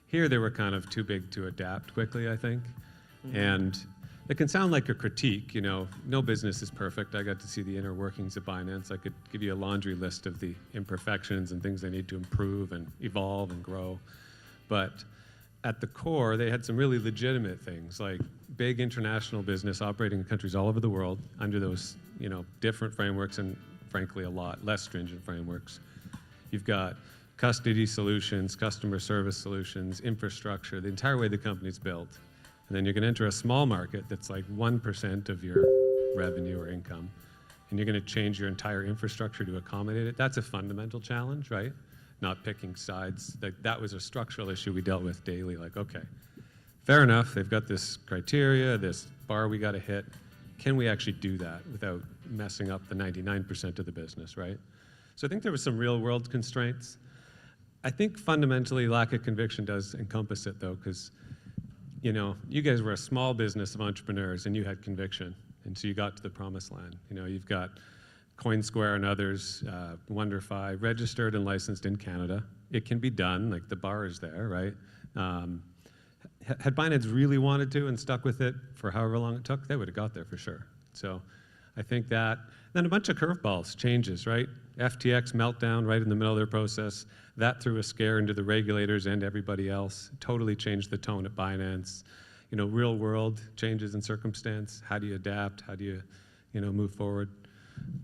Here, they were kind of too big to adapt quickly, I think. And it can sound like a critique, no business is perfect. I got to see the inner workings of Binance. I could give you a laundry list of the imperfections and things they need to improve and evolve and grow. But at the core, they had some really legitimate things, like big international business operating in countries all over the world under those, different frameworks, and frankly, a lot less stringent frameworks. You've got custody solutions, customer service solutions, infrastructure, the entire way the company's built. And then you're going to enter a small market that's like 1% of your revenue or income, and you're going to change your entire infrastructure to accommodate it. That's a fundamental challenge, right? Not picking sides. That was a structural issue we dealt with daily. Like, okay, fair enough, they've got this criteria, this bar we got to hit. Can we actually do that without messing up the 99% of the business, right? So I think there were some real world constraints. I think fundamentally lack of conviction does encompass it, though, because you guys were a small business of entrepreneurs, and you had conviction, and so you got to the promised land. You've got CoinSquare and others, WonderFi, registered and licensed in Canada. It can be done, like the bar is there, right? Had Binance really wanted to and stuck with it for however long it took, they would have got there for sure. So I think that. Then a bunch of curveballs, changes, right? FTX meltdown right in the middle of their process. That threw a scare into the regulators and everybody else. Totally changed the tone at Binance. Real world changes in circumstance. How do you adapt? How do you, move forward?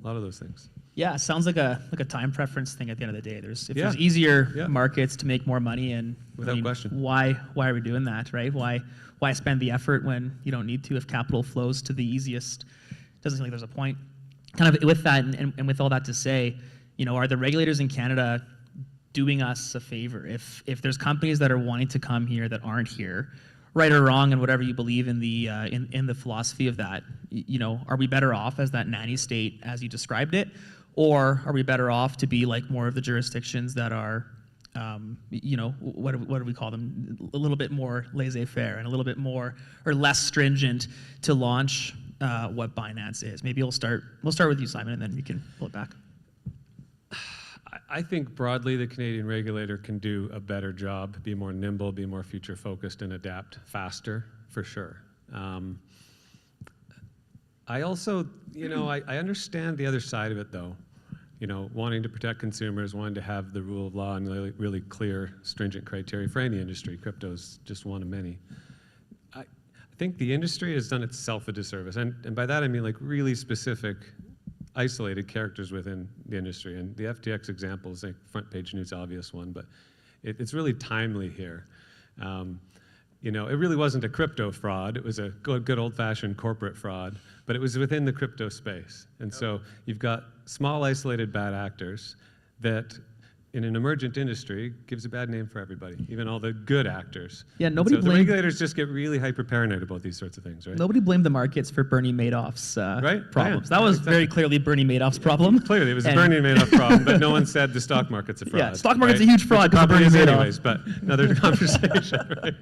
A lot of those things. Yeah, sounds like a time preference thing at the end of the day. There's easier markets to make more money, and without question. Why are we doing that, right? Why spend the effort when you don't need to? If capital flows to the easiest, doesn't seem like there's a point. Kind of with that, and with all that to say, are the regulators in Canada doing us a favor? If there's companies that are wanting to come here that aren't here, right or wrong, and whatever you believe in the philosophy of that, are we better off as that nanny state as you described it, or are we better off to be like more of the jurisdictions that are, what do we call them, a little bit more laissez-faire and a little bit more or less stringent to launch what Binance is? Maybe we'll start with you, Simon, and then we can pull it back. I think broadly the Canadian regulator can do a better job, be more nimble, be more future focused, and adapt faster, for sure. I also, I understand the other side of it, though. wanting to protect consumers, wanting to have the rule of law and really, really clear, stringent criteria for any industry. Crypto is just one of many. I think the industry has done itself a disservice, and by that I mean like really specific, isolated characters within the industry. And the FTX example is like front page news, obvious one, but it's really timely here. It really wasn't a crypto fraud. It was a good old-fashioned corporate fraud, but it was within the crypto space. And so you've got small, isolated bad actors that, in an emergent industry, gives a bad name for everybody, even all the good actors. Yeah, nobody so the blamed- regulators just get really hyper-paranoid about these sorts of things, right? Nobody blamed the markets for Bernie Madoff's problems. Yeah, that was exactly. very clearly Bernie Madoff's problem. Clearly, it was a Bernie Madoff problem, but no one said the stock market's a fraud. Yeah, stock market's right? a huge fraud Which it because of probably Bernie is Madoff. anyways, but another conversation, right?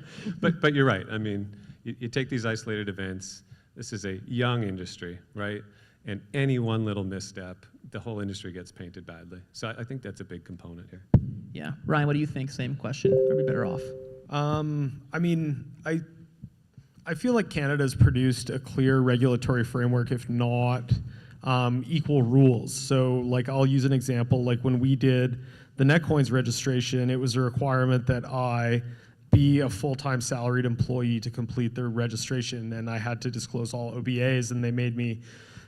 But you're right. I mean, you take these isolated events. This is a young industry, right? And any one little misstep, the whole industry gets painted badly. So I think that's a big component here. Yeah. Ryan, what do you think? Same question. Are we better off? I mean, I feel like Canada's produced a clear regulatory framework, if not equal rules. So like I'll use an example, like when we did the Netcoins registration, it was a requirement that I be a full-time salaried employee to complete their registration, and I had to disclose all OBAs, and they made me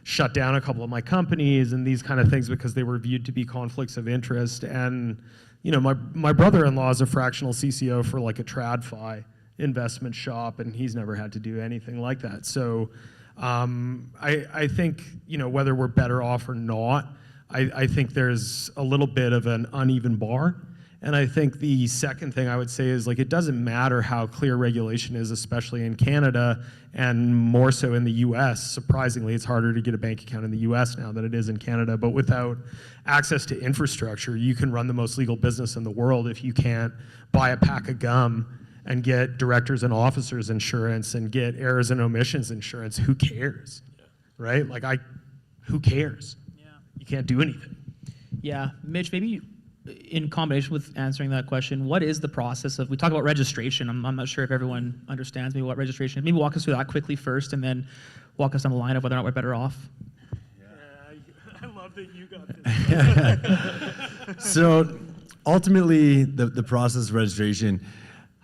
shut down a couple of my companies and these kind of things because they were viewed to be conflicts of interest. And my brother-in-law is a fractional CCO for like a TradFi investment shop, and he's never had to do anything like that. So I think whether we're better off or not, I think there's a little bit of an uneven bar. And I think the second thing I would say is like it doesn't matter how clear regulation is, especially in Canada and more so in the US. Surprisingly, it's harder to get a bank account in the US now than it is in Canada. But without access to infrastructure, you can run the most legal business in the world if you can't buy a pack of gum and get directors and officers insurance and get errors and omissions insurance. Who cares? Yeah. Right? Like who cares? Yeah. You can't do anything. Yeah. Mitch, maybe in combination with answering that question, what is the process of, we talk about registration. I'm not sure if everyone understands maybe what registration is. Maybe walk us through that quickly first and then walk us down the line of whether or not we're better off. Yeah, I love that you got this. So ultimately, the process of registration,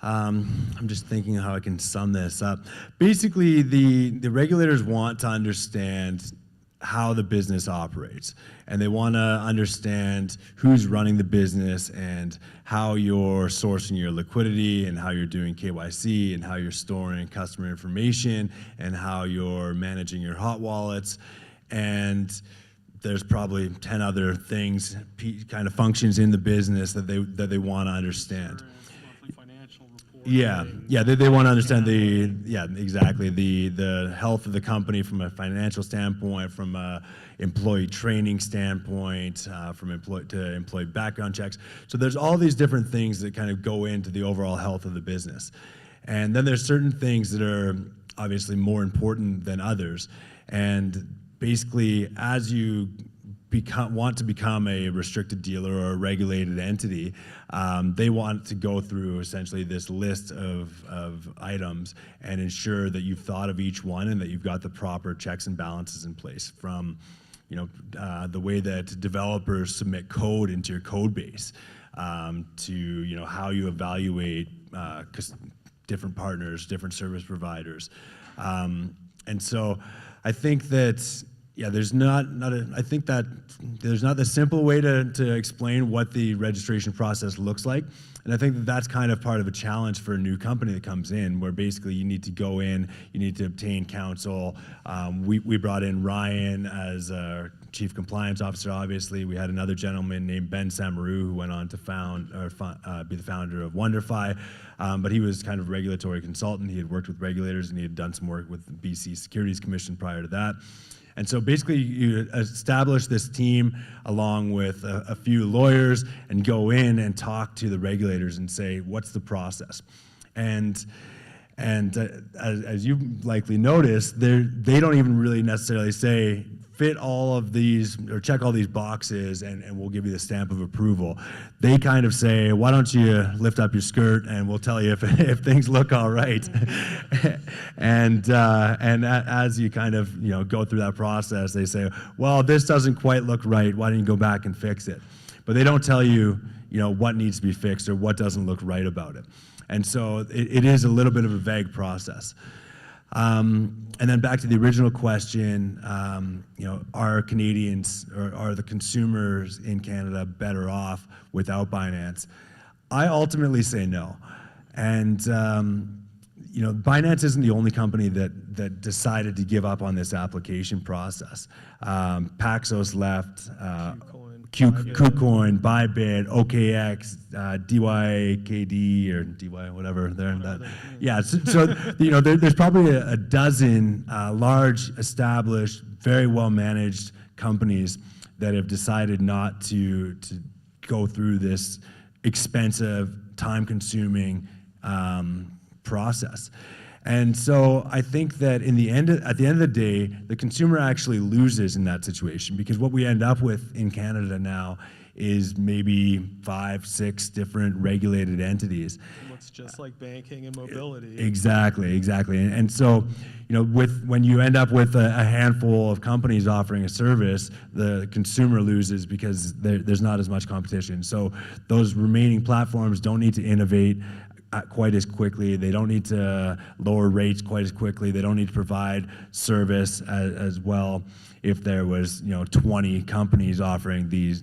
I'm just thinking how I can sum this up. Basically, the regulators want to understand how the business operates, and they want to understand who's running the business and how you're sourcing your liquidity and how you're doing KYC and how you're storing customer information and how you're managing your hot wallets. And there's probably 10 other things, kind of functions in the business that they want to understand. Yeah, they want to understand exactly the health of the company from a financial standpoint, from a employee training standpoint, from employee background checks. So there's all these different things that kind of go into the overall health of the business. And then there's certain things that are obviously more important than others. And basically, as you want to become a restricted dealer or a regulated entity, they want to go through essentially this list of items and ensure that you've thought of each one and that you've got the proper checks and balances in place, from the way that developers submit code into your code base, to how you evaluate different partners, different service providers. And so I think that there's not the simple way to explain what the registration process looks like. And I think that that's kind of part of a challenge for a new company that comes in, where basically you need to go in, you need to obtain counsel. We brought in Ryan as our chief compliance officer, obviously. We had another gentleman named Ben Samaru who went on to be the founder of WonderFi. But he was kind of a regulatory consultant. He had worked with regulators and he had done some work with the BC Securities Commission prior to that. And so basically you establish this team along with a few lawyers and go in and talk to the regulators and say, what's the process? And And as you likely noticed, they don't even really necessarily say, fit all of these or check all these boxes and we'll give you the stamp of approval. They kind of say, why don't you lift up your skirt and we'll tell you if things look all right. and as you kind of go through that process, they say, well, this doesn't quite look right. Why don't you go back and fix it? But they don't tell you, what needs to be fixed or what doesn't look right about it. And so it is a little bit of a vague process. And then back to the original question, are Canadians or are the consumers in Canada better off without Binance? I ultimately say no. And Binance isn't the only company that decided to give up on this application process. Paxos left. KuCoin, Bybit, OKX, DYKD or DY whatever. There's probably a dozen large, established, very well managed companies that have decided not to go through this expensive, time-consuming process. And so I think that at the end of the day, the consumer actually loses in that situation, because what we end up with in Canada now is maybe 5, 6 different regulated entities. Looks just like banking and mobility. Exactly. And so, when you end up with a handful of companies offering a service, the consumer loses because there's not as much competition. So those remaining platforms don't need to innovate quite as quickly. They don't need to lower rates quite as quickly. They don't need to provide service as well if there was 20 companies offering these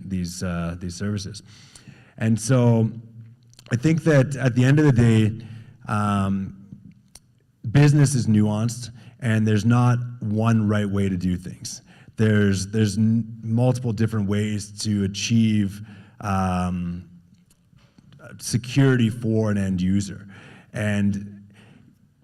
services. And so I think that at the end of the day, business is nuanced and there's not one right way to do things. There's multiple different ways to achieve security for an end user. And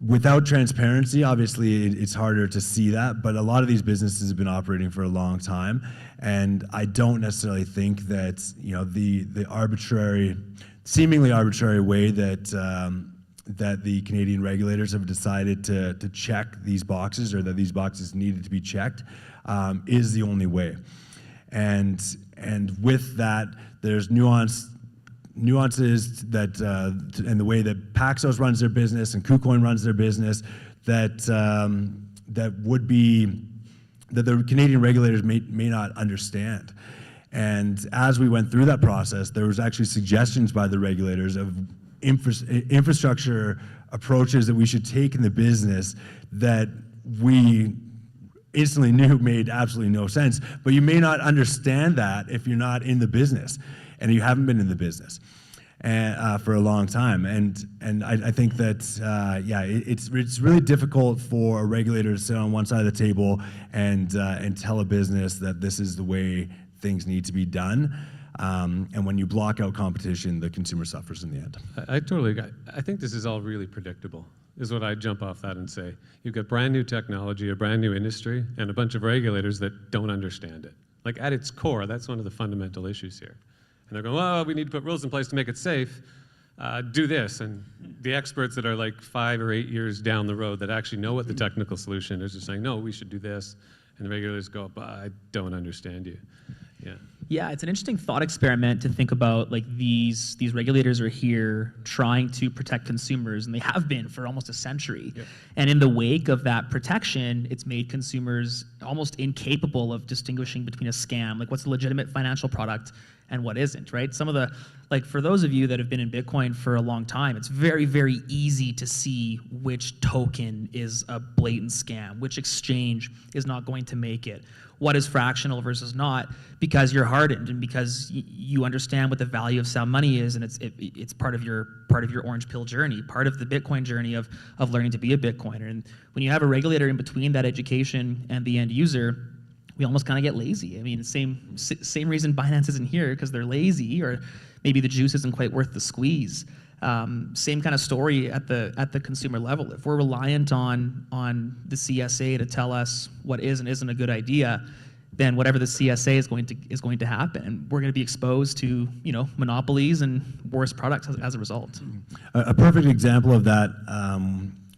without transparency, obviously it's harder to see that, but a lot of these businesses have been operating for a long time, and I don't necessarily think that the seemingly arbitrary way that the Canadian regulators have decided to check these boxes, or that these boxes needed to be checked, is the only way. And with that, there's nuances that and the way that Paxos runs their business and KuCoin runs their business that the Canadian regulators may not understand. And as we went through that process, there was actually suggestions by the regulators of infrastructure approaches that we should take in the business that we instantly knew made absolutely no sense. But you may not understand that if you're not in the business and you haven't been in the business for a long time. And I think that, it's really difficult for a regulator to sit on one side of the table and tell a business that this is the way things need to be done. And when you block out competition, the consumer suffers in the end. I think this is all really predictable, is what I'd jump off that and say. You've got brand new technology, a brand new industry, and a bunch of regulators that don't understand it. Like, at its core, that's one of the fundamental issues here. And they're going, well, we need to put rules in place to make it safe. Do this. And the experts that are like 5 or 8 years down the road that actually know what the technical solution is, are saying, no, we should do this. And the regulators go, but I don't understand you. Yeah, it's an interesting thought experiment to think about. Like, these regulators are here trying to protect consumers, and they have been for almost a century. Yep. And in the wake of that protection, it's made consumers almost incapable of distinguishing between a scam, like what's a legitimate financial product and what isn't, right? Some of the, like, for those of you that have been in Bitcoin for a long time, it's very, very easy to see which token is a blatant scam, which exchange is not going to make it, what is fractional versus not, because you're hardened and because you understand what the value of sound money is, and it's part of your orange pill journey, part of the Bitcoin journey of learning to be a Bitcoiner. And when you have a regulator in between that education and the end user, we almost kind of get lazy. I mean, same reason Binance isn't here, because they're lazy, or maybe the juice isn't quite worth the squeeze. Same kind of story at the consumer level. If we're reliant on the CSA to tell us what is and isn't a good idea, then whatever the CSA is going to happen, and we're going to be exposed to monopolies and worse products as a result. A perfect example of that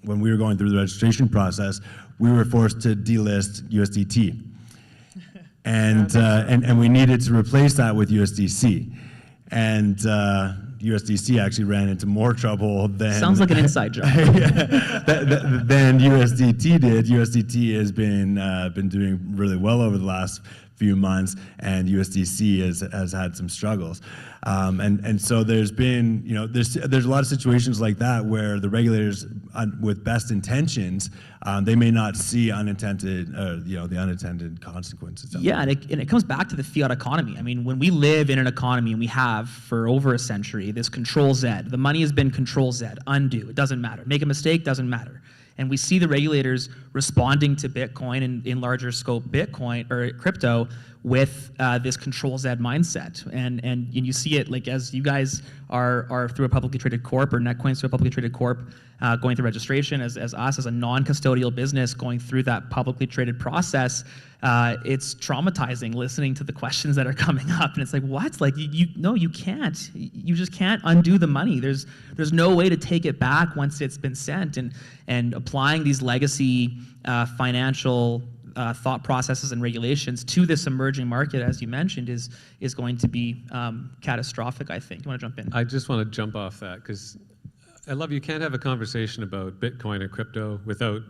when we were going through the registration process, we were forced to delist USDT. And we needed to replace that with USDC. And USDC actually ran into more trouble than... Sounds like an inside job. than USDT did. USDT has been doing really well over the last few months, and USDC has had some struggles. And so there's been, there's a lot of situations like that where the regulators, with best intentions, they may not see unintended, the unintended consequences. Yeah, and it comes back to the fiat economy. I mean, when we live in an economy, and we have for over a century, this Control Z, the money has been Control Z, undo, it doesn't matter. Make a mistake, doesn't matter. And we see the regulators responding to Bitcoin and in larger scope Bitcoin or crypto with this Control Z mindset. And you see it like as you guys are through a publicly traded corp, or Netcoin's through a publicly traded corp, going through registration, as us as a non-custodial business going through that publicly traded process. It's traumatizing listening to the questions that are coming up, and it's like, what? Like, no, you can't. You just can't undo the money. There's no way to take it back once it's been sent. And applying these legacy financial thought processes and regulations to this emerging market, as you mentioned, is going to be catastrophic, I think. You want to jump in? I just want to jump off that because I love you can't have a conversation about Bitcoin and crypto without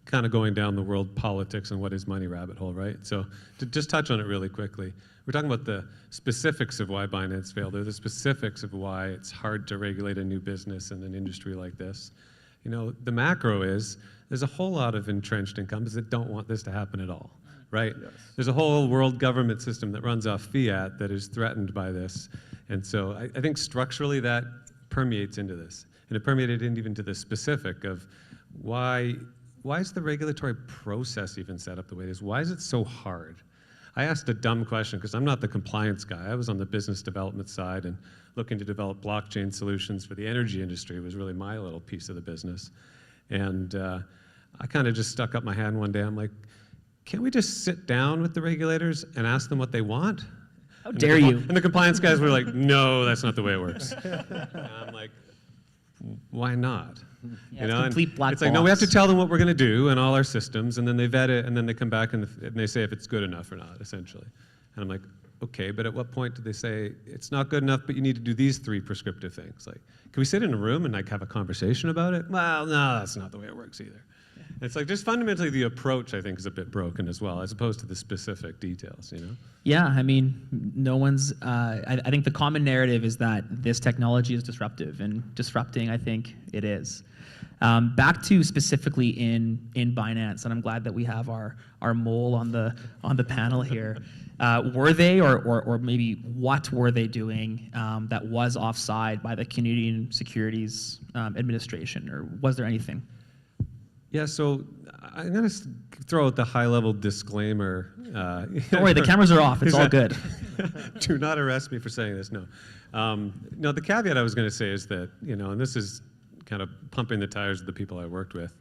kind of going down the world politics and what is money rabbit hole, right? So to just touch on it really quickly, we're talking about the specifics of why Binance failed. They're the specifics of why it's hard to regulate a new business in an industry like this. The macro is there's a whole lot of entrenched incumbents that don't want this to happen at all, right? Yes. There's a whole world government system that runs off fiat that is threatened by this. And so I think structurally that permeates into this. And it permeated even to the specific of why is the regulatory process even set up the way it is? Why is it so hard? I asked a dumb question because I'm not the compliance guy. I was on the business development side, and looking to develop blockchain solutions for the energy industry was really my little piece of the business. And I kind of just stuck up my hand one day. I'm like, can't we just sit down with the regulators and ask them what they want? How dare you? And the compliance guys were like, no, that's not the way it works. And I'm like, why not? Yeah, complete black it's like, no, we have to tell them what we're going to do in all our systems, and then they vet it, and then they come back and they say if it's good enough or not, essentially. And I'm like, okay, but at what point do they say it's not good enough, but you need to do these 3 prescriptive things? Like, can we sit in a room and like have a conversation about it? Well, no, that's not the way it works either. It's like just fundamentally the approach, I think, is a bit broken as well, as opposed to the specific details, Yeah, I mean, no one's, I think the common narrative is that this technology is disruptive, and disrupting, I think it is. Back to specifically in Binance, and I'm glad that we have our mole on the panel here. Were they, or maybe what were they doing that was offside by the Canadian Securities Administration, or was there anything? Yeah, so I'm going to throw out the high-level disclaimer. Don't worry, the cameras are off. It's all good. Do not arrest me for saying this, no. No, the caveat I was going to say is that, and this is kind of pumping the tires of the people I worked with,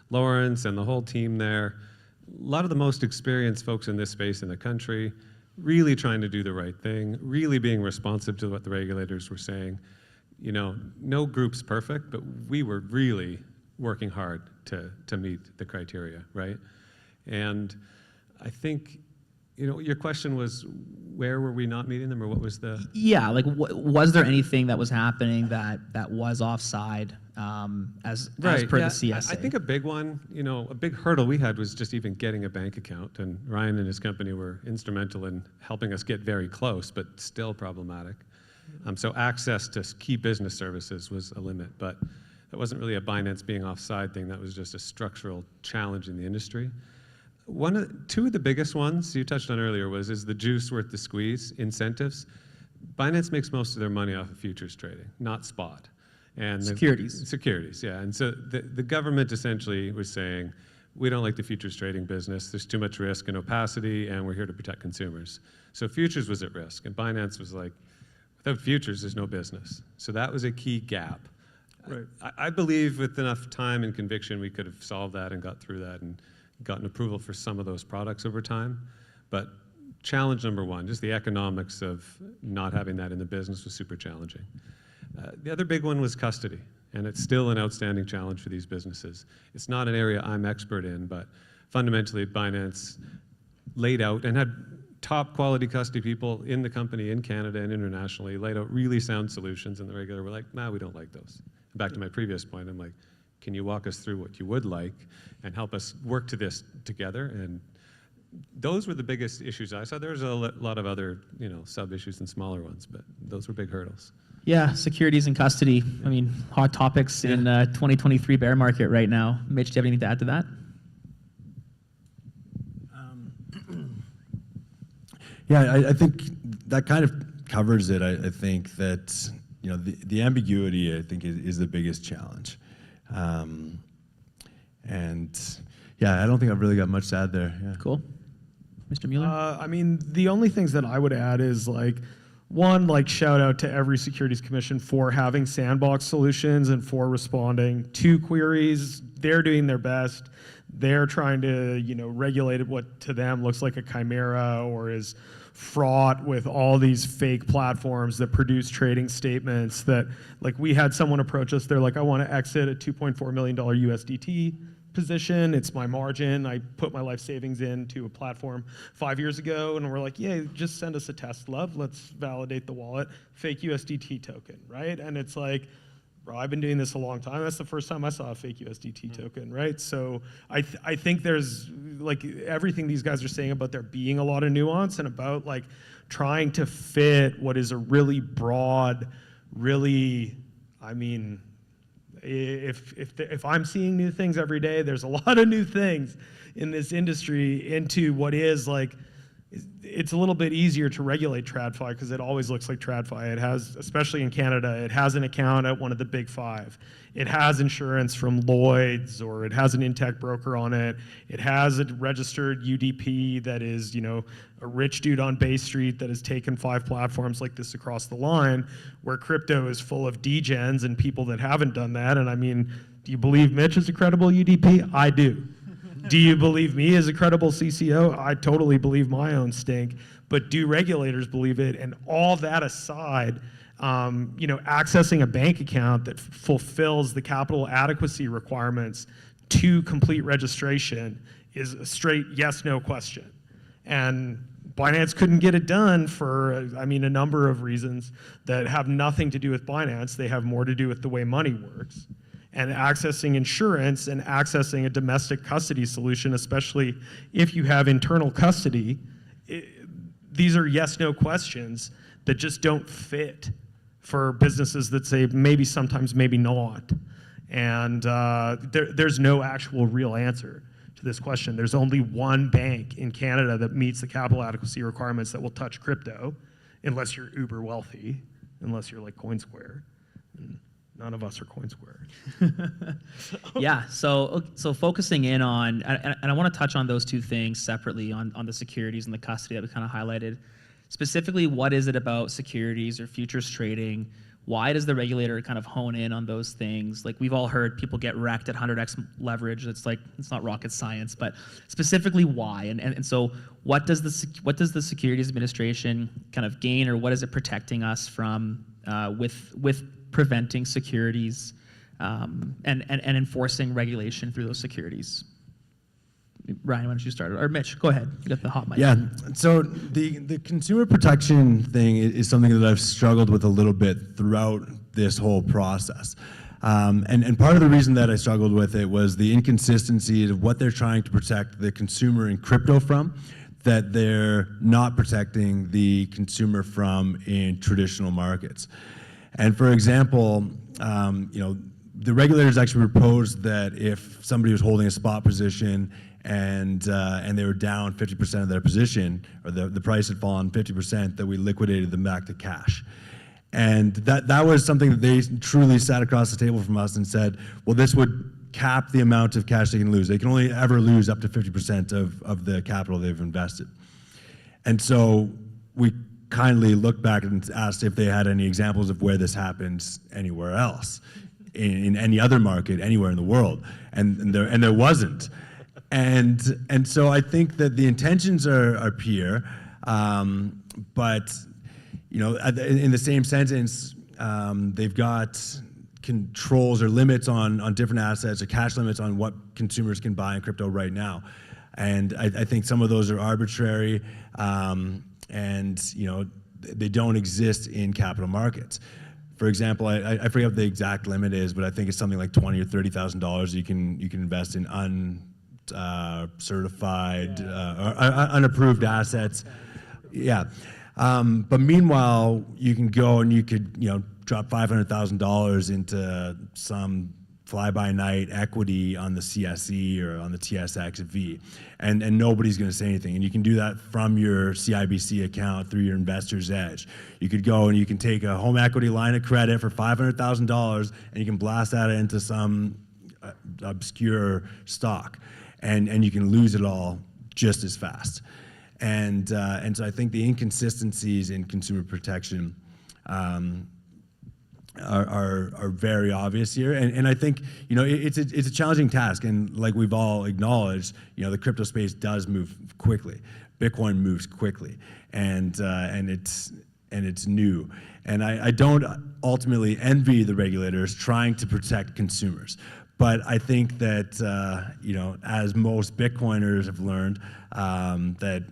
Lawrence and the whole team there, a lot of the most experienced folks in this space in the country, really trying to do the right thing, really being responsive to what the regulators were saying. No group's perfect, but we were really working hard to meet the criteria, right? And I think, your question was, where were we not meeting them, or what was the... Yeah, like, was there anything that was happening that was offside as per the CSA? I think a big one, a big hurdle we had was just even getting a bank account, and Ryan and his company were instrumental in helping us get very close, but still problematic. So access to key business services was a limit, but that wasn't really a Binance being offside thing. That was just a structural challenge in the industry. Two of the biggest ones you touched on earlier is the juice worth the squeeze, incentives. Binance makes most of their money off of futures trading, not spot. And Securities, yeah. And so the government essentially was saying, we don't like the futures trading business. There's too much risk and opacity, and we're here to protect consumers. So futures was at risk, and Binance was like, without futures, there's no business. So that was a key gap. Right. I believe with enough time and conviction, we could have solved that and got through that and gotten approval for some of those products over time. But challenge number one, just the economics of not having that in the business was super challenging. The other big one was custody. And it's still an outstanding challenge for these businesses. It's not an area I'm expert in, but fundamentally Binance laid out and had top quality custody people in the company in Canada and internationally laid out really sound solutions, and the regulator were like, nah, we don't like those. And back to my previous point, I'm like, can you walk us through what you would like and help us work to this together? And those were the biggest issues I saw. There was a lot of other, sub-issues and smaller ones, but those were big hurdles. Yeah, securities and custody. I mean, hot topics in 2023 bear market right now. Mitch, do you have anything to add to that? Yeah, I think that kind of covers it. I think that the ambiguity, I think, is the biggest challenge. And yeah, I don't think I've really got much to add there. Yeah. Cool. Mr. Mueller? I mean, the only things that I would add is one, shout out to every Securities Commission for having sandbox solutions and for responding to queries. They're doing their best. They're trying to, regulate what to them looks like a chimera or is fraught with all these fake platforms that produce trading statements that, we had someone approach us, they're like, I want to exit a $2.4 million USDT position. It's my margin. I put my life savings into a platform 5 years ago, and we're like, yeah, just send us a test, love. Let's validate the wallet. Fake USDT token, right? And it's like, bro, I've been doing this a long time. That's the first time I saw a fake USDT token, right? So I think there's everything these guys are saying about there being a lot of nuance and about trying to fit what is a really broad, really, I mean, if I'm seeing new things every day, there's a lot of new things in this industry into what is it's a little bit easier to regulate TradFi because it always looks like TradFi. It has, especially in Canada, it has an account at one of the big five. It has insurance from Lloyd's, or it has an Intech broker on it. It has a registered UDP that is, a rich dude on Bay Street that has taken 5 platforms like this across the line, where crypto is full of degens and people that haven't done that. And I mean, do you believe Mitch is a credible UDP? I do. Do you believe me as a credible CCO? I totally believe my own stink. But do regulators believe it? And all that aside, accessing a bank account that fulfills the capital adequacy requirements to complete registration is a straight yes/no question. And Binance couldn't get it done for, a number of reasons that have nothing to do with Binance. They have more to do with the way money works. And accessing insurance and accessing a domestic custody solution, especially if you have internal custody, these are yes/no questions that just don't fit for businesses that say maybe, sometimes, maybe not. And there's no actual real answer to this question. There's only one bank in Canada that meets the capital adequacy requirements that will touch crypto, unless you're uber wealthy, unless you're like CoinSquare. And none of us are CoinSquare. Yeah, so focusing in on, and I want to touch on those two things separately on the securities and the custody that we kind of highlighted. Specifically, what is it about securities or futures trading? Why does the regulator kind of hone in on those things? We've all heard people get wrecked at 100x leverage. It's not rocket science, but specifically why? And so what does the Securities Administration kind of gain, or what is it protecting us from with preventing securities and enforcing regulation through those securities? Ryan, why don't you start? Or Mitch, go ahead. You got the hot mic. Yeah, so the consumer protection thing is something that I've struggled with a little bit throughout this whole process. And part of the reason that I struggled with it was the inconsistency of what they're trying to protect the consumer in crypto from, that they're not protecting the consumer from in traditional markets. And for example, the regulators actually proposed that if somebody was holding a spot position and they were down 50% of their position, or the price had fallen 50%, that we liquidated them back to cash. And that was something that they truly sat across the table from us and said, well, this would cap the amount of cash they can lose. They can only ever lose up to 50% of the capital they've invested. And so we kindly looked back and asked if they had any examples of where this happens anywhere else, in any other market, anywhere in the world, and there wasn't. And so I think that the intentions are pure, but in the same sentence, they've got controls or limits on different assets or cash limits on what consumers can buy in crypto right now. And I think some of those are arbitrary, and they don't exist in capital markets. For example, I forget what the exact limit is, but I think it's something like $20,000 or $30,000 you can invest in uncertified, unapproved assets. Yeah. But meanwhile, you can go and you could drop $500,000 into some fly-by-night equity on the CSE or on the TSXV, and nobody's going to say anything. And you can do that from your CIBC account through your Investor's Edge. You could go and you can take a home equity line of credit for $500,000 and you can blast that into some obscure stock, and you can lose it all just as fast. And so I think the inconsistencies in consumer protection are very obvious here, and I think it's a challenging task, and like we've all acknowledged, the crypto space does move quickly. Bitcoin moves quickly, and it's new, and I don't ultimately envy the regulators trying to protect consumers, but I think that as most Bitcoiners have learned, that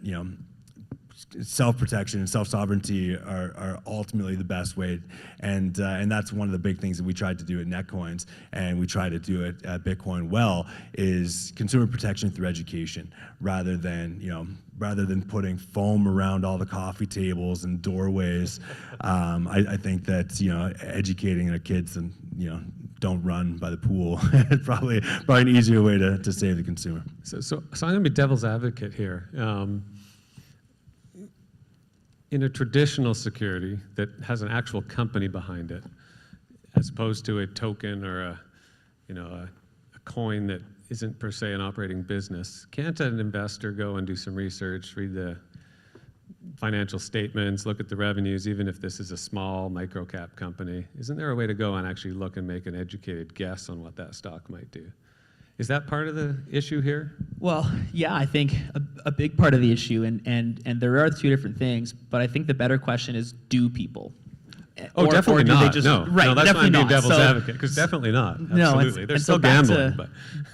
self-protection and self-sovereignty are ultimately the best way, and that's one of the big things that we tried to do at Netcoins, and we try to do it at Bitcoin well, is consumer protection through education, rather than putting foam around all the coffee tables and doorways. I think that educating our kids and don't run by the pool is probably an easier way to save the consumer. So I'm going to be devil's advocate here. In a traditional security that has an actual company behind it, as opposed to a token or a coin that isn't per se an operating business, can't an investor go and do some research, read the financial statements, look at the revenues, even if this is a small micro-cap company? Isn't there a way to go and actually look and make an educated guess on what that stock might do? Is that part of the issue here? Well, yeah, I think a big part of the issue, and there are two different things, but I think the better question is, do people? Oh, definitely not. That's no, that's why I'm being devil's advocate, because definitely not. Absolutely. They're still gambling.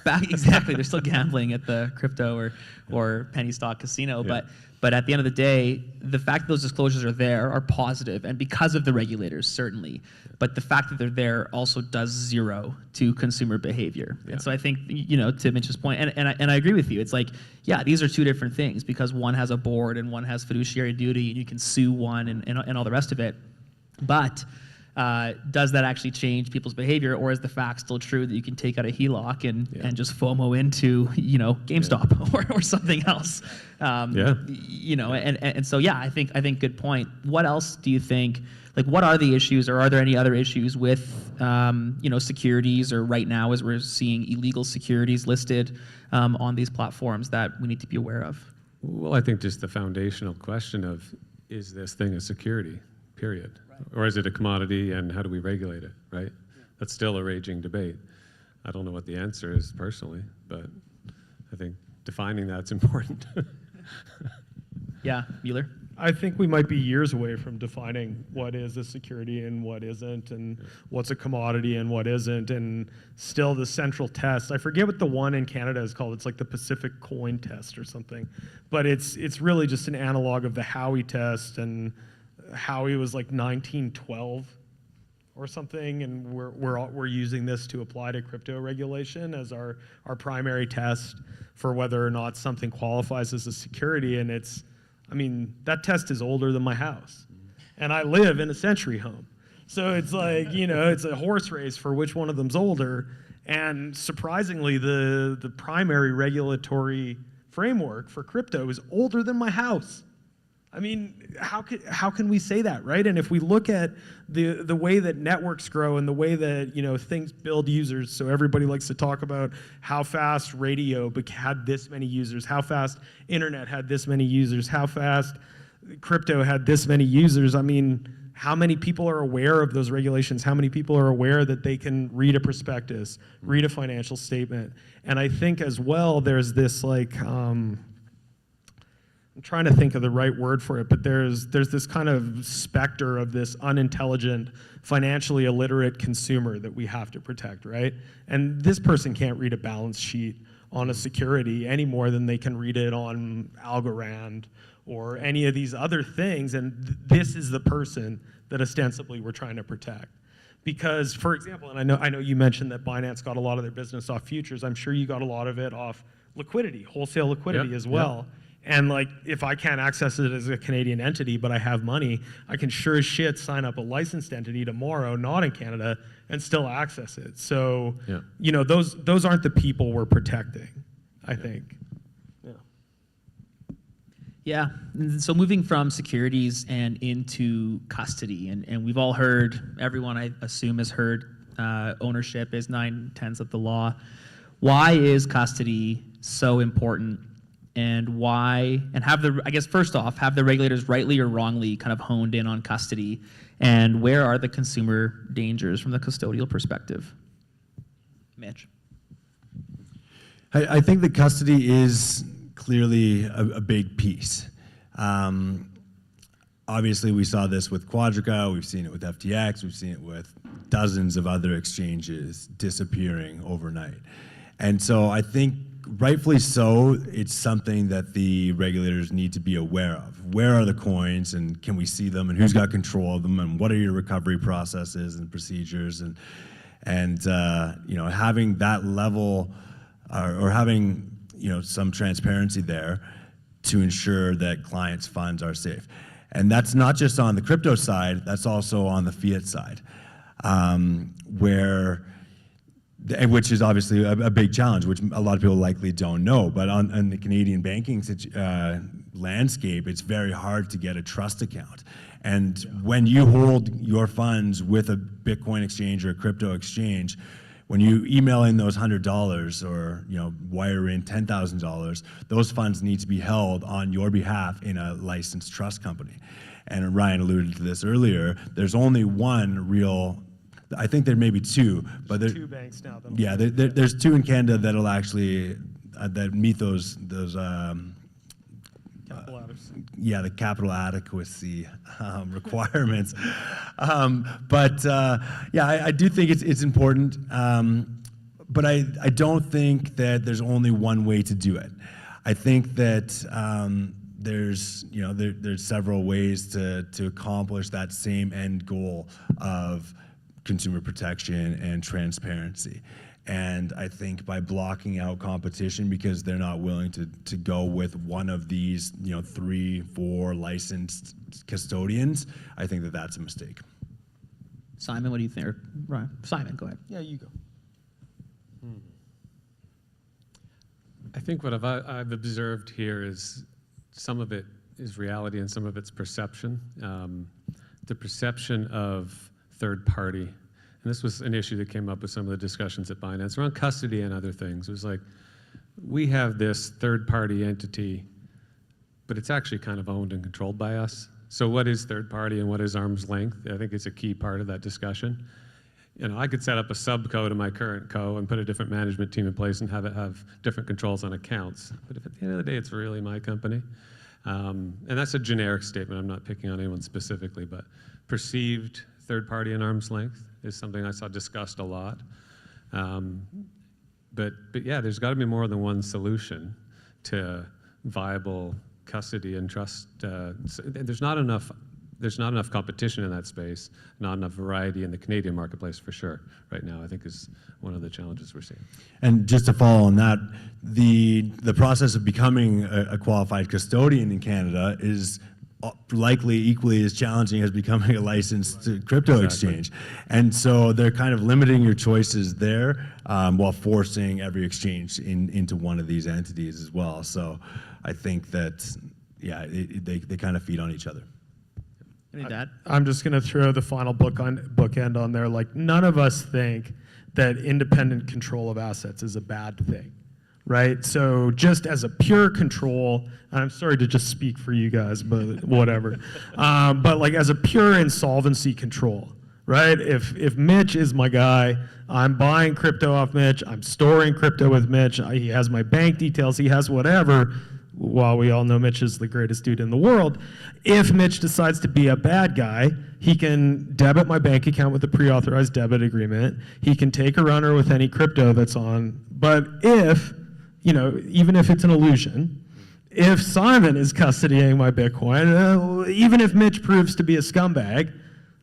Exactly, they're still gambling at the crypto or penny stock casino, Yeah. But at the end of the day, the fact that those disclosures are there are positive, and because of the regulators, certainly. But the fact that they're there also does zero to consumer behavior. Yeah. And so I think, to Mitch's point, and I agree with you, it's like, yeah, these are two different things, because one has a board and one has fiduciary duty, and you can sue one and all the rest of it. But does that actually change people's behavior, or is the fact still true that you can take out a HELOC and just FOMO into GameStop or something else? And so yeah, I think good point. What else do you think? Like, what are the issues, or are there any other issues with securities, or right now as we're seeing illegal securities listed on these platforms that we need to be aware of? Well, I think just the foundational question of, is this thing a security, period? Or is it a commodity, and how do we regulate it, right? That's still a raging debate. I don't know what the answer is personally, but I think defining that's important. Yeah, Mueller? I think we might be years away from defining what is a security and what isn't, and what's a commodity and what isn't, and still the central test. I forget what the one in Canada is called. It's like the Pacific Coin Test or something, but it's really just an analog of the Howey test, and Howey was like 1912 or something, and we're using this to apply to crypto regulation as our primary test for whether or not something qualifies as a security. And that test is older than my house, and I live in a century home. So it's like, it's a horse race for which one of them's older. And surprisingly, the primary regulatory framework for crypto is older than my house. I mean, how can we say that, right? And if we look at the way that networks grow and the way that things build users, so everybody likes to talk about how fast radio had this many users, how fast internet had this many users, how fast crypto had this many users. I mean, how many people are aware of those regulations? How many people are aware that they can read a prospectus, read a financial statement? And I think as well, there's this I'm trying to think of the right word for it, but there's this kind of specter of this unintelligent, financially illiterate consumer that we have to protect, right? And this person can't read a balance sheet on a security any more than they can read it on Algorand or any of these other things. And this is the person that ostensibly we're trying to protect. Because, for example, and I know you mentioned that Binance got a lot of their business off futures. I'm sure you got a lot of it off liquidity, wholesale liquidity as well. And like, if I can't access it as a Canadian entity, but I have money, I can sure as shit sign up a licensed entity tomorrow, not in Canada, and still access it. So, you know, those aren't the people we're protecting, I think. Yeah, and so moving from securities and into custody, and we've all heard, everyone I assume has heard, ownership is 9/10 of the law. Why is custody so important, and why, and I guess first off, have the regulators rightly or wrongly kind of honed in on custody, and where are the consumer dangers from the custodial perspective? Mitch. I think the custody is clearly a big piece. Obviously, we saw this with Quadriga, we've seen it with FTX, we've seen it with dozens of other exchanges disappearing overnight. And so I think rightfully so, it's something that the regulators need to be aware of. Where are the coins, and can we see them, and who's got control of them, and what are your recovery processes and procedures, and you know, having that level or having, you know, some transparency there to ensure that clients' funds are safe. And that's not just on the crypto side, that's also on the fiat side, which is obviously a big challenge, which a lot of people likely don't know. But on the Canadian banking landscape, it's very hard to get a trust account. And when you hold your funds with a Bitcoin exchange or a crypto exchange, when you email in those $100 or, you know, wire in $10,000, those funds need to be held on your behalf in a licensed trust company. And Ryan alluded to this earlier. There's only one real. I think there may be two, but there's 2 banks now. Yeah, there's 2 in Canada that'll actually that meet those the capital adequacy requirements. I do think it's important, but I don't think that there's only one way to do it. I think that there's several ways to accomplish that same end goal of consumer protection and transparency. And I think by blocking out competition because they're not willing to go with one of these, 3, 4 licensed custodians, I think that that's a mistake. Simon, what do you think? Or, Ryan? Simon, go ahead. Yeah, you go. I think what I've observed here is some of it is reality and some of it's perception. The perception of third party. And this was an issue that came up with some of the discussions at Binance around custody and other things. It was like, we have this third-party entity, but it's actually kind of owned and controlled by us. So what is third-party and what is arm's length? I think it's a key part of that discussion. I could set up a subco to my current co and put a different management team in place and have it have different controls on accounts. But if at the end of the day, it's really my company. And that's a generic statement. I'm not picking on anyone specifically, but perceived third-party and arm's length is something I saw discussed a lot. But yeah, there's got to be more than one solution to viable custody and trust. There's not enough competition in that space, not enough variety in the Canadian marketplace for sure right now, I think is one of the challenges we're seeing. And just to follow on that, the process of becoming a qualified custodian in Canada is likely equally as challenging as becoming a licensed crypto exchange. And so they're kind of limiting your choices there while forcing every exchange into one of these entities as well. So I think that, yeah, they kind of feed on each other. I'm just going to throw the final bookend on there. Like, none of us think that independent control of assets is a bad thing, right? So just as a pure control, and I'm sorry to just speak for you guys, but whatever. But like as a pure insolvency control, right? If Mitch is my guy, I'm buying crypto off Mitch, I'm storing crypto with Mitch, he has my bank details, he has whatever, while we all know Mitch is the greatest dude in the world, if Mitch decides to be a bad guy, he can debit my bank account with a pre-authorized debit agreement. He can take a runner with any crypto that's on. But if, even if it's an illusion, if Simon is custodying my Bitcoin, even if Mitch proves to be a scumbag,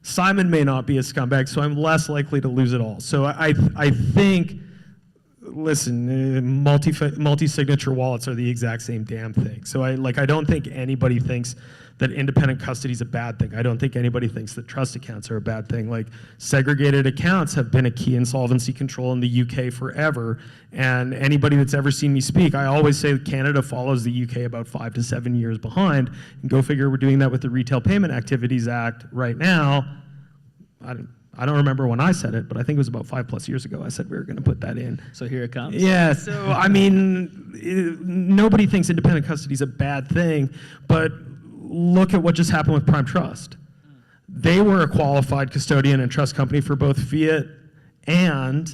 Simon may not be a scumbag, so I'm less likely to lose it all. So I think, listen, multi-signature wallets are the exact same damn thing. So I don't think anybody thinks that independent custody is a bad thing. I don't think anybody thinks that trust accounts are a bad thing. Like, segregated accounts have been a key in solvency control in the UK forever. And anybody that's ever seen me speak, I always say Canada follows the UK about 5 to 7 years behind. And go figure, we're doing that with the Retail Payment Activities Act right now. I don't remember when I said it, but I think it was about 5+ years ago I said we were going to put that in. So here it comes. Yeah, so I mean, nobody thinks independent custody is a bad thing, but look at what just happened with Prime Trust. They were a qualified custodian and trust company for both fiat and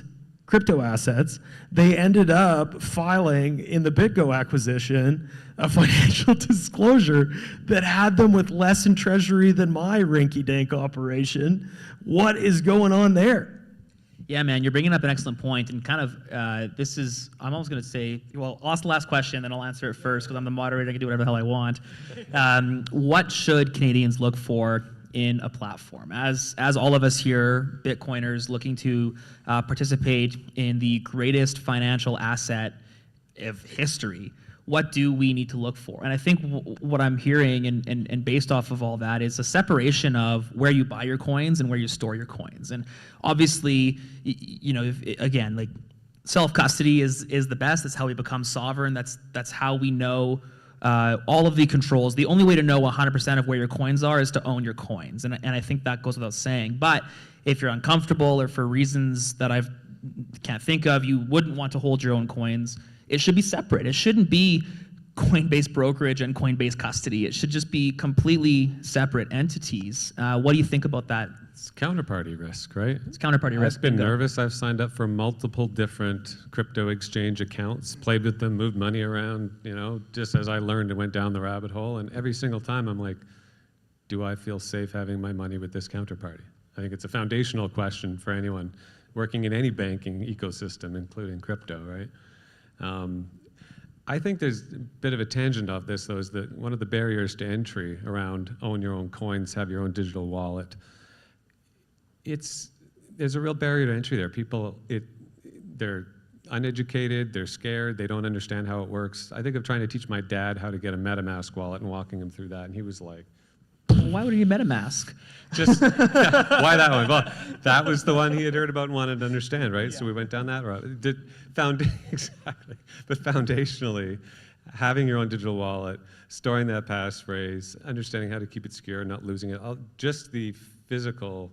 crypto assets. They ended up filing in the BitGo acquisition a financial disclosure that had them with less in treasury than my rinky-dink operation. What is going on there? Yeah, man, you're bringing up an excellent point, and kind of I'm almost going to say, well, I'll ask the last question, then I'll answer it first, because I'm the moderator, I can do whatever the hell I want. What should Canadians look for in a platform? As all of us here, Bitcoiners, looking to participate in the greatest financial asset of history, what do we need to look for? And I think what I'm hearing, and based off of all that, is a separation of where you buy your coins and where you store your coins. And obviously, again, like, self-custody is the best. That's how we become sovereign. That's how we know all of the controls. The only way to know 100% of where your coins are is to own your coins. And I think that goes without saying. But if you're uncomfortable, or for reasons that I can't think of, you wouldn't want to hold your own coins, it should be separate. It shouldn't be Coinbase brokerage and Coinbase custody. It should just be completely separate entities. What do you think about that? It's counterparty risk, right? It's counterparty risk. I've been nervous. I've signed up for multiple different crypto exchange accounts, played with them, moved money around, just as I learned and went down the rabbit hole. And every single time I'm like, do I feel safe having my money with this counterparty? I think it's a foundational question for anyone working in any banking ecosystem, including crypto, right? I think there's a bit of a tangent of this, though, is that one of the barriers to entry around own your own coins, have your own digital wallet, there's a real barrier to entry there. People, they're uneducated, they're scared, they don't understand how it works. I think of trying to teach my dad how to get a MetaMask wallet and walking him through that, and he was like, why would he need MetaMask? Just, why that one? Well, that was the one he had heard about and wanted to understand, right? Yeah. So we went down that route. Exactly. But foundationally, having your own digital wallet, storing that passphrase, understanding how to keep it secure, not losing it, just the physical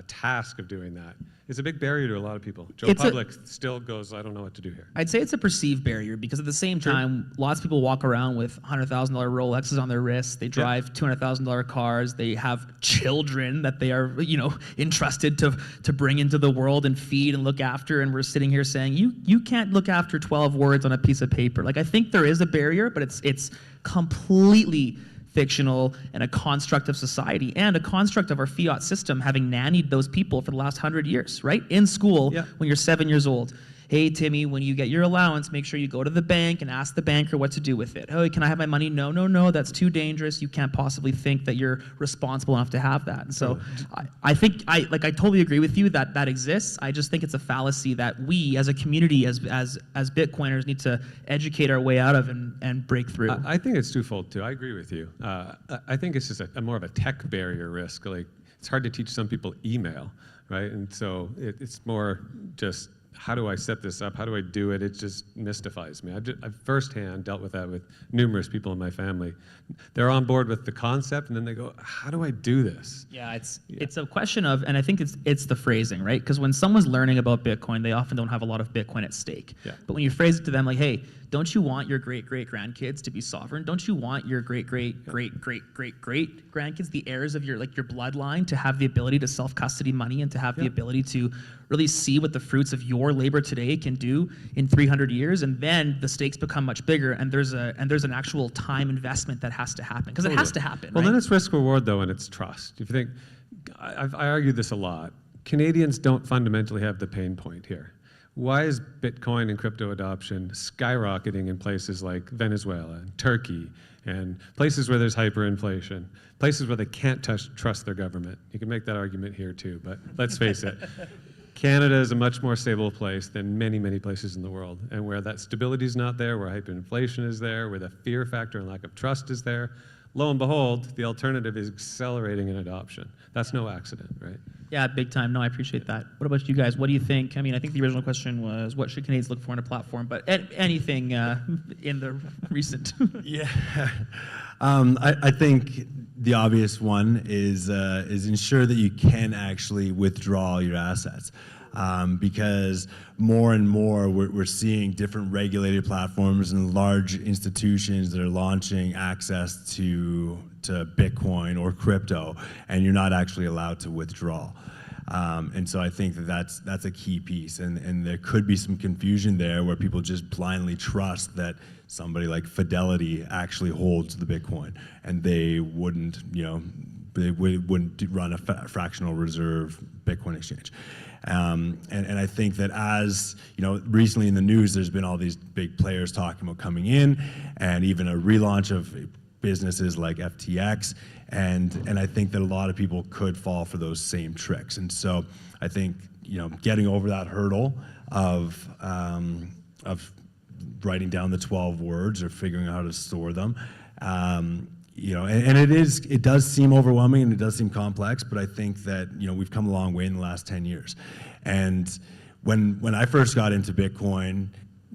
task of doing that is a big barrier to a lot of people. Joe Public still goes, I don't know what to do here. I'd say it's a perceived barrier, because at the same time, lots of people walk around with $100,000 Rolexes on their wrists. They drive $200,000 cars. They have children that they are, entrusted to bring into the world and feed and look after. And we're sitting here saying, you can't look after 12 words on a piece of paper. Like, I think there is a barrier, but it's completely fictional and a construct of society and a construct of our fiat system, having nannied those people for the last 100 years, right? In school, when you're 7 years old. Hey, Timmy, when you get your allowance, make sure you go to the bank and ask the banker what to do with it. Oh, can I have my money? No, that's too dangerous. You can't possibly think that you're responsible enough to have that. And so I think, I totally agree with you that that exists. I just think it's a fallacy that we as a community, as Bitcoiners, need to educate our way out of and break through. I think it's twofold too. I agree with you. I think it's just a more of a tech barrier risk. Like, it's hard to teach some people email, right? And so it's more just, how do I set this up? How do I do it? It just mystifies me. I've firsthand dealt with that with numerous people in my family. They're on board with the concept, and then they go, how do I do this? Yeah, it's a question of, and I think it's the phrasing, right? Because when someone's learning about Bitcoin, they often don't have a lot of Bitcoin at stake. Yeah. But when you phrase it to them like, hey, don't you want your great-great-grandkids to be sovereign? Don't you want your great-great-great-great-great-grandkids, the heirs of your bloodline, to have the ability to self-custody money and to have the ability to really see what the fruits of your labor today can do in 300 years? And then the stakes become much bigger, and there's an actual time investment that has to happen, because it has to happen. Well, right? then it's risk reward though, and it's trust. If you think, I argue this a lot. Canadians don't fundamentally have the pain point here. Why is Bitcoin and crypto adoption skyrocketing in places like Venezuela and Turkey and places where there's hyperinflation, places where they can't trust their government? You can make that argument here too, but let's face it. Canada is a much more stable place than many, many places in the world. And where that stability is not there, where hyperinflation is there, where the fear factor and lack of trust is there, lo and behold, the alternative is accelerating in adoption. That's no accident, right? Yeah, big time. No, I appreciate that. What about you guys? What do you think? I mean, I think the original question was, what should Canadians look for in a platform? But anything in the recent. Yeah. I think the obvious one is ensure that you can actually withdraw your assets. Because more and more we're seeing different regulated platforms and large institutions that are launching access to Bitcoin or crypto, and you're not actually allowed to withdraw. And so I think that's a key piece, and there could be some confusion there where people just blindly trust that somebody like Fidelity actually holds the Bitcoin, and they wouldn't run a fractional reserve Bitcoin exchange. And I think that, as you know, recently in the news, there's been all these big players talking about coming in, and even a relaunch of businesses like FTX, and I think that a lot of people could fall for those same tricks. And so I think, you know, getting over that hurdle of writing down the 12 words or figuring out how to store them. You know, and it does seem overwhelming and it does seem complex, but I think that, you know, we've come a long way in the last 10 years. And when I first got into Bitcoin,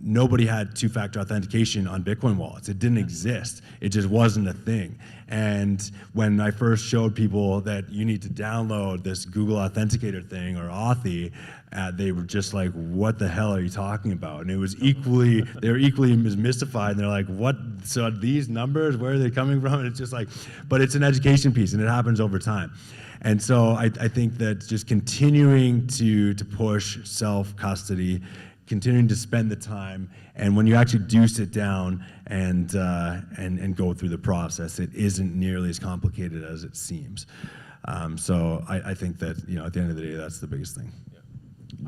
nobody had two-factor authentication on Bitcoin wallets. It didn't exist. It just wasn't a thing. And when I first showed people that you need to download this Google Authenticator thing, or Authy, they were just like, what the hell are you talking about? And it was they were equally mystified, and they're like, what, so these numbers, where are they coming from? And it's just like, but it's an education piece, and it happens over time. And so I think that just continuing to push self-custody, continuing to spend the time, and when you actually do sit down and go through the process, it isn't nearly as complicated as it seems. So I think that, you know, at the end of the day, that's the biggest thing.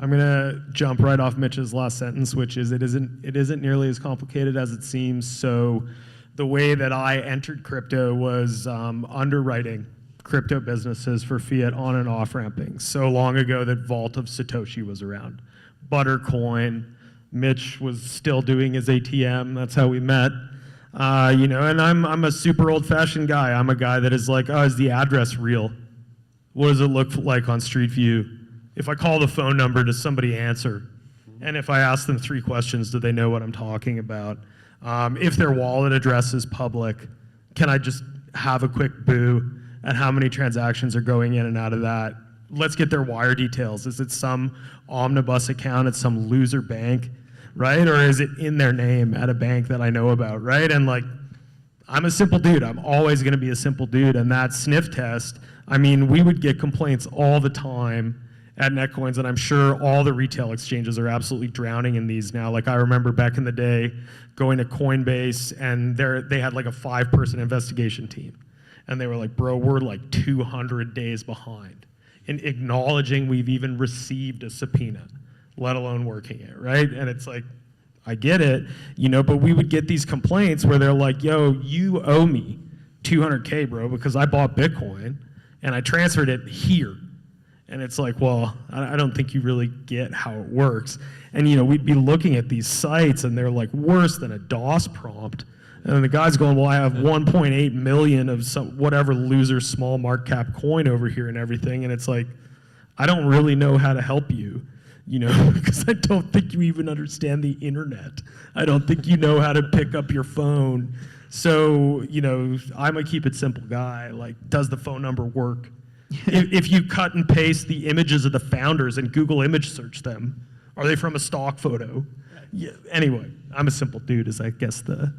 I'm gonna jump right off Mitch's last sentence, which is it isn't nearly as complicated as it seems. So the way that I entered crypto was underwriting crypto businesses for fiat on and off ramping. So long ago that Vault of Satoshi was around. Buttercoin, Mitch was still doing his ATM. That's how we met. You know, and I'm a super old-fashioned guy. I'm a guy that is like, oh, is the address real? What does it look like on Street View? If I call the phone number, does somebody answer? And if I ask them 3 questions, do they know what I'm talking about? If their wallet address is public, can I just have a quick boo at how many transactions are going in and out of that? Let's get their wire details. Is it some omnibus account at some loser bank, right? Or is it in their name at a bank that I know about, right? And like, I'm a simple dude. I'm always gonna be a simple dude. And that sniff test, I mean, we would get complaints all the time at Netcoins, and I'm sure all the retail exchanges are absolutely drowning in these now. Like, I remember back in the day going to Coinbase, and they had like a 5-person investigation team. And they were like, bro, we're like 200 days behind in acknowledging we've even received a subpoena, let alone working it, right? And it's like, I get it, you know, but we would get these complaints where they're like, yo, you owe me 200K, bro, because I bought Bitcoin and I transferred it here. And it's like, well, I don't think you really get how it works. And, you know, we'd be looking at these sites and they're like worse than a DOS prompt. And the guy's going, well, I have 1.8 million of some whatever loser small market cap coin over here and everything. And it's like, I don't really know how to help you, you know, because I don't think you even understand the internet. I don't think you know how to pick up your phone. So, you know, I'm a keep it simple guy. Like, does the phone number work? If you cut and paste the images of the founders and Google image search them, Are they from a stock photo? Yeah, anyway, I'm a simple dude is I guess the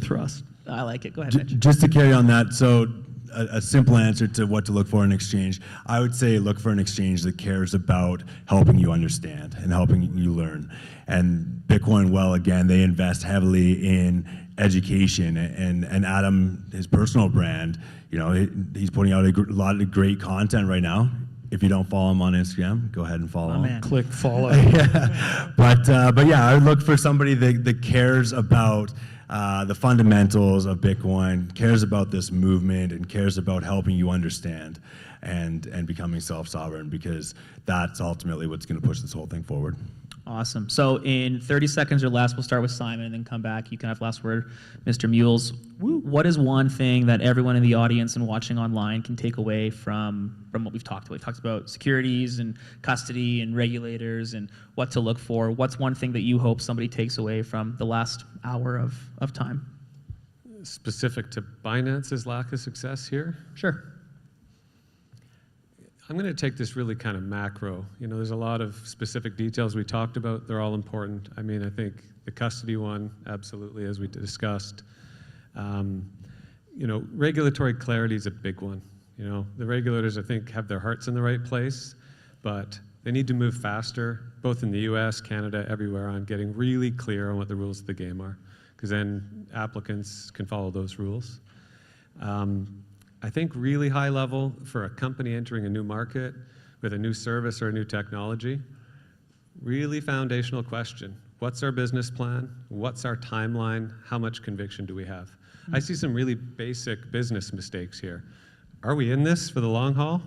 thrust. I like it. Go ahead, Mitch. Just to carry on that, so a simple answer to what to look for in an exchange, I would say look for an exchange that cares about helping you understand and helping you learn. And Bitcoin, well, again, they invest heavily in education, and Adam, his personal brand, you know, he's putting out a lot of great content right now. If you don't follow him on Instagram, go ahead and follow him. Man. Click follow. Yeah. But yeah, I would look for somebody that cares about the fundamentals of Bitcoin, cares about this movement, and cares about helping you understand and becoming self-sovereign, because that's ultimately what's going to push this whole thing forward. Awesome. So in 30 seconds or less, we'll start with Simon and then come back. You can have last word, Mr. Mules. What is one thing that everyone in the audience and watching online can take away from what we've talked about? We've talked about securities and custody and regulators and what to look for. What's one thing that you hope somebody takes away from the last hour of time? Specific to Binance's lack of success here? Sure. I'm going to take this really kind of macro. You know, there's a lot of specific details we talked about. They're all important. I mean, I think the custody one, absolutely, as we discussed. You know, regulatory clarity is a big one. You know, the regulators, I think, have their hearts in the right place, but they need to move faster, both in the US, Canada, everywhere, on getting really clear on what the rules of the game are, because then applicants can follow those rules. I think really high level for a company entering a new market with a new service or a new technology, really foundational question. What's our business plan? What's our timeline? How much conviction do we have? I see some really basic business mistakes here. Are we in this for the long haul?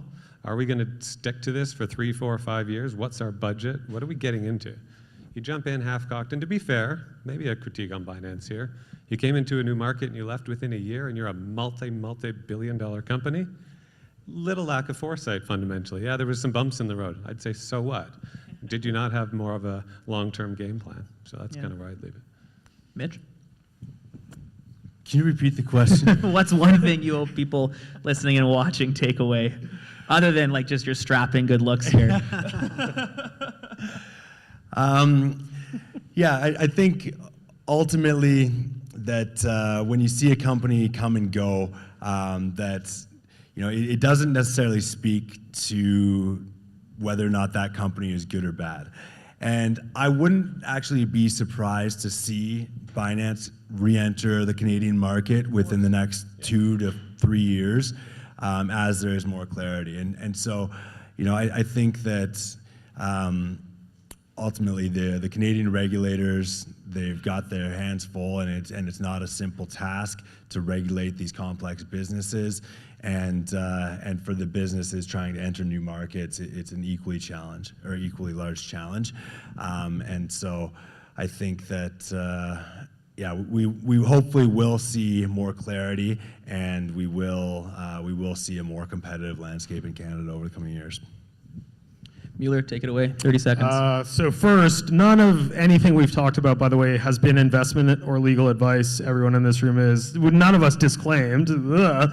Are we going to stick to this for 3, 4, 5 years? What's our budget? What are we getting into? You jump in half-cocked, and to be fair, maybe a critique on Binance here, you came into a new market and you left within a year and you're a multi-billion-dollar company. Little lack of foresight, fundamentally. Yeah, there was some bumps in the road. I'd say, so what? Did you not have more of a long-term game plan? So that's kind of where I'd leave it. Mitch? Can you repeat the question? What's one thing you hope people listening and watching take away, other than like just your strapping good looks here? Yeah, I think ultimately that when you see a company come and go, that you know it doesn't necessarily speak to whether or not that company is good or bad. And I wouldn't actually be surprised to see Binance re-enter the Canadian market within the next 2 to 3 years, as there is more clarity. And so, you know, I think that ultimately the Canadian regulators, they've got their hands full, and it's not a simple task to regulate these complex businesses. And for the businesses trying to enter new markets, it's an equally large challenge. And so I think that yeah, we hopefully will see more clarity, and we will see a more competitive landscape in Canada over the coming years. Mueller, take it away. 30 seconds. So first, none of anything we've talked about, by the way, has been investment or legal advice. Everyone in this room is, none of us disclaimed. But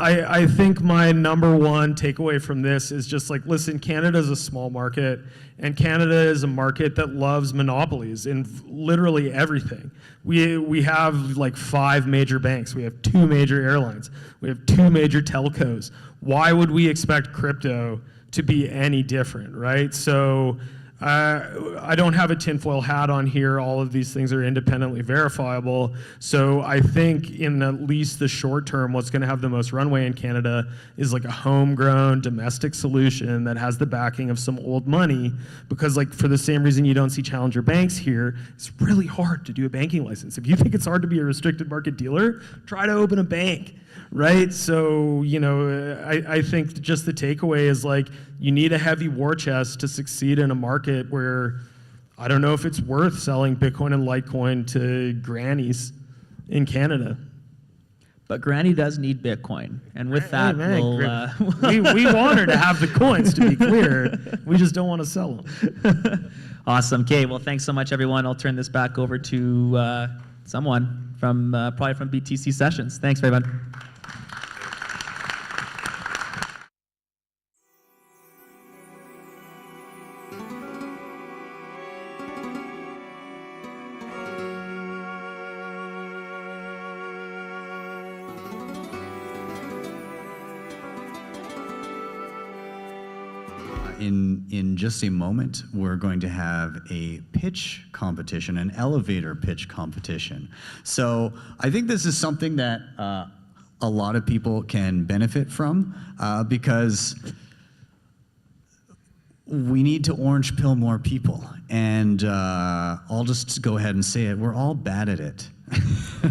I think my number one takeaway from this is just like, listen, Canada is a small market, and Canada is a market that loves monopolies in literally everything. We have like 5 major banks. We have 2 major airlines. We have 2 major telcos. Why would we expect crypto to be any different, right? So I don't have a tinfoil hat on here. All of these things are independently verifiable. So I think in at least the short term, what's going to have the most runway in Canada is like a homegrown domestic solution that has the backing of some old money, because like for the same reason you don't see challenger banks here, it's really hard to do a banking license. If you think it's hard to be a restricted market dealer, try to open a bank. Right? So, you know, I think just the takeaway is like, you need a heavy war chest to succeed in a market where I don't know if it's worth selling Bitcoin and Litecoin to grannies in Canada. But Granny does need Bitcoin. And with that, we want her to have the coins, to be clear. We just don't want to sell them. Awesome. Okay, well, thanks so much, everyone. I'll turn this back over to someone from probably from BTC Sessions. Thanks, everyone. in just a moment, we're going to have a pitch competition, an elevator pitch competition. So I think this is something that a lot of people can benefit from because we need to orange pill more people. And I'll just go ahead and say it, we're all bad at it.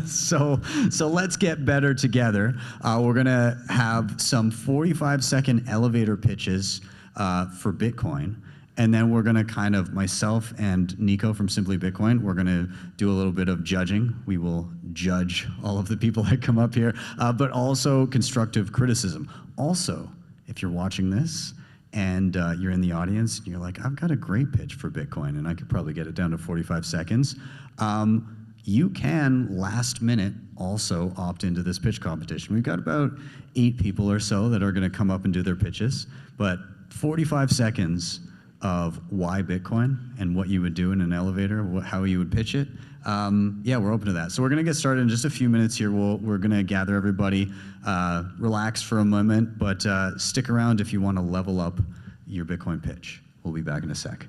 So let's get better together. We're gonna have some 45-second elevator pitches for Bitcoin. And then we're gonna kind of, myself and Nico from Simply Bitcoin, we're gonna do a little bit of judging. We will judge all of the people that come up here, but also constructive criticism. Also, if you're watching this, and you're in the audience, and you're like, I've got a great pitch for Bitcoin, and I could probably get it down to 45 seconds. You can, last minute, also opt into this pitch competition. We've got about 8 people or so that are gonna come up and do their pitches, but 45 seconds of why Bitcoin and what you would do in an elevator, how you would pitch it. Yeah, we're open to that. So we're gonna get started in just a few minutes here. We're gonna gather everybody, relax for a moment, but stick around if you wanna level up your Bitcoin pitch. We'll be back in a sec.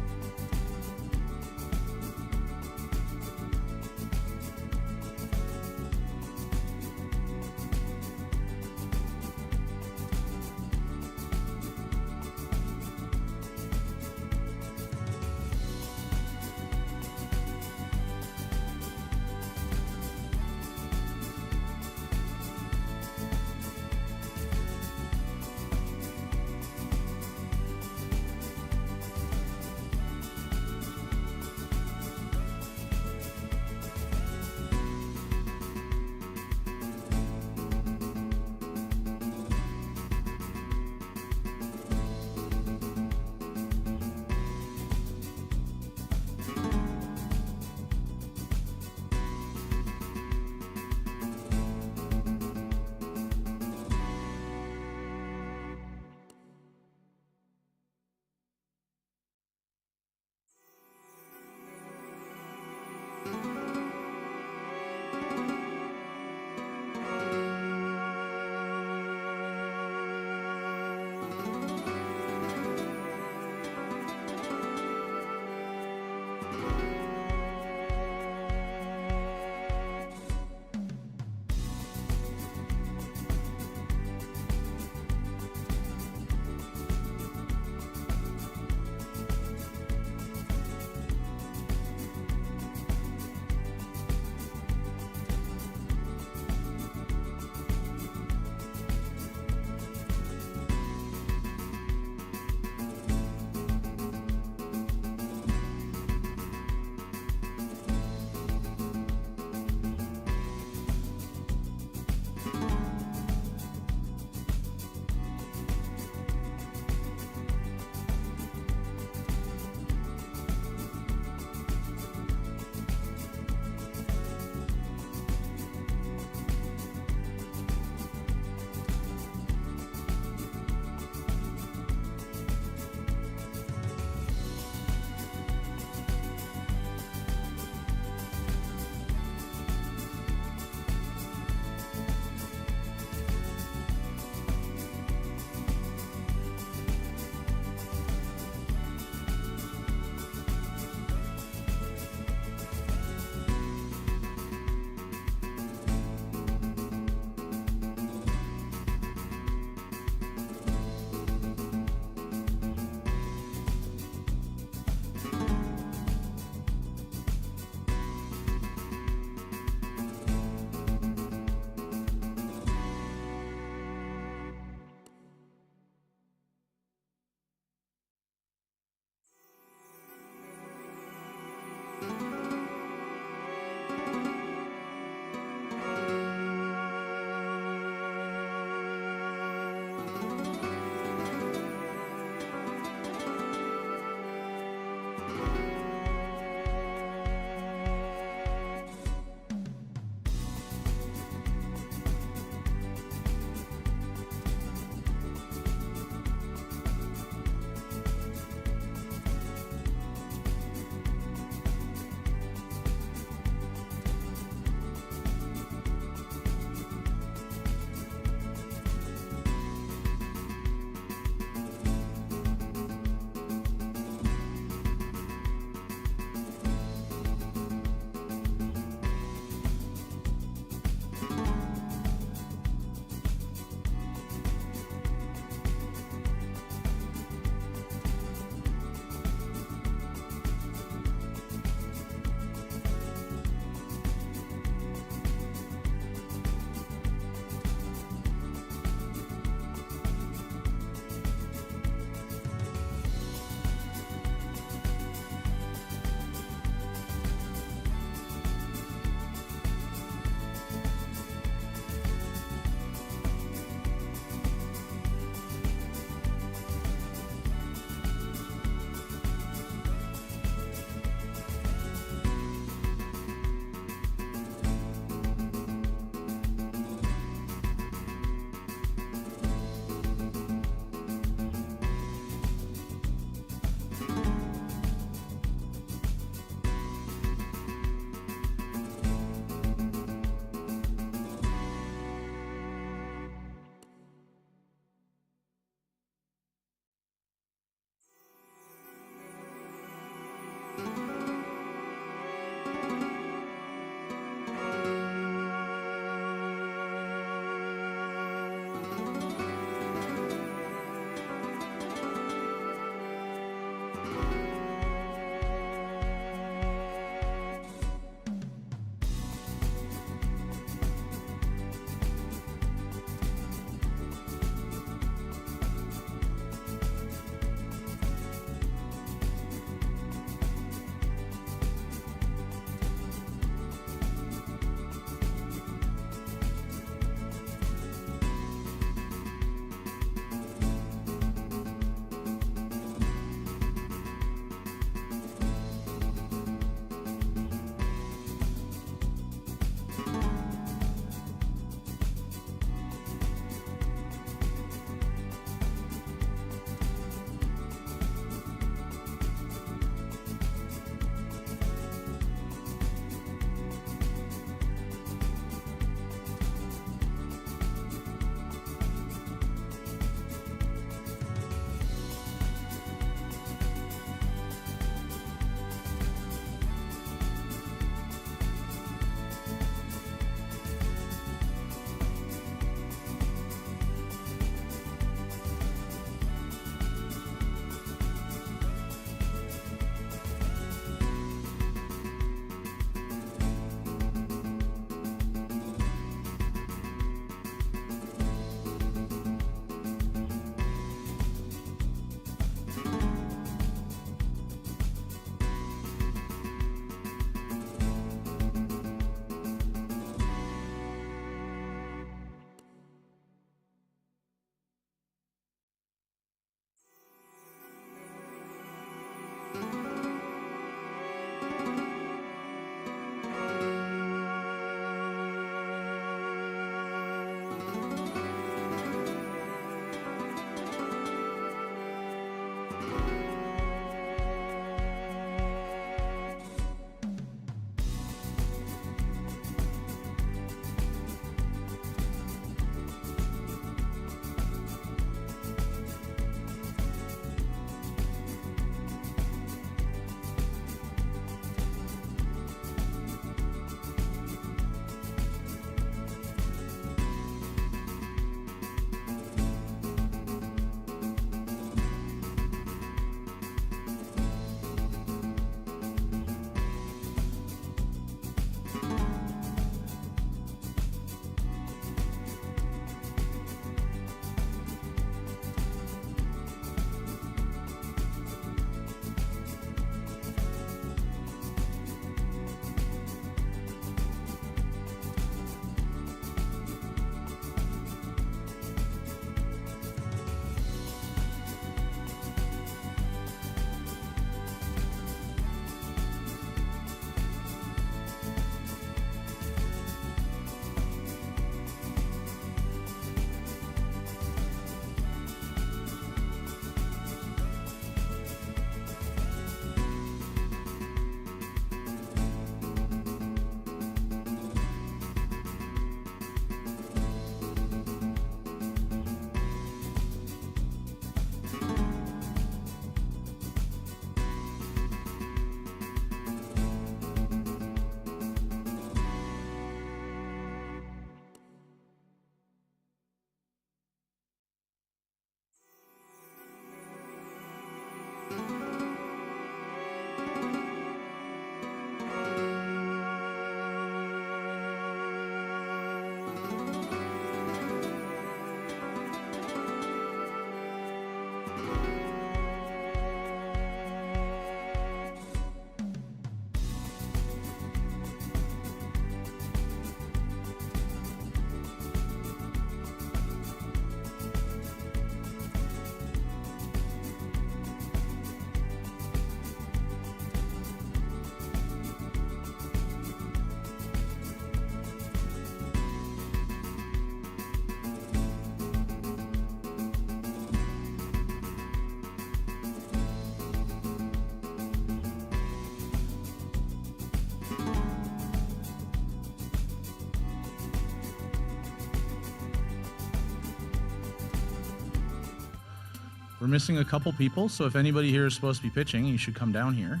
we're missing a couple people, so if anybody here is supposed to be pitching, you should come down here.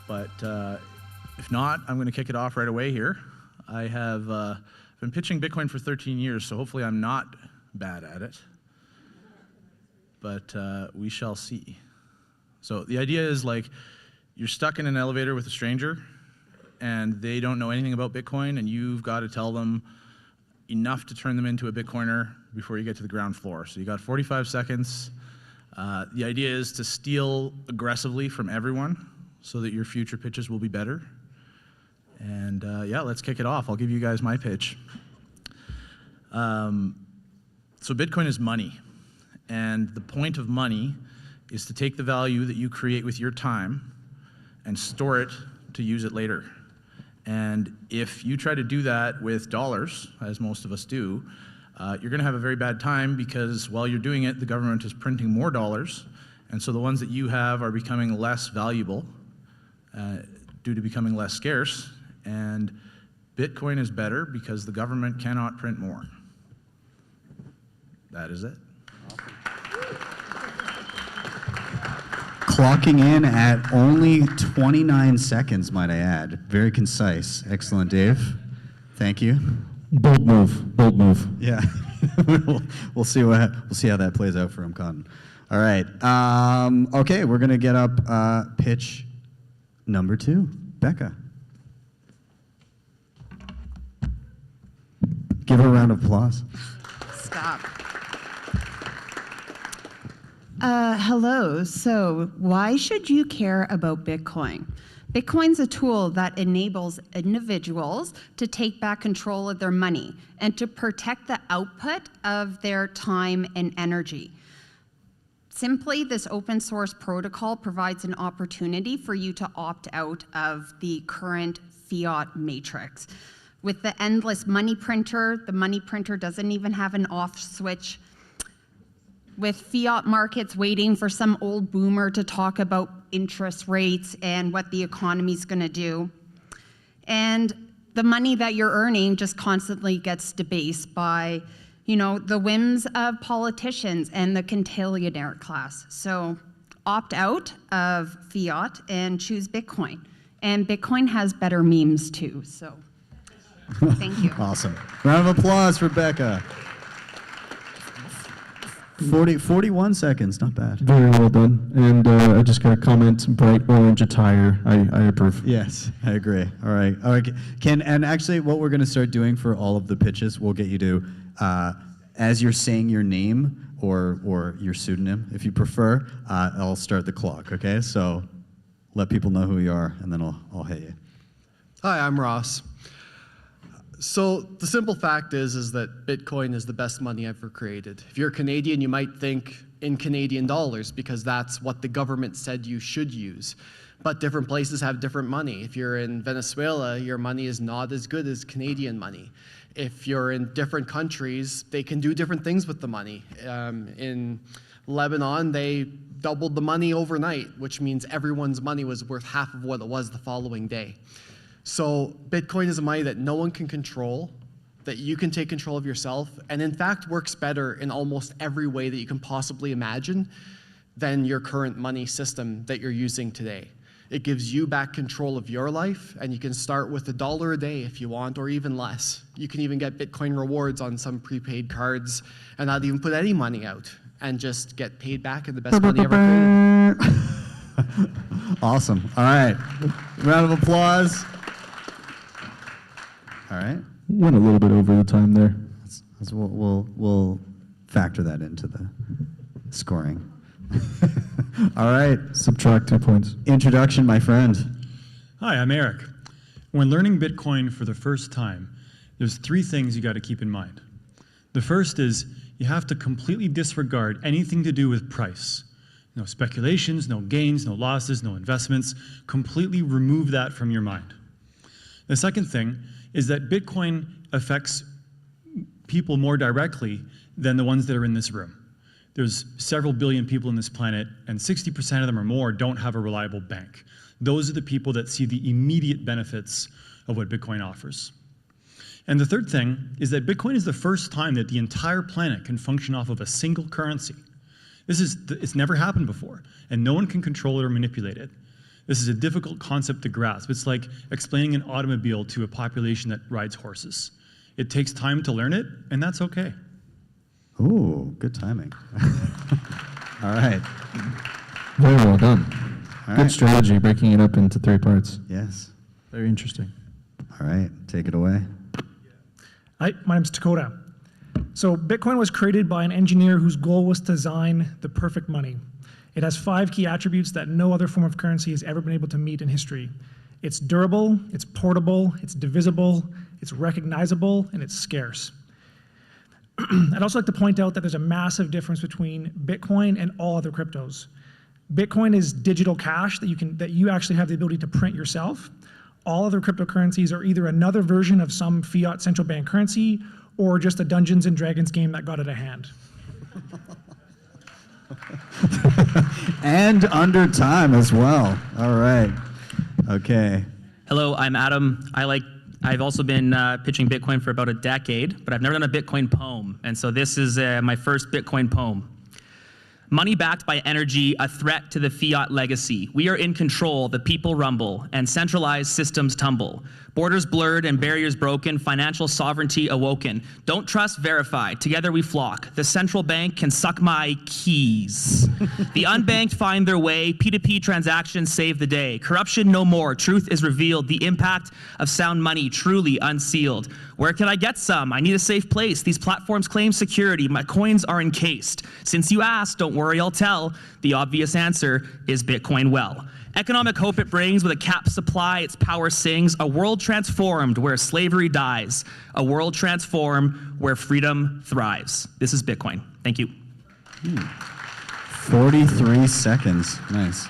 But if not, I'm going to kick it off right away here. I have been pitching Bitcoin for 13 years, so hopefully I'm not bad at it. But we shall see. So the idea is like you're stuck in an elevator with a stranger, and they don't know anything about Bitcoin, and you've got to tell them enough to turn them into a Bitcoiner before you get to the ground floor. So you got 45 seconds. The idea is to steal aggressively from everyone so that your future pitches will be better. And yeah, let's kick it off. I'll give you guys my pitch. So Bitcoin is money. And the point of money is to take the value that you create with your time and store it to use it later. And if you try to do that with dollars, as most of us do, you're going to have a very bad time because while you're doing it, the government is printing more dollars. And so the ones that you have are becoming less valuable due to becoming less scarce. And Bitcoin is better because the government cannot print more. That is it. Clocking in at only 29 seconds, might I add. Very concise. Excellent, Dave. Thank you. Bold move. Bold move. Yeah. we'll see how that plays out for him, Cotton. All right. Okay, we're gonna get up pitch number 2. Becca. Give her a round of applause. Stop. Hello. So why should you care about Bitcoin? Bitcoin's a tool that enables individuals to take back control of their money and to protect the output of their time and energy. Simply, this open source protocol provides an opportunity for you to opt out of the current fiat matrix. With the endless money printer, the money printer doesn't even have an off switch. With fiat markets waiting for some old boomer to talk about interest rates and what the economy's going to do. And the money that you're earning just constantly gets debased by, you know, the whims of politicians and the quintillionaire class. So opt out of fiat and choose Bitcoin. And Bitcoin has better memes too, so thank you. Awesome. Round of applause for Becca. 41 seconds, not bad. Very well done. And I just got a comment, bright orange attire. I approve. Yes, I agree. All right. All right. And actually what we're going to start doing for all of the pitches, we'll get you to, as you're saying your name or your pseudonym, if you prefer, I'll start the clock, okay? So let people know who you are, and then I'll hit you. Hi, I'm Ross. So the simple fact is that Bitcoin is the best money ever created. If you're Canadian, you might think in Canadian dollars because that's what the government said you should use. But different places have different money. If you're in Venezuela, your money is not as good as Canadian money. If you're in different countries, they can do different things with the money. In Lebanon, they doubled the money overnight, which means everyone's money was worth half of what it was the following day. So Bitcoin is a money that no one can control, that you can take control of yourself, and in fact works better in almost every way that you can possibly imagine than your current money system that you're using today. It gives you back control of your life, and you can start with $1 a day if you want, or even less. You can even get Bitcoin rewards on some prepaid cards and not even put any money out and just get paid back in the best money ever created. Awesome. All right. Round of applause. All right. Went a little bit over the time there. We'll factor that into the scoring. All right. Subtract 2 points. Introduction, my friend. Hi, I'm Eric. When learning Bitcoin for the first time, there's 3 things you got to keep in mind. The first is you have to completely disregard anything to do with price. No speculations, no gains, no losses, no investments. Completely remove that from your mind. The second thing is that Bitcoin affects people more directly than the ones that are in this room. There's several billion people on this planet, and 60% of them or more don't have a reliable bank. Those are the people that see the immediate benefits of what Bitcoin offers. And the third thing is that Bitcoin is the first time that the entire planet can function off of a single currency. It's never happened before, and no one can control it or manipulate it. This is a difficult concept to grasp. It's like explaining an automobile to a population that rides horses. It takes time to learn it, and that's okay. Ooh, good timing. All right. Very well done. All Good right. strategy, breaking it up into 3 parts. Yes. Very interesting. All right, take it away. Hi, my name's Dakota. So Bitcoin was created by an engineer whose goal was to design the perfect money. It has 5 key attributes that no other form of currency has ever been able to meet in history. It's durable, it's portable, it's divisible, it's recognizable, and it's scarce. I'd also like to point out that there's a massive difference between Bitcoin and all other cryptos. Bitcoin is digital cash that you actually have the ability to print yourself. All other cryptocurrencies are either another version of some fiat central bank currency or just a Dungeons and Dragons game that got out of hand. And under time as well. All right. Okay. Hello, I'm Adam. I've also been pitching Bitcoin for about a decade, but I've never done a Bitcoin poem. And so this is my first Bitcoin poem. Money backed by energy, a threat to the fiat legacy. We are in control, the people rumble, and centralized systems tumble. Borders blurred and barriers broken, financial sovereignty awoken. Don't trust, verify, together we flock. The central bank can suck my keys. The unbanked find their way, P2P transactions save the day. Corruption no more, truth is revealed. The impact of sound money truly unsealed. Where can I get some? I need a safe place. These platforms claim security, my coins are encased. Since you asked, don't worry, I'll tell. The obvious answer is Bitcoin well. Economic hope it brings with a capped supply, its power sings. A world transformed where slavery dies. A world transformed where freedom thrives. This is Bitcoin. Thank you. 43 seconds. Nice.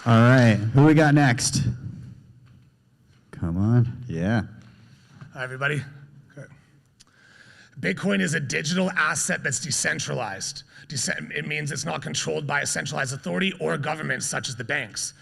All right, who we got next? Come on. Yeah. Hi, everybody. Okay. Bitcoin is a digital asset that's decentralized. It means it's not controlled by a centralized authority or government such as the banks.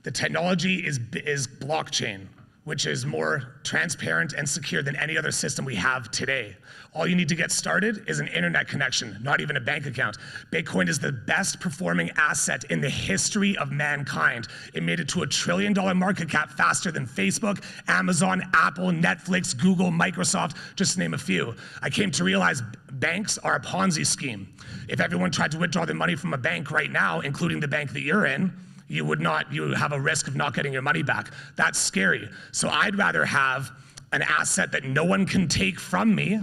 The technology is blockchain, which is more transparent and secure than any other system we have today. All you need to get started is an internet connection, not even a bank account. Bitcoin is the best performing asset in the history of mankind. It made it to $1 trillion market cap faster than Facebook, Amazon, Apple, Netflix, Google, Microsoft, just to name a few. I came to realize banks are a Ponzi scheme. If everyone tried to withdraw their money from a bank right now, including the bank that you're in, you would have a risk of not getting your money back. That's scary. So I'd rather have an asset that no one can take from me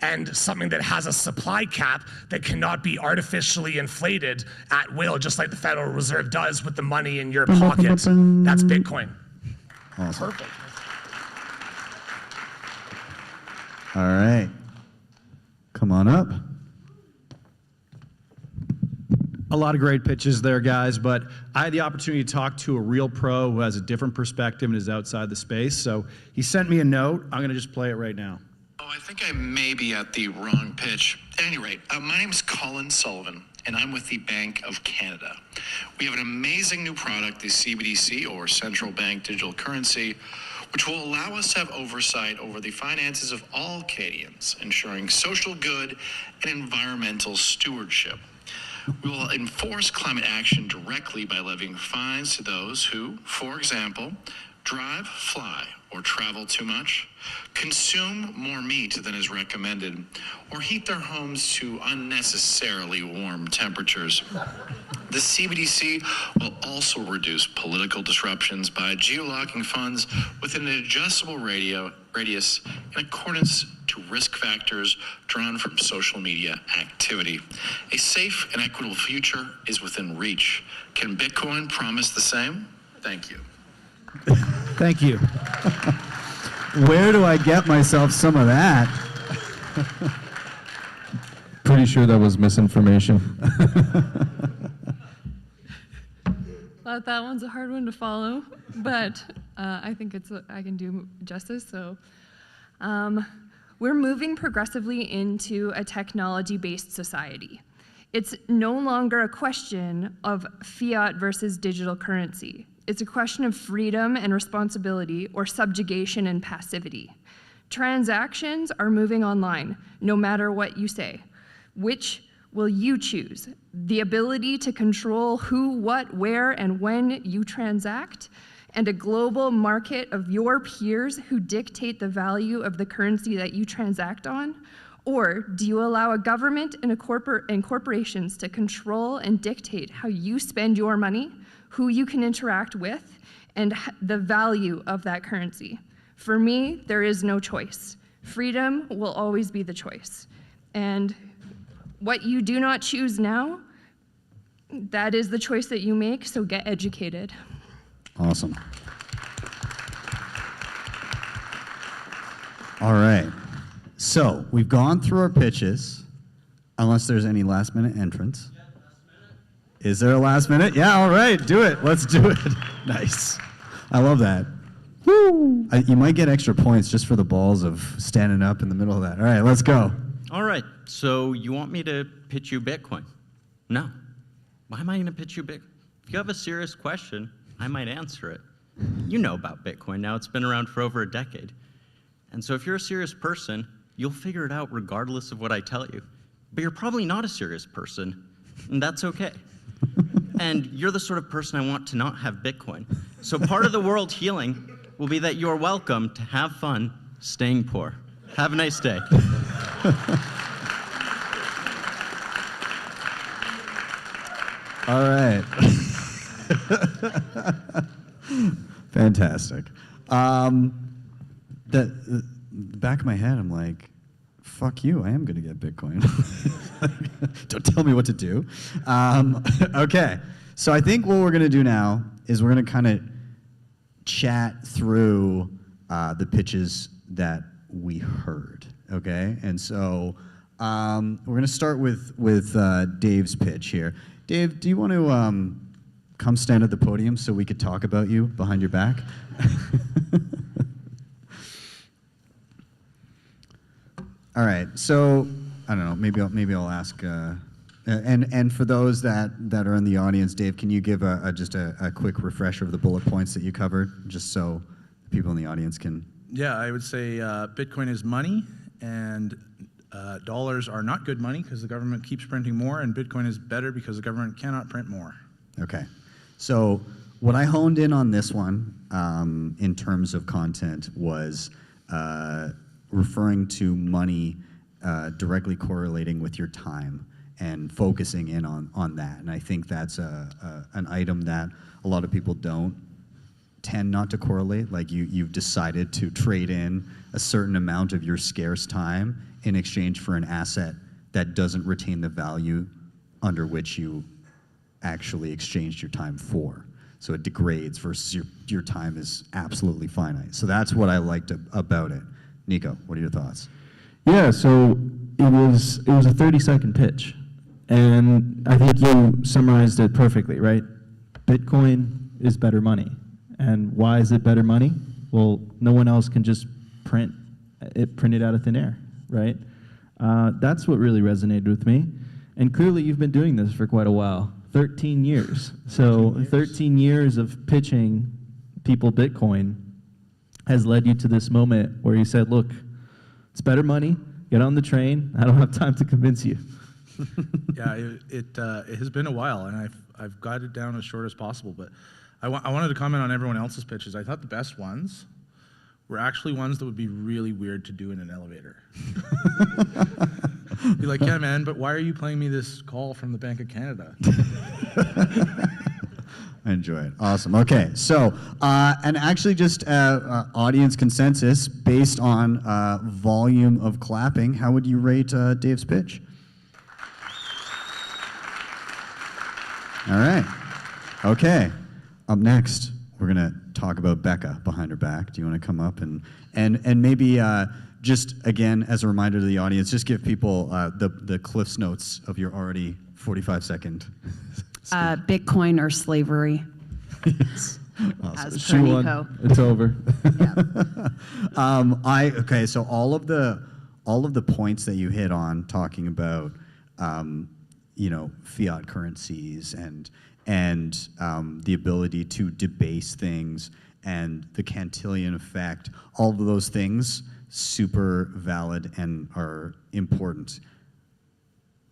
and something that has a supply cap that cannot be artificially inflated at will, just like the Federal Reserve does with the money in your pocket. That's Bitcoin. Awesome. Perfect. All right. Come on up. A lot of great pitches there, guys, but I had the opportunity to talk to a real pro who has a different perspective and is outside the space. So he sent me a note. I'm going to just play it right now. Oh, I think I may be at the wrong pitch. At any rate, my name is Colin Sullivan, and I'm with the Bank of Canada. We have an amazing new product, the CBDC, or Central Bank Digital Currency, which will allow us to have oversight over the finances of all Canadians, ensuring social good and environmental stewardship. We will enforce climate action directly by levying fines to those who, for example, drive, fly, or travel too much, consume more meat than is recommended, or heat their homes to unnecessarily warm temperatures. The CBDC will also reduce political disruptions by geolocking funds within an adjustable radius in accordance to risk factors drawn from social media activity. A safe and equitable future is within reach. Can Bitcoin promise the same? Thank you. Thank you. Where do I get myself some of that? Pretty sure that was misinformation. Well, that one's a hard one to follow, but I think I can do justice. So we're moving progressively into a technology-based society. It's no longer a question of fiat versus digital currency. It's a question of freedom and responsibility, or subjugation and passivity. Transactions are moving online, no matter what you say. Which will you choose? The ability to control who, what, where, and when you transact, and a global market of your peers who dictate the value of the currency that you transact on? Or do you allow a government and corporations to control and dictate how you spend your money, who you can interact with, and the value of that currency? For me, there is no choice. Freedom will always be the choice. And what you do not choose now, that is the choice that you make, so get educated. Awesome. All right. So we've gone through our pitches, unless there's any last minute entrance. Is there a last minute? Yeah, all right, do it. Let's do it. Nice. I love that. Woo! You might get extra points just for the balls of standing up in the middle of that. All right, let's go. All right, so you want me to pitch you Bitcoin? No. Why am I going to pitch you Bitcoin? If you have a serious question, I might answer it. You know about Bitcoin now. It's been around for over a decade. And so if you're a serious person, you'll figure it out regardless of what I tell you. But you're probably not a serious person, and that's okay. And you're the sort of person I want to not have Bitcoin. So part of the world healing will be that you're welcome to have fun staying poor. Have a nice day. All right. Fantastic. The back of my head, I'm like, fuck you, I am going to get Bitcoin. Don't tell me what to do. Okay, so I think what we're going to do now is we're going to kind of chat through the pitches that we heard, okay? And so we're going to start with Dave's pitch here. Dave, do you want to come stand at the podium so we could talk about you behind your back? All right, so I don't know. Maybe I'll ask. And for those that are in the audience, Dave, can you give just a quick refresher of the bullet points that you covered, just so people in the audience can? Yeah, I would say Bitcoin is money, and dollars are not good money because the government keeps printing more, and Bitcoin is better because the government cannot print more. Okay, so what I honed in on this one in terms of content was referring to money directly correlating with your time and focusing in on that. And I think that's an item that a lot of people don't tend not to correlate. Like you've decided to trade in a certain amount of your scarce time in exchange for an asset that doesn't retain the value under which you actually exchanged your time for. So it degrades versus your time is absolutely finite. So that's what I liked about it. Nico, what are your thoughts? Yeah, so it was a 30-second pitch, and I think you summarized it perfectly, right? Bitcoin is better money, and why is it better money? Well, no one else can just print it out of thin air, right? That's what really resonated with me, and clearly you've been doing this for quite a while, 13 years. So 13 years of pitching people Bitcoin has led you to this moment where you said, look, it's better money, get on the train, I don't have time to convince you. Yeah, it has been a while, and I've got it down as short as possible, but I wanted to comment on everyone else's pitches. I thought the best ones were actually ones that would be really weird to do in an elevator. Be like, yeah, man, but why are you playing me this call from the Bank of Canada? I enjoy it. Awesome. Okay, so, and actually just audience consensus based on volume of clapping, how would you rate Dave's pitch? All right. Okay. Up next, we're going to talk about Becca behind her back. Do you want to come up and maybe just, again, as a reminder to the audience, just give people the Cliff's Notes of your already 45-second Bitcoin or slavery. Yes. Awesome. As per Nico. It's over. Okay, so all of the points that you hit on talking about fiat currencies and the ability to debase things and the Cantillon effect, all of those things super valid and are important.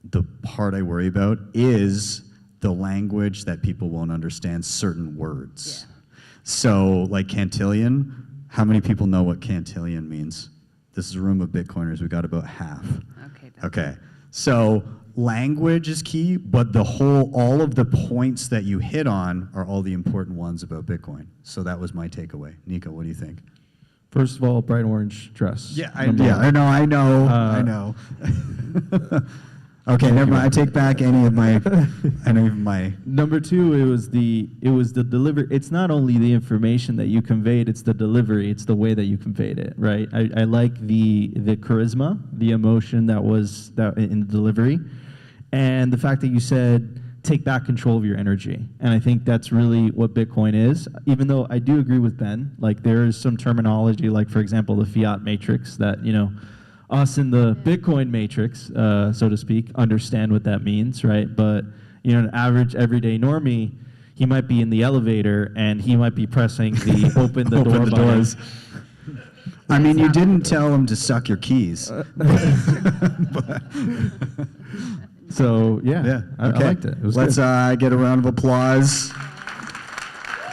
The part I worry about is the language that people won't understand certain words. So like Cantillon, how many people know what Cantillon means? This is a room of Bitcoiners. We got about half. Okay. So language is key, but all of the points that you hit on are all the important ones about Bitcoin. So that was my takeaway. Nico, what do you think? First of all, bright orange dress. I know. Okay, never mind. I take back any of my. Number two, it was the delivery. It's not only the information that you conveyed; it's the delivery. It's the way that you conveyed it. Right. I like the charisma, the emotion that was in the delivery, and the fact that you said take back control of your energy. And I think that's really what Bitcoin is. Even though I do agree with Ben, like there is some terminology, like for example, the fiat matrix that us in the Bitcoin matrix, so to speak, understand what that means, right? But an average everyday normie, he might be in the elevator and he might be pressing the open the door button. Doors. I mean, you didn't tell him to suck your keys. So yeah, I liked it. It was Let's good. get a round of applause.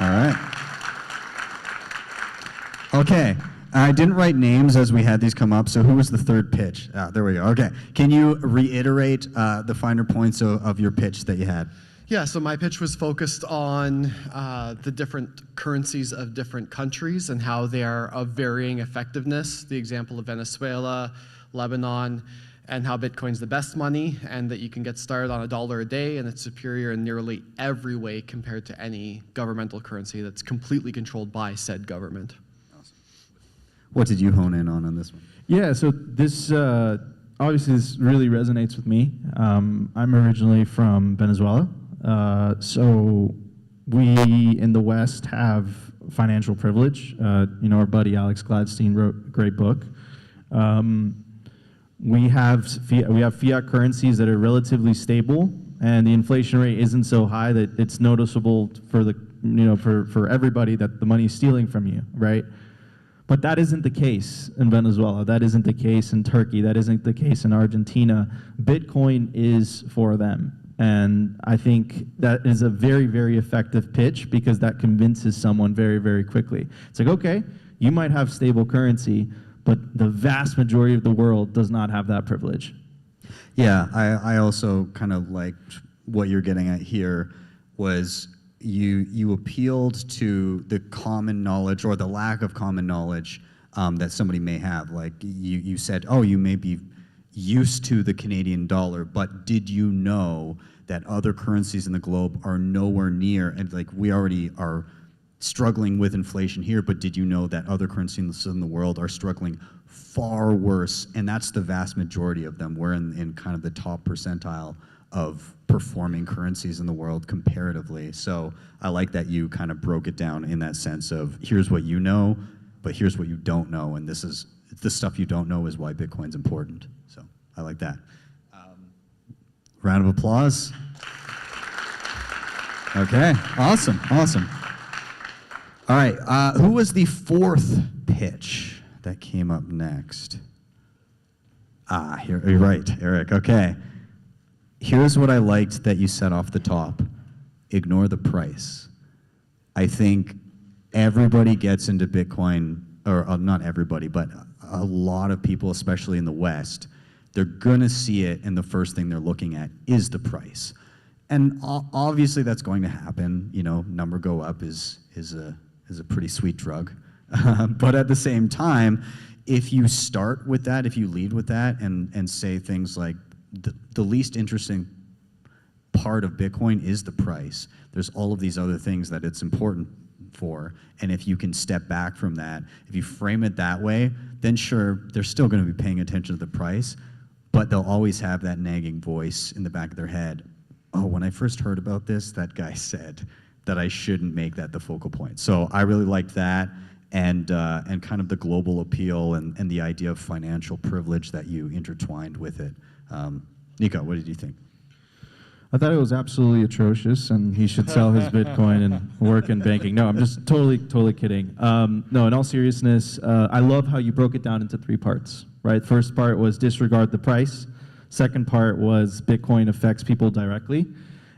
All right. Okay. I didn't write names as we had these come up, so who was the third pitch? There we go. Okay. Can you reiterate the finer points of your pitch that you had? Yeah, so my pitch was focused on the different currencies of different countries and how they are of varying effectiveness. The example of Venezuela, Lebanon, and how Bitcoin's the best money, and that you can get started on $1 a day, and it's superior in nearly every way compared to any governmental currency that's completely controlled by said government. What did you hone in on this one? Yeah, so this obviously this really resonates with me. I'm originally from Venezuela, so we in the West have financial privilege. Our buddy Alex Gladstein wrote a great book. We have fiat currencies that are relatively stable, and the inflation rate isn't so high that it's noticeable for for everybody that the money's stealing from you, right? But that isn't the case in Venezuela. That isn't the case in Turkey. That isn't the case in Argentina. Bitcoin is for them. And I think that is a very, very effective pitch because that convinces someone very, very quickly. It's like, okay, you might have stable currency, but the vast majority of the world does not have that privilege. Yeah, I also kind of liked what you're getting at here was you appealed to the common knowledge or the lack of common knowledge that somebody may have. Like you said, oh, you may be used to the Canadian dollar, but did you know that other currencies in the globe are nowhere near, and like we already are struggling with inflation here, but did you know that other currencies in the world are struggling far worse? And that's the vast majority of them. We're in kind of the top percentile of performing currencies in the world comparatively. So I like that you kind of broke it down in that sense of here's what you know, but here's what you don't know, and this is the stuff you don't know is why Bitcoin's important. So I like that. Round of applause. Okay, awesome. All right, who was the fourth pitch that came up next? Here, you're right, Eric, okay. Here's what I liked that you said off the top. Ignore the price. I think everybody gets into Bitcoin, or not everybody, but a lot of people, especially in the West, they're gonna see it and the first thing they're looking at is the price. And obviously that's going to happen, number go up is a pretty sweet drug. But at the same time, if you start with that, if you lead with that and say things like, the least interesting part of Bitcoin is the price. There's all of these other things that it's important for. And if you can step back from that, if you frame it that way, then sure, they're still going to be paying attention to the price, but they'll always have that nagging voice in the back of their head. Oh, when I first heard about this, that guy said that I shouldn't make that the focal point. So I really liked that and kind of the global appeal and the idea of financial privilege that you intertwined with it. Nico, what did you think? I thought it was absolutely atrocious, and he should sell his Bitcoin and work in banking. No, I'm just totally kidding. No, in all seriousness, I love how you broke it down into three parts, right? First part was disregard the price. Second part was Bitcoin affects people directly.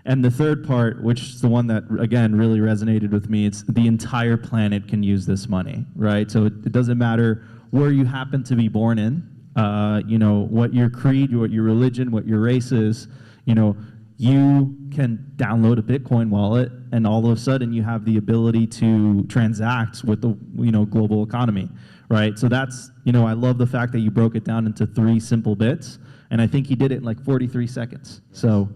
And the third part, which is the one that, again, really resonated with me, it's the entire planet can use this money, right? So it doesn't matter where you happen to be born in, you know, what your creed, what your religion, what your race is, you know, you can download a Bitcoin wallet and all of a sudden you have the ability to transact with the, you know, global economy, right? So that's, you know, I love the fact that you broke it down into 3 simple bits, and I think he did it in like 43 seconds. So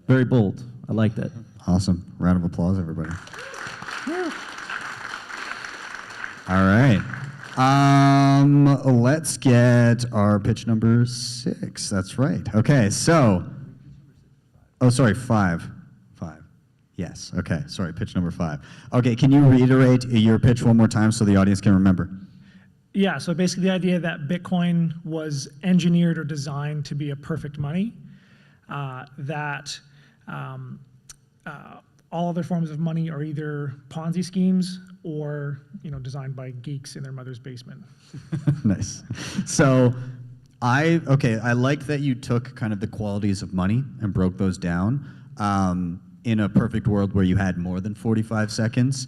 very bold. I liked it. Awesome. Round of applause, everybody. All right. Let's get our pitch number 6. That's right. Okay, so, oh, sorry, 5. 5. Yes, okay, sorry, pitch number 5. Okay, can you reiterate your pitch one more time so the audience can remember? Yeah, so basically the idea that Bitcoin was engineered or designed to be a perfect money, that all other forms of money are either Ponzi schemes or, you know, designed by geeks in their mother's basement. Nice. So I like that you took kind of the qualities of money and broke those down. In a perfect world where you had more than 45 seconds,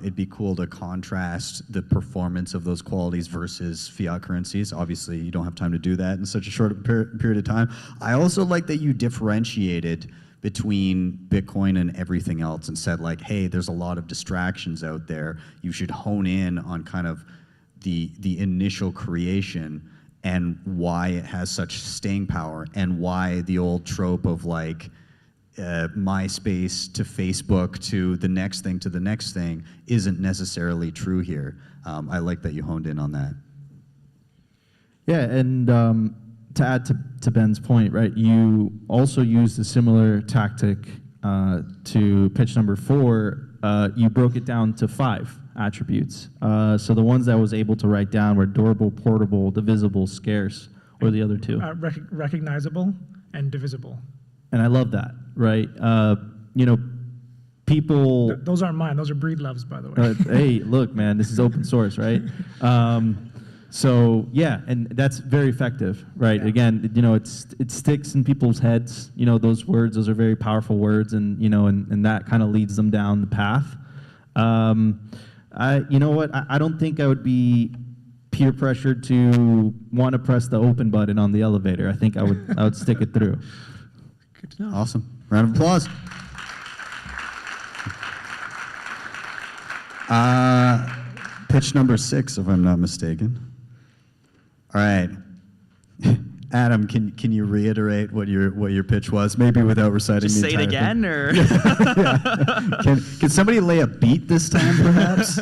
it'd be cool to contrast the performance of those qualities versus fiat currencies. Obviously, you don't have time to do that in such a short period of time. I also like that you differentiated between Bitcoin and everything else and said, like, hey, there's a lot of distractions out there. You should hone in on kind of the initial creation and why it has such staying power, and why the old trope of like MySpace to Facebook to the next thing isn't necessarily true here. I like that you honed in on that. Yeah, and to add to Ben's point, right, you also used a similar tactic to pitch number 4. You broke it down to 5 attributes. So the ones that I was able to write down were durable, portable, divisible, scarce, or the other 2. Recognizable and divisible. And I love that, right? You know, people... Those aren't mine. Those are Breedlove's, by the way. Hey, look, man, this is open source, right? So yeah, and that's very effective, right? Yeah. Again, you know, it sticks in people's heads. You know, those words, those are very powerful words, and you know, and that kind of leads them down the path. You know what? I don't think I would be peer pressured to want to press the open button on the elevator. I think I would stick it through. Good to know. Awesome. Round of applause. Pitch number 6, if I'm not mistaken. All right. Adam, can you reiterate what your pitch was? Maybe without reciting Just the say it entire again, thing. or Yeah. Can somebody lay a beat this time, perhaps?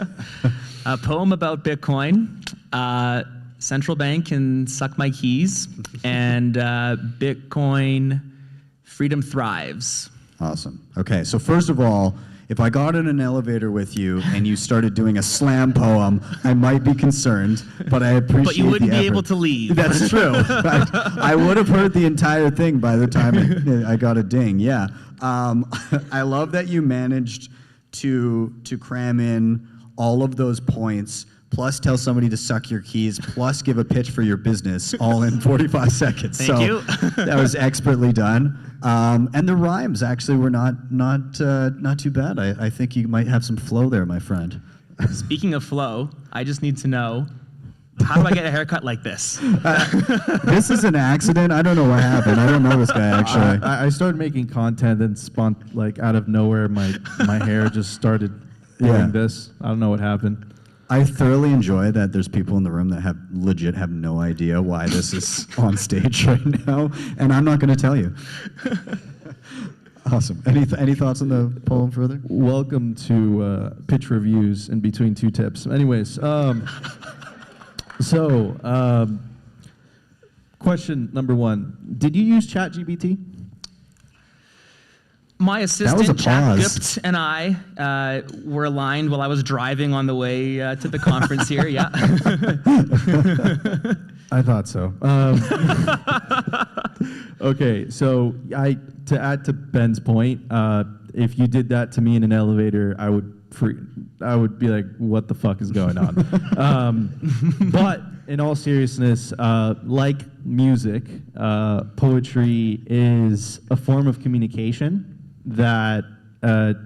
A poem about Bitcoin. Central bank can suck my keys, and Bitcoin freedom thrives. Awesome. Okay, so first of all, if I got in an elevator with you and you started doing a slam poem, I might be concerned, but I appreciate the effort. But you wouldn't be able to leave. That's true. I would have heard the entire thing by the time I got a ding, yeah. I love that you managed to cram in all of those points, plus tell somebody to suck your keys, plus give a pitch for your business, all in 45 seconds. Thank you. That was expertly done. And the rhymes actually were not too bad. I think you might have some flow there, my friend. Speaking of flow, I just need to know, how do I get a haircut like this? This is an accident. I don't know what happened. I don't know this guy, actually. I started making content and like out of nowhere, my hair just started doing this. I don't know what happened. I thoroughly enjoy that there's people in the room that legit have no idea why this is on stage right now, and I'm not going to tell you. Awesome. Any thoughts on the poem further? Welcome to pitch reviews in between 2 tips. Anyways, question number 1: did you use ChatGPT? My assistant, ChatGPT, and I were aligned while I was driving on the way to the conference here, yeah. I thought so. Okay, so to add to Ben's point, if you did that to me in an elevator, I would be like, what the fuck is going on? But in all seriousness, like music, poetry is a form of communication that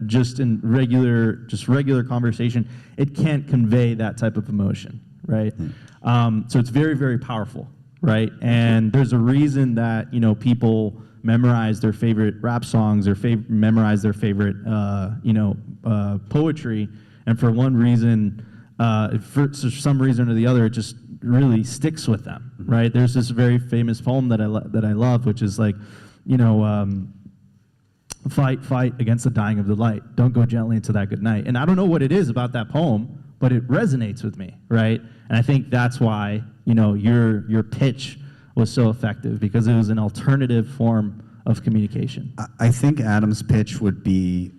just in regular conversation, it can't convey that type of emotion, right? So it's very, very powerful, right? And there's a reason that, you know, people memorize their favorite rap songs or memorize their favorite, poetry. And for one reason, for some reason or the other, it just really sticks with them, right? There's this very famous poem that I love, which is like, you know, fight against the dying of the light. Don't go gently into that good night. And I don't know what it is about that poem, but it resonates with me, right? And I think that's why, you know, your pitch was so effective, because it was an alternative form of communication. I think Adam's pitch would be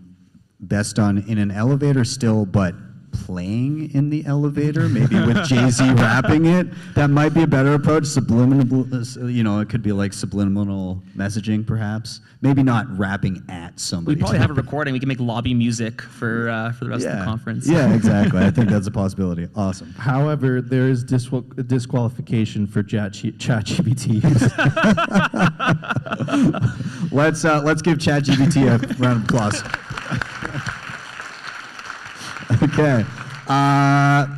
best done in an elevator still, but playing in the elevator, maybe with Jay-Z rapping it. That might be a better approach. Subliminal, you know, it could be like subliminal messaging, perhaps. Maybe not rapping at somebody. We probably have a recording. We can make lobby music for the rest of the conference. Yeah, exactly. I think that's a possibility. Awesome. However, there is disqualification for ChatGPT. Let's give ChatGPT a round of applause. Okay.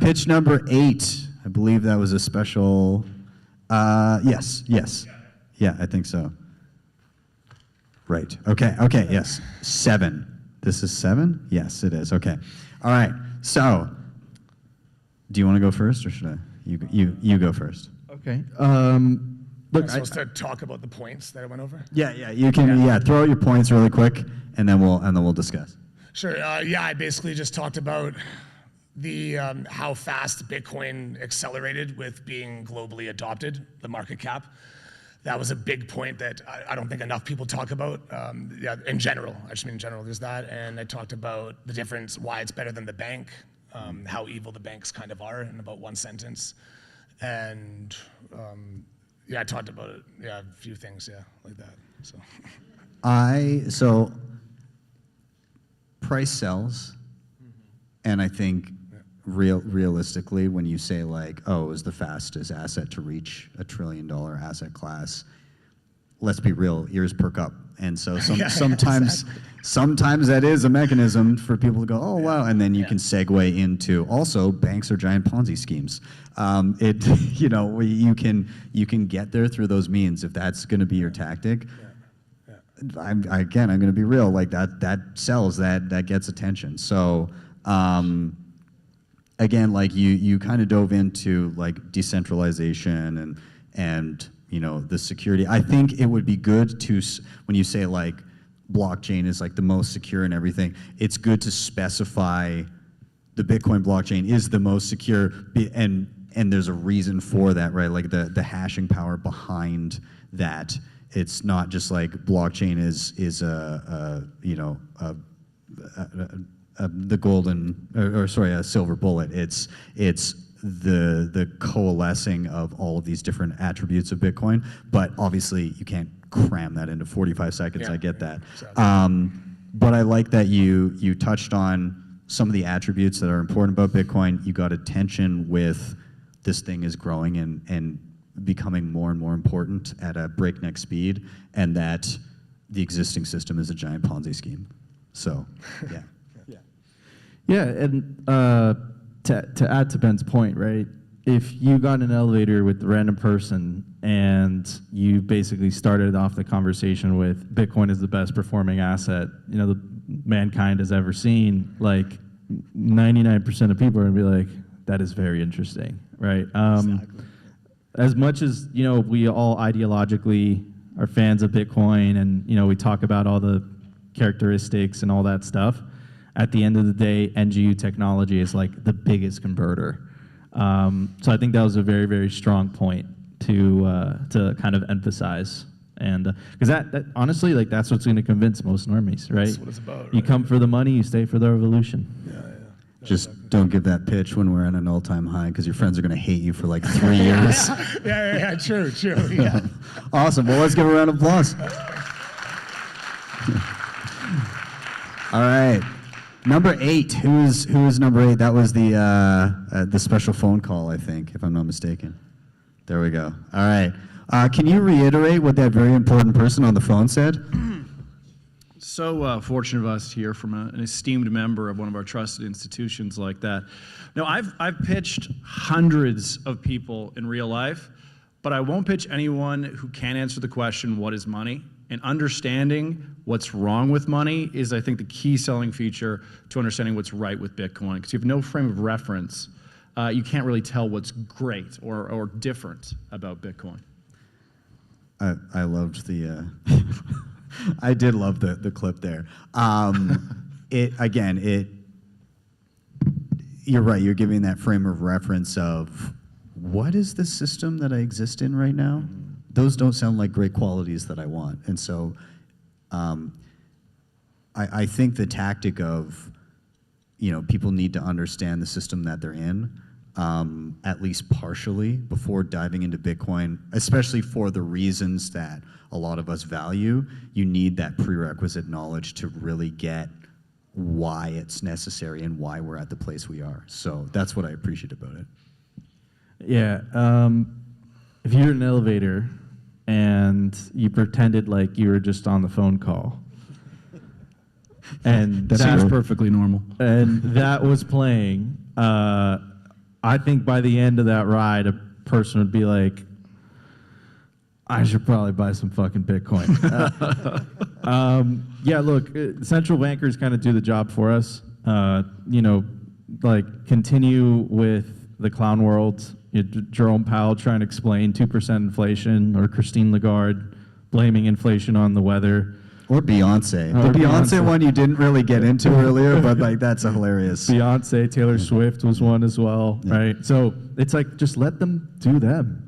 Pitch number 8. I believe that was a special. Yes. Yeah, I think so. Right. Okay. Yes. 7. This is 7? Yes, it is. Okay. All right. So, do you want to go first, or should I? You go first. Okay. Look, I'm supposed to talk about the points that I went over. Yeah. You can. Yeah. Throw out your points really quick, and then we'll discuss. Sure. I basically just talked about the how fast Bitcoin accelerated with being globally adopted, the market cap. That was a big point that I don't think enough people talk about. In general, I just mean in general, there's that. And I talked about the difference, why it's better than the bank, how evil the banks kind of are in about one sentence. And I talked about it. Yeah, a few things, like that. So. Price sells, and I think realistically, when you say like, oh, it was the fastest asset to reach $1 trillion asset class, let's be real, ears perk up. And so sometimes that is a mechanism for people to go, oh, wow, and then you can segue into also banks are giant Ponzi schemes. You can get there through those means if that's going to be your tactic. I'm going to be real, like that sells, that gets attention. So, again, like you kind of dove into like decentralization and you know, the security. I think it would be good to, when you say like blockchain is like the most secure and everything, it's good to specify the Bitcoin blockchain is the most secure, and there's a reason for that, right? Like the hashing power behind that. It's not just like blockchain is the golden a silver bullet. It's the coalescing of all of these different attributes of Bitcoin. But obviously you can't cram that into 45 seconds. I get that. Exactly. But I like that you touched on some of the attributes that are important about Bitcoin. You got attention with this thing is growing and becoming more and more important at a breakneck speed, and that the existing system is a giant Ponzi scheme. So, yeah. Yeah, and to add to Ben's point, right? If you got in an elevator with a random person and you basically started off the conversation with Bitcoin is the best performing asset, you know, the mankind has ever seen, like 99% of people are gonna be like, that is very interesting, right? Exactly. As much as, you know, we all ideologically are fans of Bitcoin and, you know, we talk about all the characteristics and all that stuff, at the end of the day, NGU technology is like the biggest converter. So I think that was a very, very strong point to kind of emphasize. And because that honestly, like that's what's going to convince most normies, right? That's what it's about. You come for the money, you stay for the revolution. Just don't give that pitch when we're at an all-time high, because your friends are going to hate you for like 3 years. Yeah, true. Yeah. Awesome. Well, let's give a round of applause. All right. Number 8. Who is number 8? That was the special phone call, I think, if I'm not mistaken. There we go. All right. Can you reiterate what that very important person on the phone said? So fortunate of us to hear from an esteemed member of one of our trusted institutions like that. Now, I've pitched hundreds of people in real life, but I won't pitch anyone who can't answer the question, what is money? And understanding what's wrong with money is, I think, the key selling feature to understanding what's right with Bitcoin. Because you have no frame of reference, you can't really tell what's great or different about Bitcoin. I loved the, I did love the clip there. You're right, you're giving that frame of reference of, what is the system that I exist in right now? Those don't sound like great qualities that I want. And so I think the tactic of, people need to understand the system that they're in, at least partially, before diving into Bitcoin, especially for the reasons that a lot of us value. You need that prerequisite knowledge to really get why it's necessary and why we're at the place we are. So that's what I appreciate about it. Yeah. If you're in an elevator and you pretended like you were just on the phone call, and that seems perfectly normal, and that was playing, I think by the end of that ride, a person would be like, I should probably buy some fucking Bitcoin. Yeah, look, central bankers kind of do the job for us. Continue with the clown world. Jerome Powell trying to explain 2% inflation, or Christine Lagarde blaming inflation on the weather. Or Beyonce. The Beyonce one you didn't really get into earlier, but that's a hilarious. Beyonce, Taylor Swift was one as well, right? So it's like, just let them do them.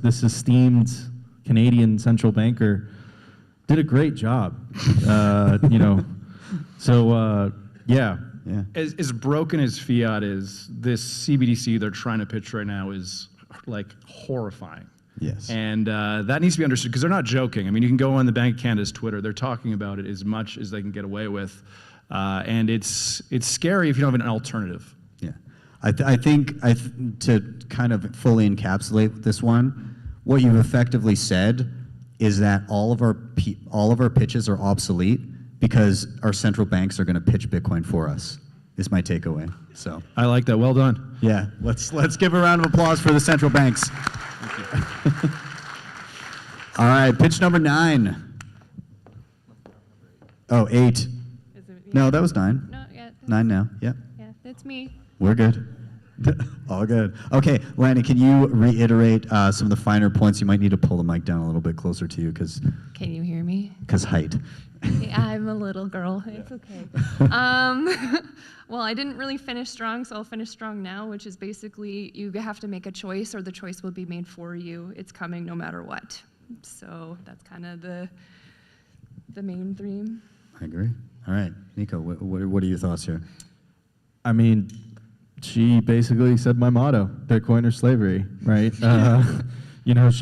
This esteemed Canadian central banker did a great job. Yeah. As broken as fiat is, this CBDC they're trying to pitch right now is like horrifying. Yes. And that needs to be understood, because they're not joking. I mean, you can go on the Bank of Canada's Twitter. They're talking about it as much as they can get away with. And it's scary if you don't have an alternative. Yeah. I think to kind of fully encapsulate this one, what you've effectively said is that all of our pitches are obsolete because our central banks are going to pitch Bitcoin for us, is my takeaway. So I like that. Well done. Yeah. Let's give a round of applause for the central banks. All right, pitch number 9. Oh, 8. No, that was 9. No, yeah. 9 now. Yeah. Yeah, that's me. We're good. All good. Okay, Lanny, can you reiterate some of the finer points? You might need to pull the mic down a little bit closer to you, because Can you hear me? height. Yeah, I'm a little girl. It's okay. Well, I didn't really finish strong, so I'll finish strong now, which is basically you have to make a choice, or the choice will be made for you. It's coming no matter what. So that's kind of the main theme. I agree. All right, Nico, what are your thoughts here? I mean, she basically said my motto: Bitcoin or slavery, right?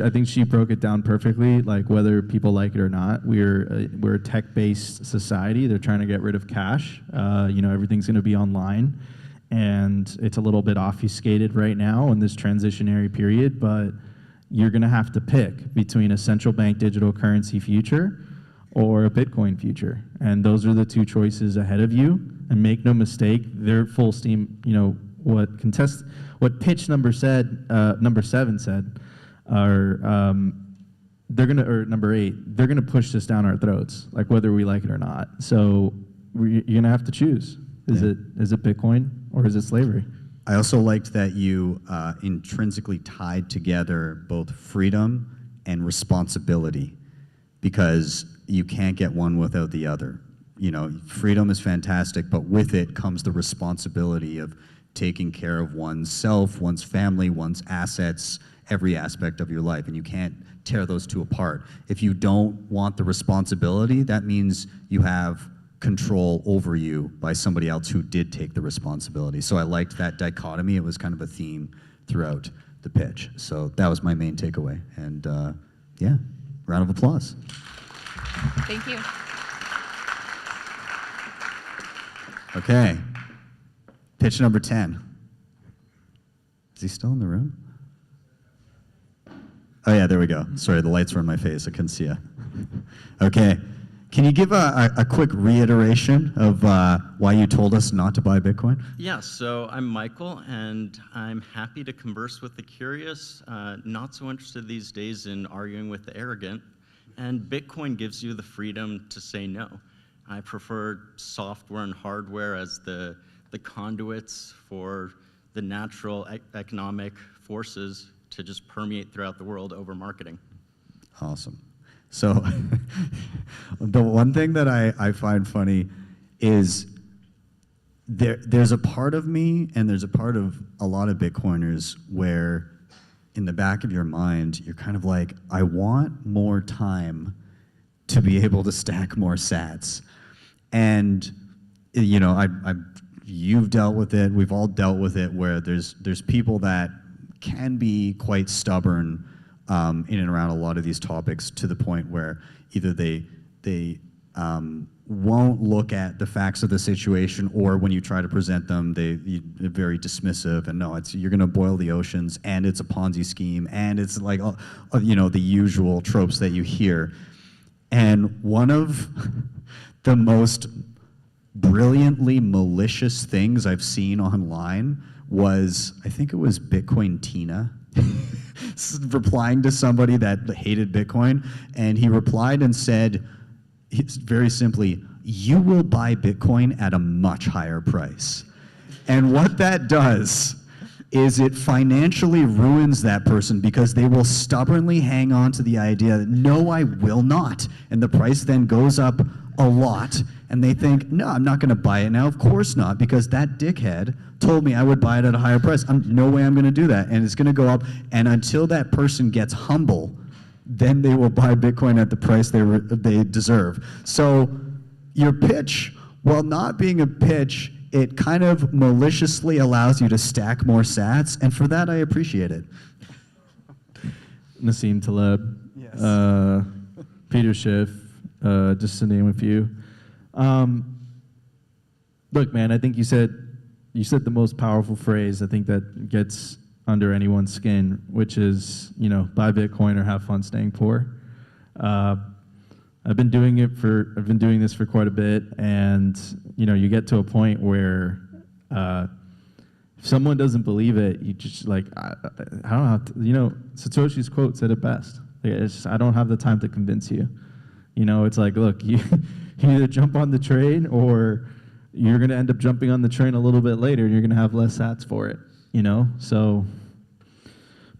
I think she broke it down perfectly. Like, whether people like it or not, we're a tech-based society. They're trying to get rid of cash. Everything's going to be online, and it's a little bit obfuscated right now in this transitionary period. But you're going to have to pick between a central bank digital currency future or a Bitcoin future, and those are the two choices ahead of you. And make no mistake, they're full steam. What pitch number 7 said. Number 8, they're gonna push this down our throats, like whether we like it or not. So you're gonna have to choose. Is it Bitcoin or is it slavery? I also liked that you intrinsically tied together both freedom and responsibility, because you can't get one without the other. Freedom is fantastic, but with it comes the responsibility of taking care of oneself, one's family, one's assets, every aspect of your life, and you can't tear those two apart. If you don't want the responsibility, that means you have control over you by somebody else who did take the responsibility. So I liked that dichotomy. It was kind of a theme throughout the pitch. So that was my main takeaway. And round of applause. Thank you. Okay. Pitch number 10. Is he still in the room? Oh yeah, there we go. Sorry, the lights were in my face. I couldn't see you. Okay. Can you give a quick reiteration of why you told us not to buy Bitcoin? Yeah, so I'm Michael, and I'm happy to converse with the curious, not so interested these days in arguing with the arrogant, and Bitcoin gives you the freedom to say no. I prefer software and hardware as the conduits for the natural economic forces to just permeate throughout the world over marketing. Awesome. So the one thing that I find funny is there's a part of me and there's a part of a lot of Bitcoiners where in the back of your mind, you're kind of like, I want more time to be able to stack more sats. And, you know, you've dealt with it, we've all dealt with it, where there's people that can be quite stubborn in and around a lot of these topics, to the point where either they won't look at the facts of the situation, or when you try to present them, they're very dismissive, and no, you're going to boil the oceans, and it's a Ponzi scheme, and it's like, you know, the usual tropes that you hear. And one of the most brilliantly malicious things I've seen online was, I think it was Bitcoin Tina, replying to somebody that hated Bitcoin, and he replied and said, very simply, you will buy Bitcoin at a much higher price. And what that does is it financially ruins that person, because they will stubbornly hang on to the idea that, no, I will not. And the price then goes up a lot, and they think, no, I'm not going to buy it now. Of course not, because that dickhead told me I would buy it at a higher price. No way I'm going to do that. And it's going to go up. And until that person gets humble, then they will buy Bitcoin at the price they deserve. So your pitch, while not being a pitch, it kind of maliciously allows you to stack more sats. And for that, I appreciate it. Nassim Taleb, yes. Peter Schiff, just to name a few. Look, man, I think you said the most powerful phrase, I think, that gets under anyone's skin, which is, you know, buy Bitcoin or have fun staying poor. I've been doing this for quite a bit, and you know, you get to a point where if someone doesn't believe it, you just like, I don't know how to, you know, Satoshi's quote said it best. It's just, I don't have the time to convince you. You know, it's like, look, you either jump on the train, or you're going to end up jumping on the train a little bit later, and you're going to have less sats for it, you know? So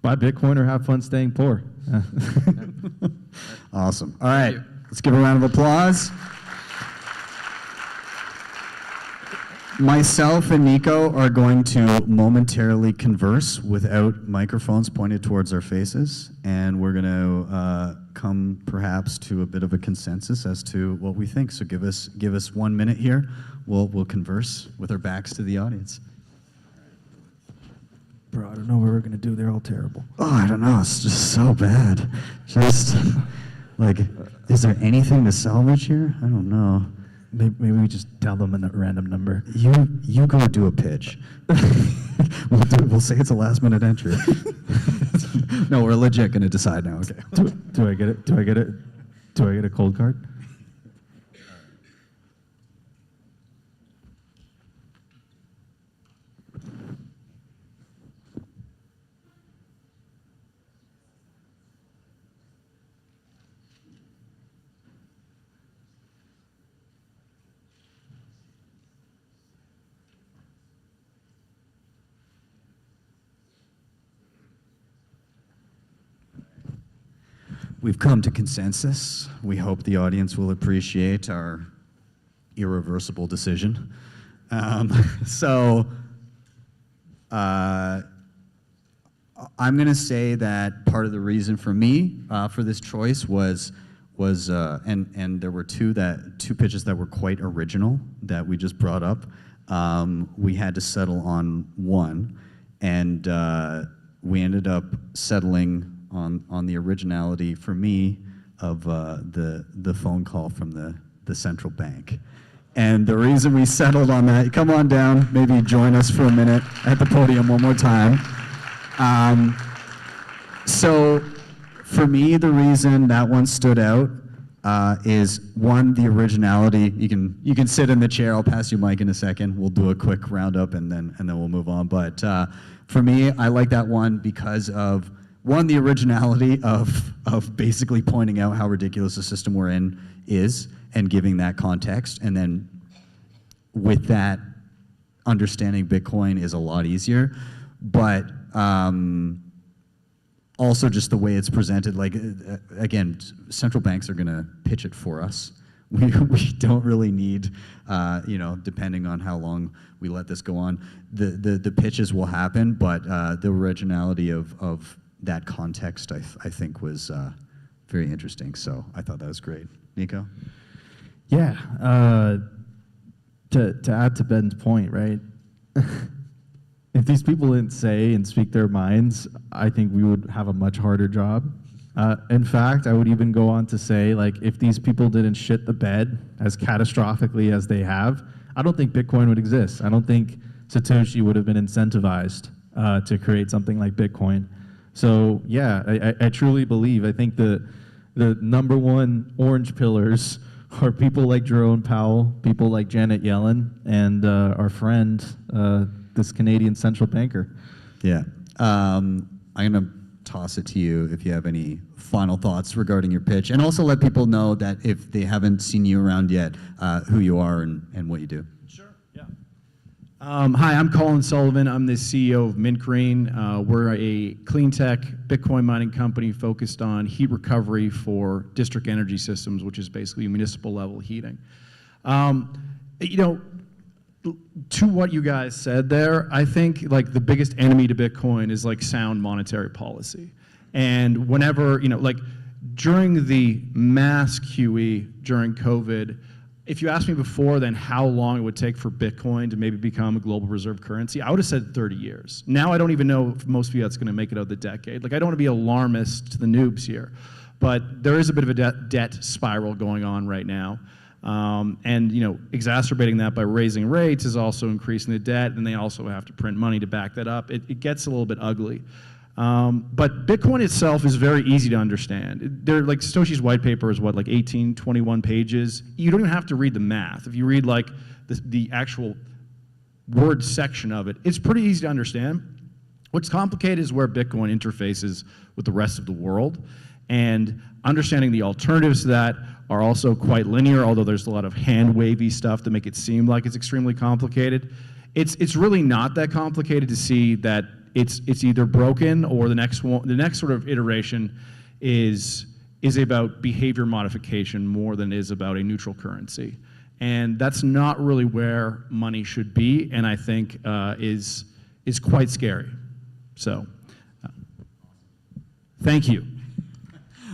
buy Bitcoin or have fun staying poor. Awesome. All right, let's give a round of applause. Myself and Nico are going to momentarily converse without microphones pointed towards our faces, and we're going to come perhaps to a bit of a consensus as to what we think. So give us 1 minute here. We'll converse with our backs to the audience. Bro, I don't know what we're going to do. They're all terrible. Oh, I don't know. It's just so bad. Just, like, is there anything to salvage here? I don't know. Maybe we just tell them a random number. You go do a pitch. We'll say it's a last-minute entry. No, we're legit going to decide now. Okay. Do I get it? Do I get a cold card? We've come to consensus. We hope the audience will appreciate our irreversible decision. I'm going to say that part of the reason for me for this choice was and there were two pitches that were quite original that we just brought up. We had to settle on one, and we ended up settling on the originality for me of the phone call from the central bank. And the reason we settled on that, come on down, maybe join us for a minute at the podium one more time. So for me, the reason that one stood out is one, the originality. You can sit in the chair. I'll pass you Mike in a second. We'll do a quick roundup and then we'll move on. But for me, I like that one because of one, the originality of basically pointing out how ridiculous the system we're in is and giving that context. And then with that, understanding Bitcoin is a lot easier. But also just the way it's presented, like, again, central banks are going to pitch it for us. We don't really need, depending on how long we let this go on, the pitches will happen, but the originality of that context, I think, was very interesting. So I thought that was great. Nico? Yeah. To add to Ben's point, right? If these people didn't say and speak their minds, I think we would have a much harder job. In fact, I would even go on to say, like, if these people didn't shit the bed as catastrophically as they have, I don't think Bitcoin would exist. I don't think Satoshi would have been incentivized to create something like Bitcoin. So yeah, I truly believe, I think the number one orange pillars are people like Jerome Powell, people like Janet Yellen, and our friend, this Canadian central banker. Yeah. I'm going to toss it to you if you have any final thoughts regarding your pitch. And also let people know that if they haven't seen you around yet, who you are and what you do. Sure, yeah. Hi, I'm Colin Sullivan. I'm the CEO of Mint Green. We're a clean tech Bitcoin mining company focused on heat recovery for district energy systems, which is basically municipal level heating. To what you guys said there, I think like the biggest enemy to Bitcoin is like sound monetary policy. And whenever, like during the mass QE during COVID, if you asked me before then how long it would take for Bitcoin to maybe become a global reserve currency, I would have said 30 years. Now I don't even know if most of you that's going to make it out of the decade. Like I don't want to be alarmist to the noobs here, but there is a bit of a debt spiral going on right now. And exacerbating that by raising rates is also increasing the debt, and they also have to print money to back that up. It gets a little bit ugly. But Bitcoin itself is very easy to understand. Like Satoshi's white paper is what, like 18, 21 pages. You don't even have to read the math. If you read like the actual word section of it, it's pretty easy to understand. What's complicated is where Bitcoin interfaces with the rest of the world, and understanding the alternatives to that are also quite linear, although there's a lot of hand-wavy stuff to make it seem like it's extremely complicated. It's really not that complicated to see that it's either broken or the next sort of iteration is about behavior modification more than it is about a neutral currency. And that's not really where money should be, and I think is quite scary. So, thank you.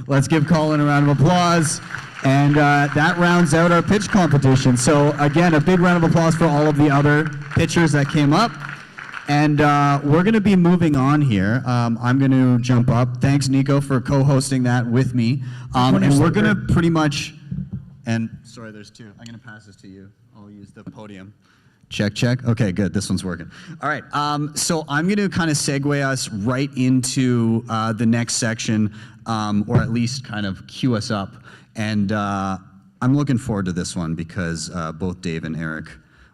Let's give Colin a round of applause. And that rounds out our pitch competition. So again, a big round of applause for all of the other pitchers that came up. And we're going to be moving on here. I'm going to jump up. Thanks, Nico, for co-hosting that with me. And we're going to pretty much, and sorry, there's two. I'm going to pass this to you. I'll use the podium. Check, check. Okay, good. This one's working. All right. So I'm going to kind of segue us right into the next section, or at least kind of cue us up. And I'm looking forward to this one because both Dave and Eric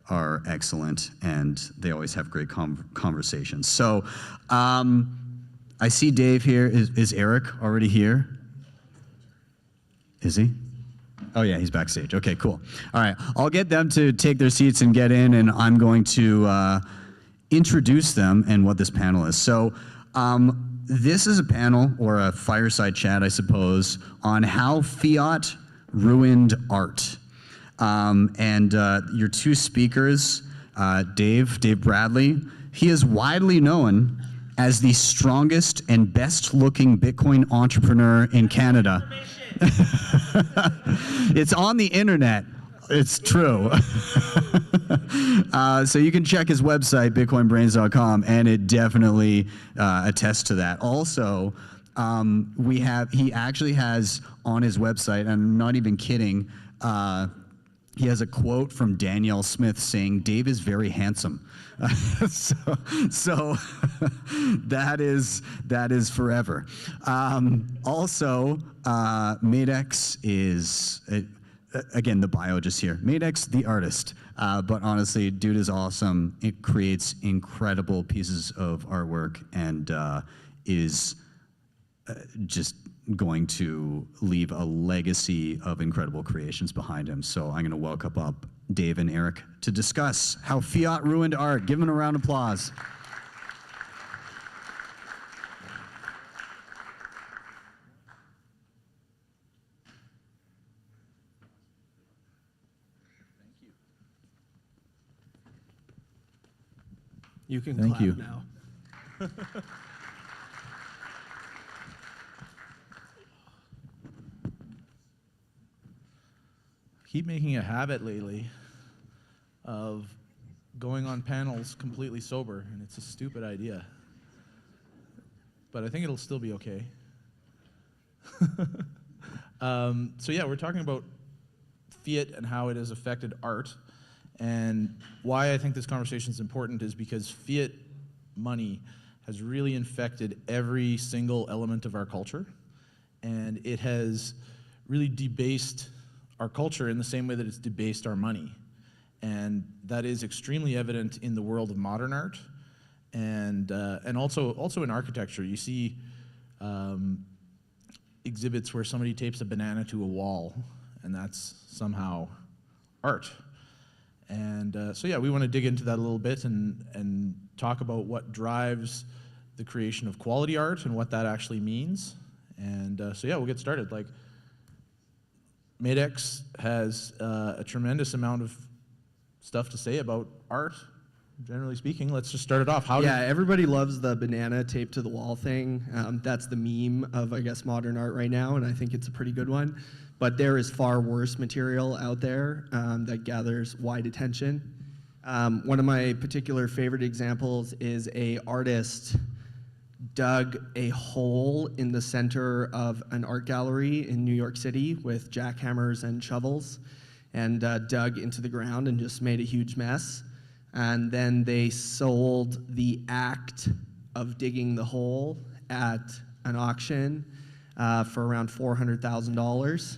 are excellent, and they always have great conversations. So I see Dave here. Is Eric already here? Is he? Oh yeah, he's backstage. Okay, cool. All right, I'll get them to take their seats and get in, and I'm going to introduce them and what this panel is. So this is a panel, or a fireside chat, I suppose, on how fiat ruined art. And your two speakers, Dave Bradley, he is widely known as the strongest and best-looking Bitcoin entrepreneur in Canada. It's on the internet. It's true. So you can check his website, bitcoinbrains.com, and it definitely attests to that. Also, he actually has on his website, and I'm not even kidding, he has a quote from Danielle Smith saying, "Dave is very handsome." so that is forever. Also, Madex is, again, the bio just here. Madex, the artist. But honestly, dude is awesome. It creates incredible pieces of artwork and is just going to leave a legacy of incredible creations behind him. So I'm going to welcome up Dave and Eric to discuss how fiat ruined art. Give them a round of applause. You can Thank clap you. now. Keep making a habit lately of going on panels completely sober, and it's a stupid idea. But I think it'll still be okay. So yeah, we're talking about fiat and how it has affected art. And why I think this conversation is important is because fiat money has really infected every single element of our culture. And it has really debased our culture in the same way that it's debased our money. And that is extremely evident in the world of modern art and also in architecture. You see exhibits where somebody tapes a banana to a wall, and that's somehow art. And so yeah, we want to dig into that a little bit and talk about what drives the creation of quality art and what that actually means. And so yeah, we'll get started. Like, Madex has a tremendous amount of stuff to say about art, generally speaking. Let's just start it off. Everybody loves the banana taped to the wall thing. That's the meme of, I guess, modern art right now, and I think it's a pretty good one. But there is far worse material out there that gathers wide attention. One of my particular favorite examples is an artist dug a hole in the center of an art gallery in New York City with jackhammers and shovels, and dug into the ground and just made a huge mess. And then they sold the act of digging the hole at an auction for around $400,000.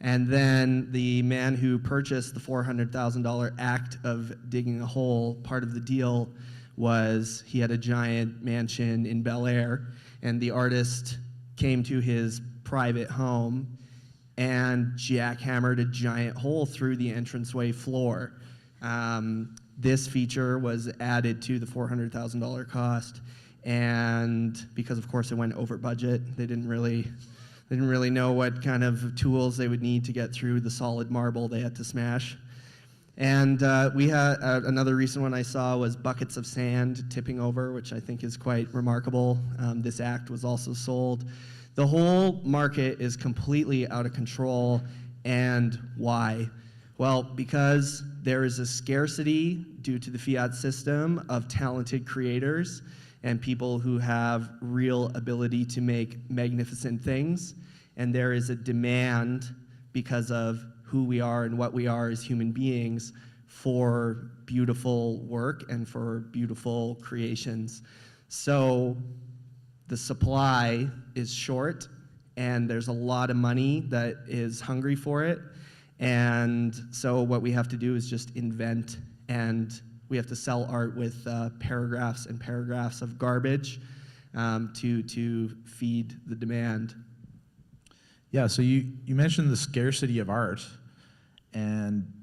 And then the man who purchased the $400,000 act of digging a hole, part of the deal was he had a giant mansion in Bel Air, and the artist came to his private home and jackhammered a giant hole through the entranceway floor. This feature was added to the $400,000 cost, and because of course it went over budget, they didn't really know what kind of tools they would need to get through the solid marble they had to smash. And we had another recent one I saw was buckets of sand tipping over, which I think is quite remarkable. This act was also sold. The whole market is completely out of control. And why? Well, because there is a scarcity due to the fiat system of talented creators and people who have real ability to make magnificent things. And there is a demand because of who we are and what we are as human beings for beautiful work and for beautiful creations. So the supply is short, and there's a lot of money that is hungry for it. And so what we have to do is just invent, and we have to sell art with paragraphs and paragraphs of garbage to feed the demand. Yeah, so you mentioned the scarcity of art, and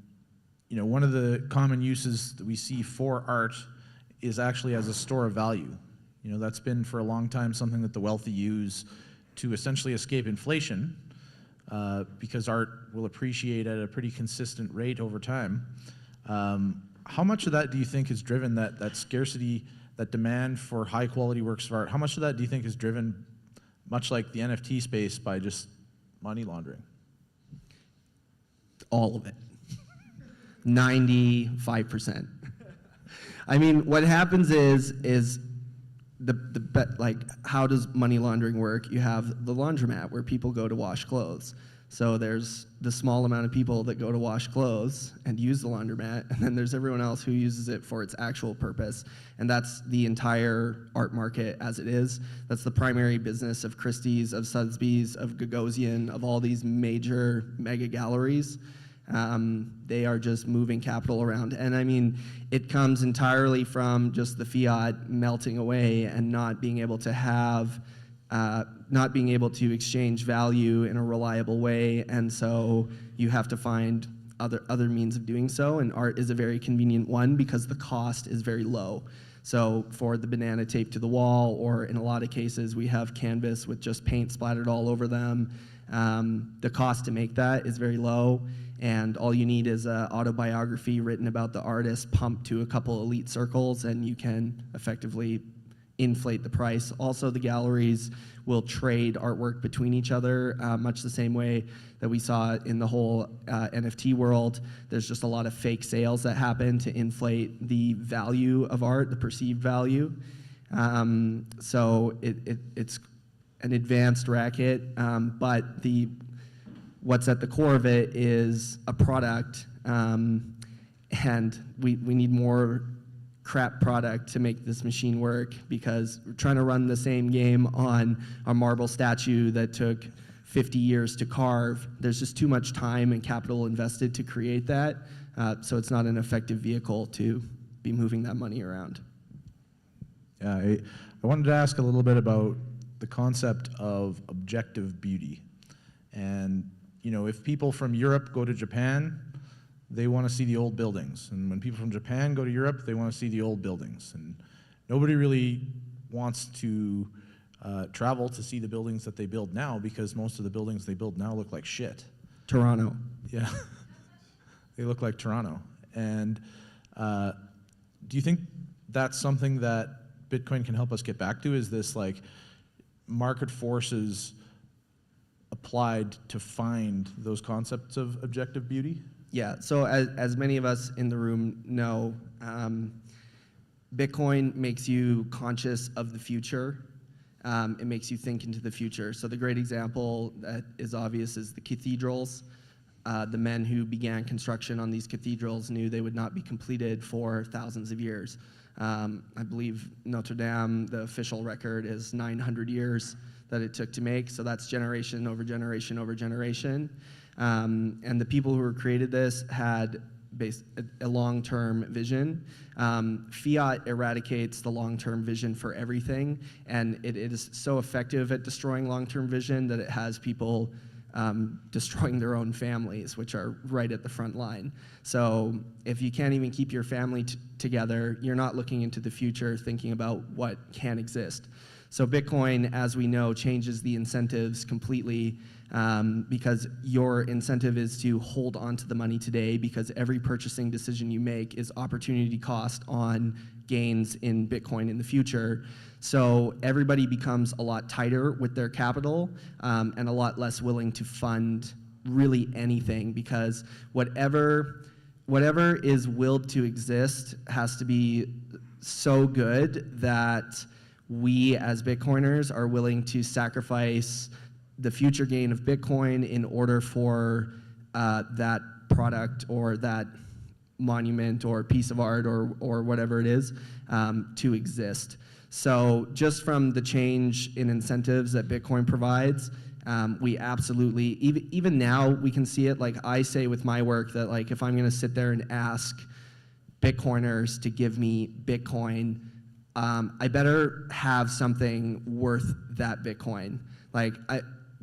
one of the common uses that we see for art is actually as a store of value. That's been for a long time something that the wealthy use to essentially escape inflation, because art will appreciate at a pretty consistent rate over time. How much of that do you think is driven, that scarcity, that demand for high quality works of art, how much of that do you think is driven, much like the NFT space, by just money laundering? All of it. 95%. I mean, what happens is how does money laundering work? You have the laundromat where people go to wash clothes. So there's the small amount of people that go to wash clothes and use the laundromat, and then there's everyone else who uses it for its actual purpose. And that's the entire art market as it is. That's the primary business of Christie's, of Sotheby's, of Gagosian, of all these major mega galleries. They are just moving capital around. And I mean, it comes entirely from just the fiat melting away and not being able to have not being able to exchange value in a reliable way, and so you have to find other means of doing so, and art is a very convenient one because the cost is very low. So for the banana taped to the wall, or in a lot of cases we have canvas with just paint splattered all over them, the cost to make that is very low, and all you need is an autobiography written about the artist pumped to a couple elite circles, and you can effectively inflate the price. Also, the galleries will trade artwork between each other, much the same way that we saw in the whole NFT world. There's just a lot of fake sales that happen to inflate the value of art, the perceived value. So it's an advanced racket, but what's at the core of it is a product, and we need more crap product to make this machine work, because we're trying to run the same game on a marble statue that took 50 years to carve. There's just too much time and capital invested to create that, so it's not an effective vehicle to be moving that money around. Yeah, I wanted to ask a little bit about the concept of objective beauty. And, you know, if people from Europe go to Japan, they want to see the old buildings. And when people from Japan go to Europe, they want to see the old buildings. And nobody really wants to travel to see the buildings that they build now, because most of the buildings they build now look like shit. Toronto. Yeah. They look like Toronto. And do you think that's something that Bitcoin can help us get back to? Is this like market forces applied to find those concepts of objective beauty? Yeah, so as many of us in the room know, Bitcoin makes you conscious of the future. It makes you think into the future. So the great example that is obvious is the cathedrals. The men who began construction on these cathedrals knew they would not be completed for thousands of years. I believe Notre Dame, the official record is 900 years that it took to make, so that's generation over generation over generation. And the people who created this had a long-term vision. Fiat eradicates the long-term vision for everything, and it is so effective at destroying long-term vision that it has people destroying their own families, which are right at the front line. So if you can't even keep your family together, you're not looking into the future thinking about what can exist. So Bitcoin, as we know, changes the incentives completely, because your incentive is to hold on to the money today, because every purchasing decision you make is opportunity cost on gains in Bitcoin in the future. So everybody becomes a lot tighter with their capital, and a lot less willing to fund really anything, because whatever is willed to exist has to be so good that we as Bitcoiners are willing to sacrifice the future gain of Bitcoin in order for that product or that monument or piece of art or whatever it is to exist. So just from the change in incentives that Bitcoin provides, we absolutely, even now we can see it. Like I say with my work that like if I'm going to sit there and ask Bitcoiners to give me Bitcoin, I better have something worth that Bitcoin. Like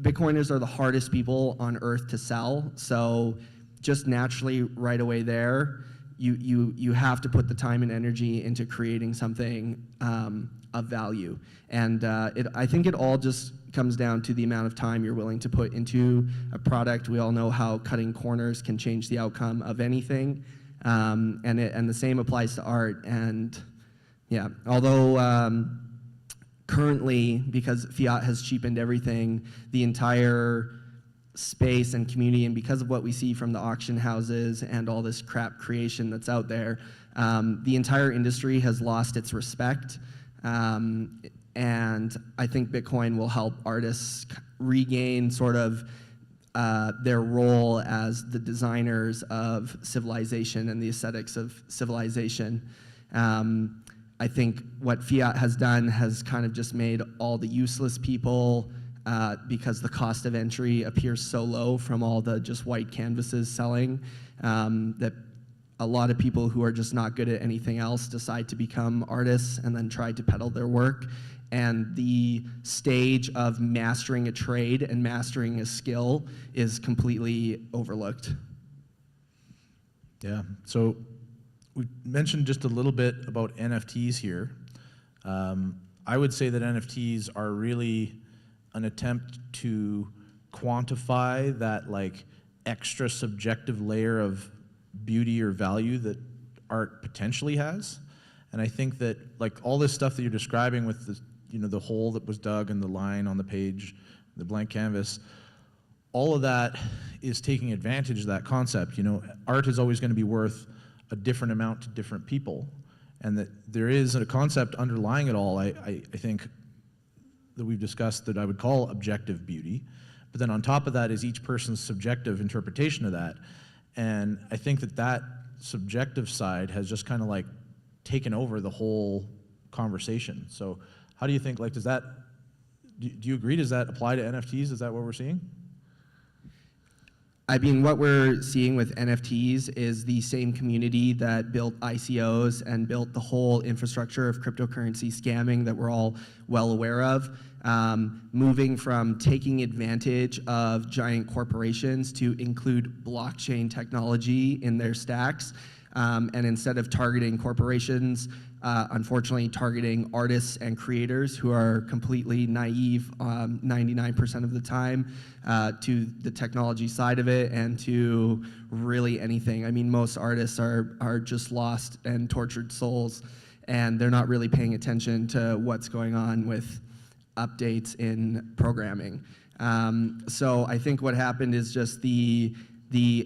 Bitcoiners are the hardest people on earth to sell, so just naturally right away there, you have to put the time and energy into creating something of value. And I think it all just comes down to the amount of time you're willing to put into a product. We all know how cutting corners can change the outcome of anything, and the same applies to art. And yeah, although currently, because fiat has cheapened everything, the entire space and community, and because of what we see from the auction houses and all this crap creation that's out there, the entire industry has lost its respect. And I think Bitcoin will help artists regain sort of their role as the designers of civilization and the aesthetics of civilization. I think what fiat has done has kind of just made all the useless people, because the cost of entry appears so low from all the just white canvases selling, that a lot of people who are just not good at anything else decide to become artists and then try to peddle their work. And the stage of mastering a trade and mastering a skill is completely overlooked. Yeah, so we mentioned just a little bit about NFTs here. I would say that NFTs are really an attempt to quantify that like extra subjective layer of beauty or value that art potentially has. And I think that like all this stuff that you're describing with the, you know, the hole that was dug and the line on the page, the blank canvas, all of that is taking advantage of that concept. You know, art is always going to be worth a different amount to different people, and that there is a concept underlying it all, I think, that we've discussed that I would call objective beauty. But then on top of that is each person's subjective interpretation of that. And I think that that subjective side has just kind of like taken over the whole conversation. So how do you think, like, does that, do you agree, does that apply to NFTs? Is that what we're seeing? I mean, what we're seeing with NFTs is the same community that built ICOs and built the whole infrastructure of cryptocurrency scamming that we're all well aware of, moving from taking advantage of giant corporations to include blockchain technology in their stacks. And instead of targeting corporations, unfortunately targeting artists and creators who are completely naive 99% of the time to the technology side of it and to really anything. I mean, most artists are just lost and tortured souls, and they're not really paying attention to what's going on with updates in programming. So I think what happened is just the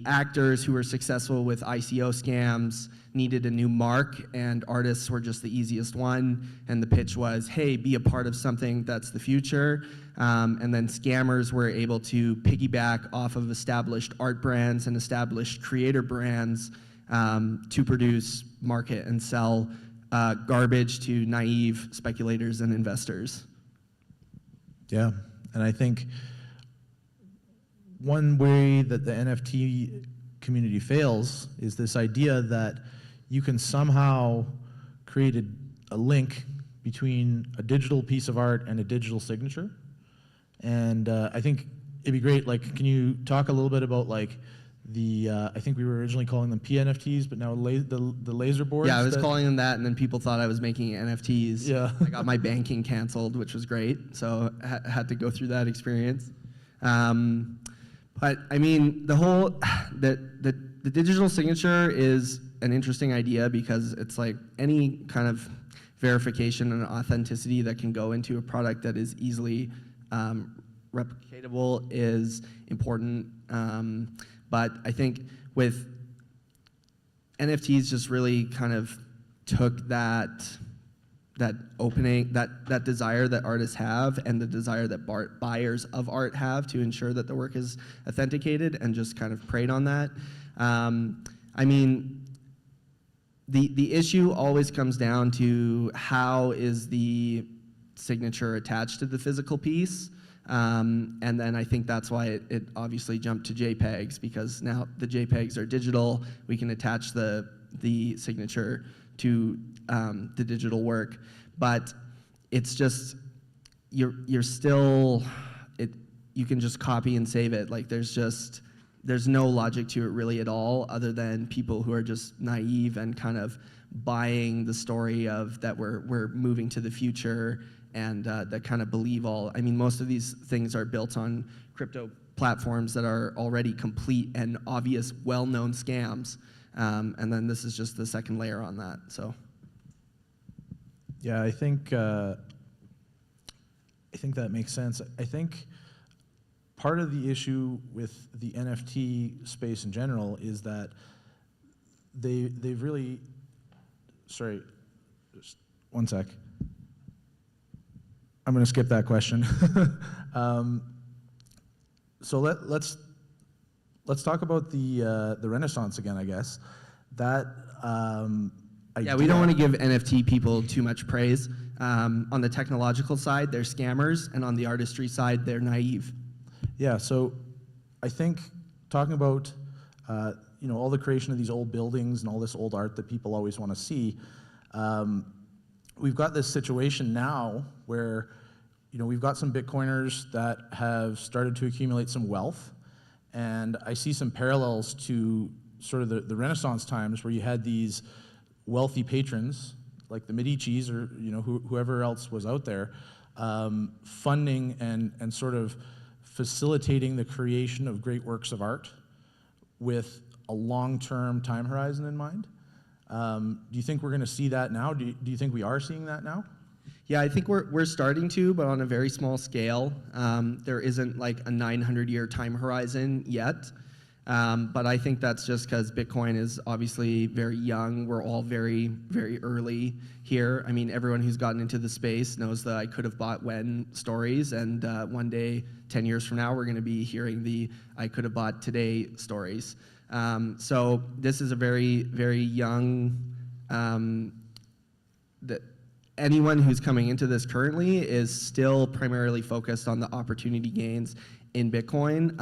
actors who were successful with ICO scams needed a new mark, and artists were just the easiest one. And the pitch was, hey, be a part of something that's the future. And then scammers were able to piggyback off of established art brands and established creator brands to produce, market, and sell garbage to naive speculators and investors. Yeah, and I think one way that the NFT community fails is this idea that you can somehow create a link between a digital piece of art and a digital signature. And I think it'd be great, like, can you talk a little bit about like the, I think we were originally calling them PNFTs, but now the laser boards? Yeah, I was calling them that, and then people thought I was making NFTs. Yeah. I got my banking canceled, which was great, so I had to go through that experience. But I mean, the whole, the digital signature is an interesting idea because it's like any kind of verification and authenticity that can go into a product that is easily replicatable is important. But I think with NFTs just really kind of took that opening, that desire that artists have and the desire that buyers of art have to ensure that the work is authenticated, and just kind of preyed on that. I mean, the issue always comes down to how is the signature attached to the physical piece. And then I think that's why it obviously jumped to JPEGs, because now the JPEGs are digital. We can attach the signature to the digital work, but it's just you're still you can just copy and save it. Like there's no logic to it really at all, other than people who are just naive and kind of buying the story of that we're moving to the future, and that kind of believe all. I mean, most of these things are built on crypto platforms that are already complete and obvious, well-known scams. And then this is just the second layer on that. So, yeah, I think that makes sense. I think part of the issue with the NFT space in general is that they've really. Sorry, just one sec. I'm going to skip that question. So let's let's talk about the Renaissance again, I guess. That Yeah, we don't want to give NFT people too much praise. On the technological side, they're scammers, and on the artistry side, they're naive. Yeah, so I think talking about all the creation of these old buildings and all this old art that people always want to see, we've got this situation now where we've got some Bitcoiners that have started to accumulate some wealth, and I see some parallels to sort of the Renaissance times where you had these wealthy patrons like the Medicis or whoever else was out there funding and sort of facilitating the creation of great works of art with a long-term time horizon in mind. Do you think we're going to see that now? Do you think we are seeing that now? Yeah, I think we're starting to, but on a very small scale. There isn't like a 900-year time horizon yet. But I think that's just because Bitcoin is obviously very young. We're all very, very early here. I mean, everyone who's gotten into the space knows the I could have bought when stories, and one day, 10 years from now, we're going to be hearing the I could have bought today stories. So this is a very, very young, anyone who's coming into this currently is still primarily focused on the opportunity gains in Bitcoin.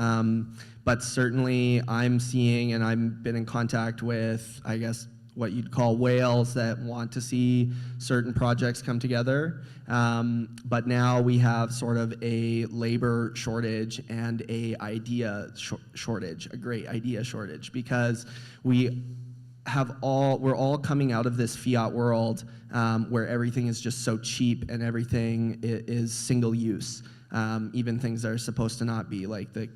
But certainly I'm seeing, and I've been in contact with, I guess, what you'd call whales that want to see certain projects come together. But now we have sort of a labor shortage and a idea shortage, a great idea shortage, because we're all coming out of this fiat world where everything is just so cheap and everything is single use. Even things that are supposed to not be, like the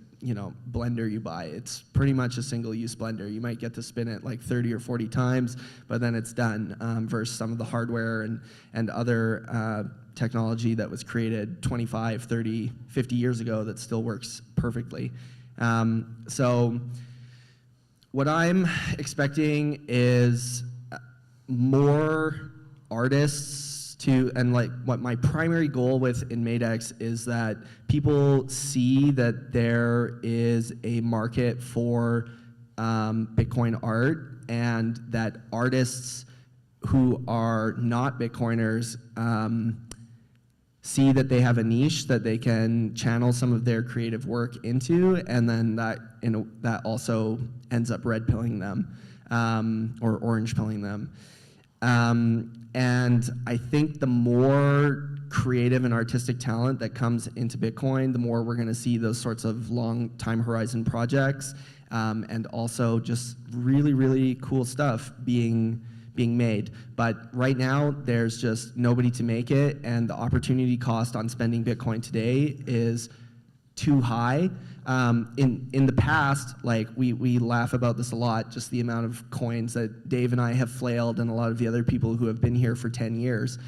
blender you buy. It's pretty much a single-use blender. You might get to spin it like 30 or 40 times, but then it's done, versus some of the hardware and other technology that was created 25, 30, 50 years ago that still works perfectly. So what I'm expecting is more artists and like what my primary goal with InMadeX is that people see that there is a market for Bitcoin art, and that artists who are not Bitcoiners see that they have a niche that they can channel some of their creative work into, and then that also ends up red pilling them or orange pilling them. And I think the more creative and artistic talent that comes into Bitcoin, the more we're going to see those sorts of long time horizon projects, and also just really, really cool stuff being made. But right now, there's just nobody to make it, and the opportunity cost on spending Bitcoin today is too high. In the past, like we laugh about this a lot, just the amount of coins that Dave and I have flailed, and a lot of the other people who have been here for 10 years,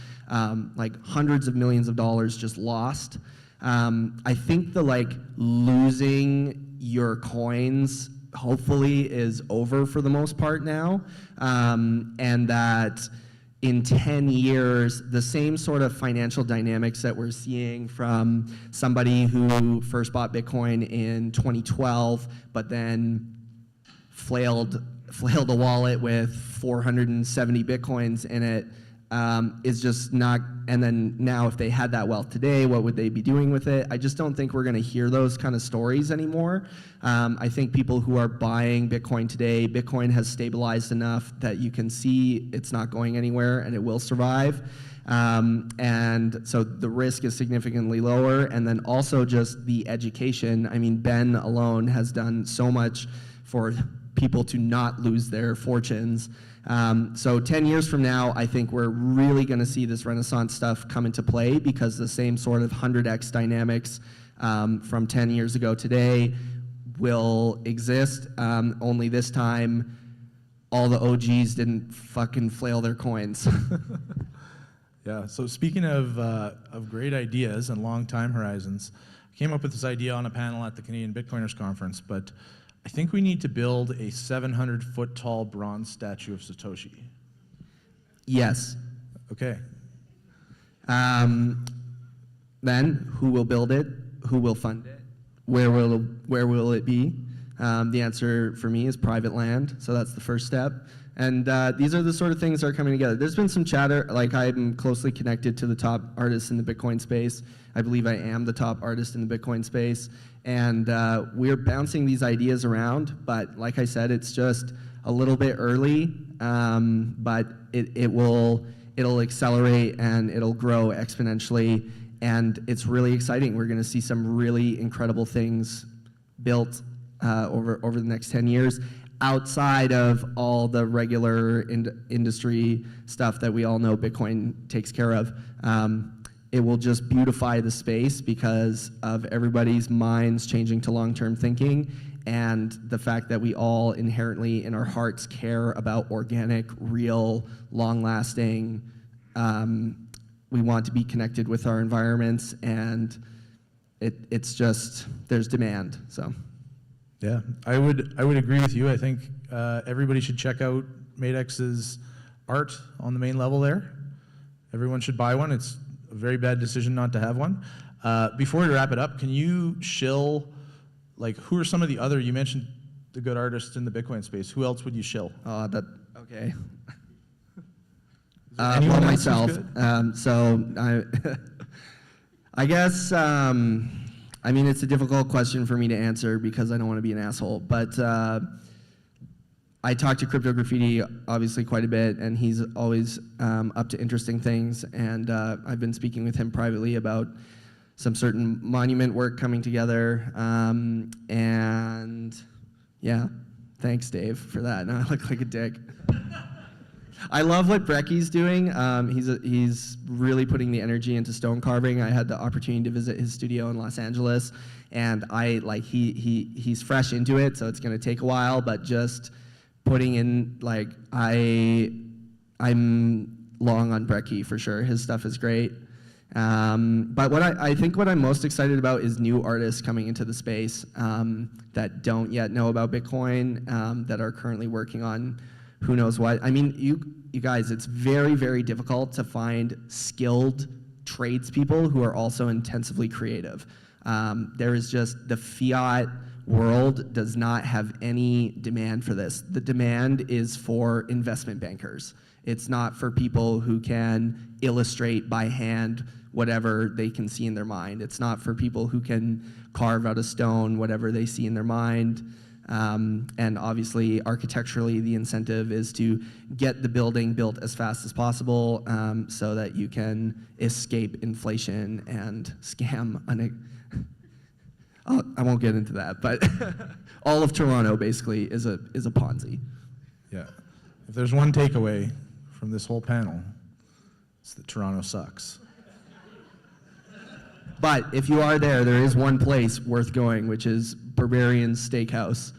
like hundreds of millions of dollars just lost. I think the losing your coins hopefully is over for the most part now, and that in 10 years, the same sort of financial dynamics that we're seeing from somebody who first bought Bitcoin in 2012, but then flailed a wallet with 470 Bitcoins in it, is just not, and then now if they had that wealth today, what would they be doing with it? I just don't think we're gonna hear those kind of stories anymore. I think people who are buying Bitcoin today, Bitcoin has stabilized enough that you can see it's not going anywhere and it will survive. And so the risk is significantly lower. And then also just the education. I mean, Ben alone has done so much for people to not lose their fortunes. So 10 years from now, I think we're really going to see this Renaissance stuff come into play, because the same sort of 100x dynamics from 10 years ago today will exist, only this time all the OGs didn't fucking flail their coins. Yeah, so speaking of great ideas and long time horizons, I came up with this idea on a panel at the Canadian Bitcoiners Conference, but I think we need to build a 700-foot tall bronze statue of Satoshi. Yes. Okay. Then who will build it? Who will fund it? Where will it be? The answer for me is private land, so that's the first step. And these are the sort of things that are coming together. There's been some chatter, like I'm closely connected to the top artists in the Bitcoin space. I believe I am the top artist in the Bitcoin space. And we're bouncing these ideas around, but like I said, it's just a little bit early, but it'll accelerate and it'll grow exponentially. And it's really exciting. We're gonna see some really incredible things built over the next 10 years, outside of all the regular industry stuff that we all know Bitcoin takes care of. It will just beautify the space because of everybody's minds changing to long-term thinking and the fact that we all inherently in our hearts care about organic, real, long-lasting. We want to be connected with our environments, and it's just, there's demand, so. Yeah, I would agree with you. I think everybody should check out Madex's art on the main level there. Everyone should buy one. It's a very bad decision not to have one. Before we wrap it up, can you shill, like, who are some of the other, you mentioned the good artists in the Bitcoin space. Who else would you shill? Okay. Anyone else who's myself. good? So I guess, I mean, it's a difficult question for me to answer because I don't want to be an asshole, but I talk to Crypto Graffiti obviously quite a bit, and he's always up to interesting things, and I've been speaking with him privately about some certain monument work coming together, and yeah, thanks Dave for that. Now I look like a dick. I love what Brecky's doing. He's really putting the energy into stone carving. I had the opportunity to visit his studio in Los Angeles, and he's fresh into it, so it's going to take a while. But just putting in, like, I'm long on Brecky for sure. His stuff is great. But what I think what I'm most excited about is new artists coming into the space that don't yet know about Bitcoin, that are currently working on who knows what. I mean, you guys, it's very, very difficult to find skilled tradespeople who are also intensively creative. There is just, the fiat world does not have any demand for this. The demand is for investment bankers. It's not for people who can illustrate by hand whatever they can see in their mind. It's not for people who can carve out of stone whatever they see in their mind. And obviously, architecturally, the incentive is to get the building built as fast as possible, so that you can escape inflation and scam. I won't get into that, but all of Toronto basically is a Ponzi. Yeah. If there's one takeaway from this whole panel, it's that Toronto sucks. But if you are there is one place worth going, which is Barbarian's Steakhouse.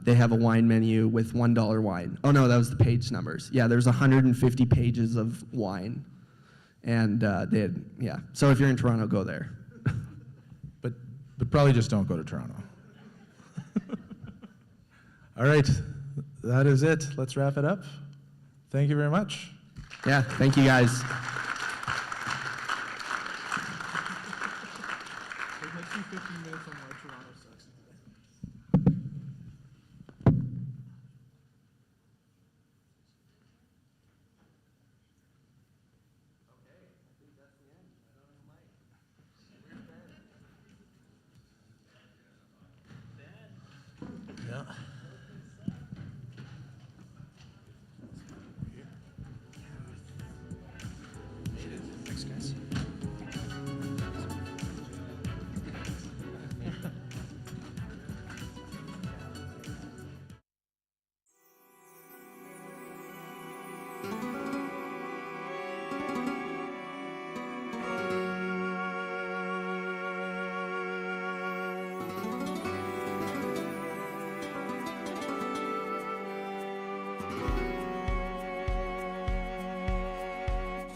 They have a wine menu with $1 wine. Oh no, that was the page numbers. Yeah, there's 150 pages of wine. And yeah. So if you're in Toronto, go there. But probably just don't go to Toronto. All right, that is it. Let's wrap it up. Thank you very much. Yeah, thank you guys. Yeah.